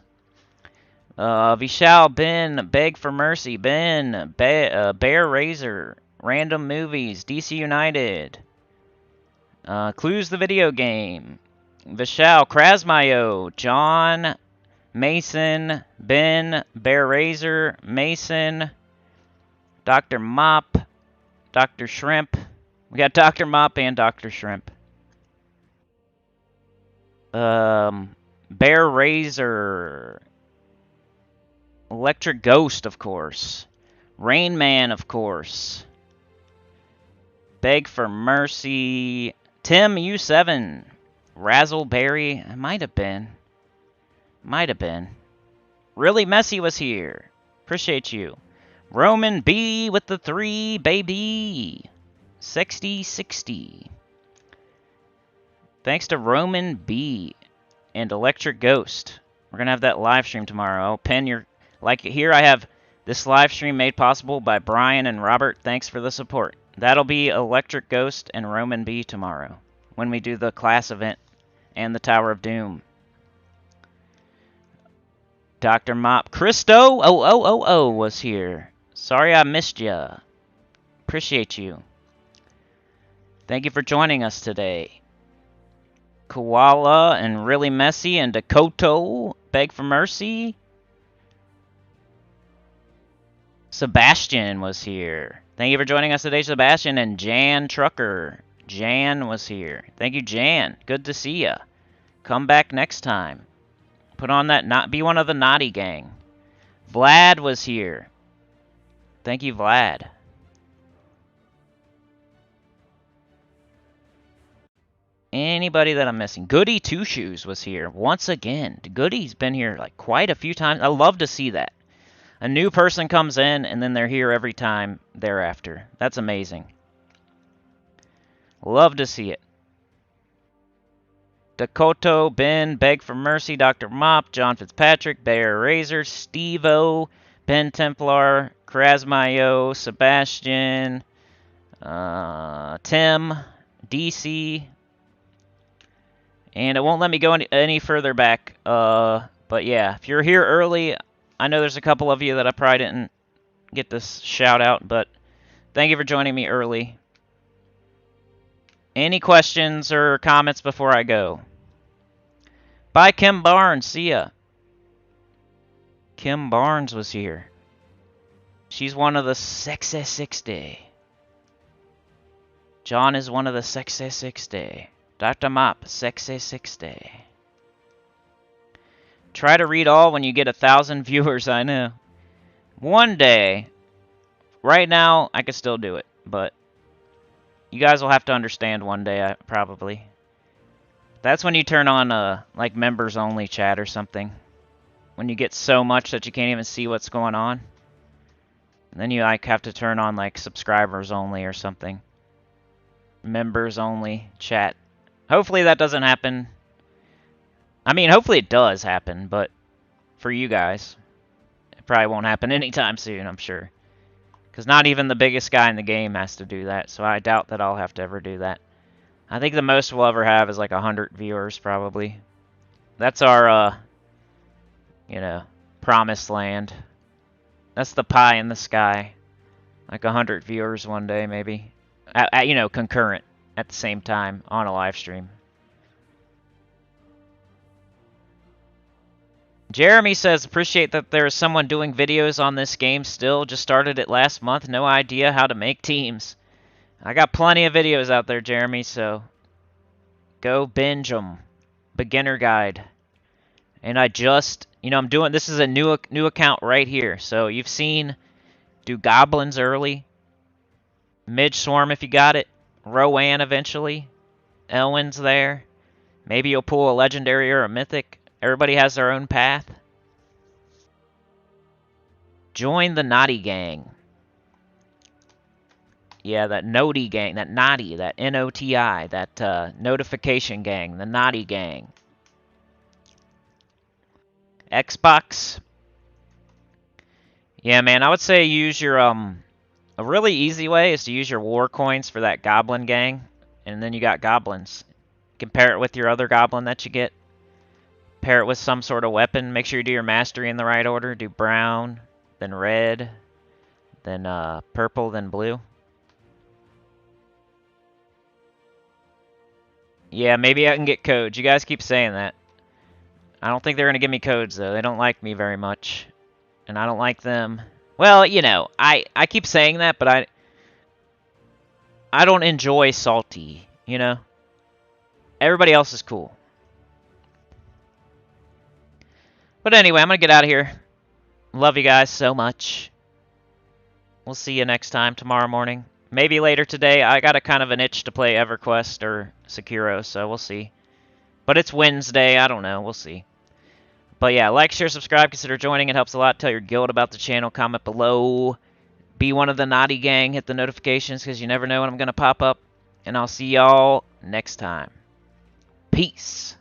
Vishal, Ben, Beg for Mercy, Ben, Bear Razor, Random Movies, DC United, Clues the Video Game, Vishal, Krasmayo, John, Mason, Ben, Bear Razor, Mason, Dr. Mop, Dr. Shrimp. We got Dr. Mop and Dr. Shrimp. Bear Razor, Electric Ghost, of course. Rain Man, of course. Beg for Mercy. Tim U7. Razzleberry. It might have been. Might have been. Really Messy was here. Appreciate you. Roman B with the 3, baby. 60-60. Thanks to Roman B and Electric Ghost. We're going to have that live stream tomorrow. I'll pin your... Like here I have this live stream made possible by Brian and Robert. Thanks for the support. That'll be Electric Ghost and Roman B tomorrow when we do the class event and the Tower of Doom. Dr. Mop. Christo was here. Sorry I missed ya. Appreciate you. Thank you for joining us today. Koala and Really Messy and Dakoto. Beg for Mercy. Sebastian was here. Thank you for joining us today, Sebastian. And Jan Trucker. Jan was here. Thank you, Jan. Good to see ya. Come back next time. Put on that, be one of the naughty gang. Vlad was here. Thank you, Vlad. Anybody that I'm missing? Goody Two Shoes was here once again. Goody's been here like quite a few times. I love to see that. A new person comes in and then they're here every time thereafter. That's amazing. Love to see it. Dakota, Ben, Beg for Mercy, Dr. Mop, John Fitzpatrick, Bear Razor, Steve-O, Ben Templar, Krasmayo, Sebastian, Tim, DC, and it won't let me go any further back. But yeah, if you're here early, I know there's a couple of you that I probably didn't get this shout out, but thank you for joining me early. Any questions or comments before I go? Bye, Kim Barnes. See ya. Kim Barnes was here. She's one of the Sexy 60. John is one of the Sexy 60. Dr. Mop, Sexy 60. Try to read all when you get 1,000 viewers, I know. One day. Right now, I could still do it, but you guys will have to understand one day, probably. That's when you turn on, like, members-only chat or something. When you get so much that you can't even see what's going on. And then you, like, have to turn on, like, subscribers-only or something. Members-only chat. Hopefully that doesn't happen. I mean, hopefully it does happen, but for you guys, it probably won't happen anytime soon, I'm sure. Because not even the biggest guy in the game has to do that, so I doubt that I'll have to ever do that. I think the most we'll ever have is like 100 viewers, probably. That's our, you know, promised land. That's the pie in the sky. Like 100 viewers one day, maybe. You know, concurrent at the same time on a live stream. Jeremy says, appreciate that there is someone doing videos on this game still. Just started it last month. No idea how to make teams. I got plenty of videos out there, Jeremy, so go binge them. Beginner guide. And I just, you know, I'm doing, this is a new account right here. So you've seen, do goblins early. Midge Swarm if you got it. Rowanne eventually. Elwyn's there. Maybe you'll pull a legendary or a mythic. Everybody has their own path. Join the Naughty Gang. Yeah, that Noti Gang, that Naughty, that N-O-T-I, that Notification Gang, the Naughty Gang. Xbox. Yeah, man, I would say use your, a really easy way is to use your war coins for that Goblin Gang, and then you got goblins. Compare it with your other goblin that you get. Pair it with some sort of weapon. Make sure you do your mastery in the right order. Do brown, then red, then purple, then blue. Yeah, maybe I can get codes. You guys keep saying that. I don't think they're going to give me codes, though. They don't like me very much. And I don't like them. Well, you know, I keep saying that, but I don't enjoy salty, you know? Everybody else is cool. But anyway, I'm going to get out of here. Love you guys so much. We'll see you next time tomorrow morning. Maybe later today. I got a kind of an itch to play EverQuest or Sekiro, so we'll see. But it's Wednesday. I don't know. We'll see. But yeah, like, share, subscribe. Consider joining. It helps a lot. Tell your guild about the channel. Comment below. Be one of the Naughty Gang. Hit the notifications because you never know when I'm going to pop up. And I'll see y'all next time. Peace.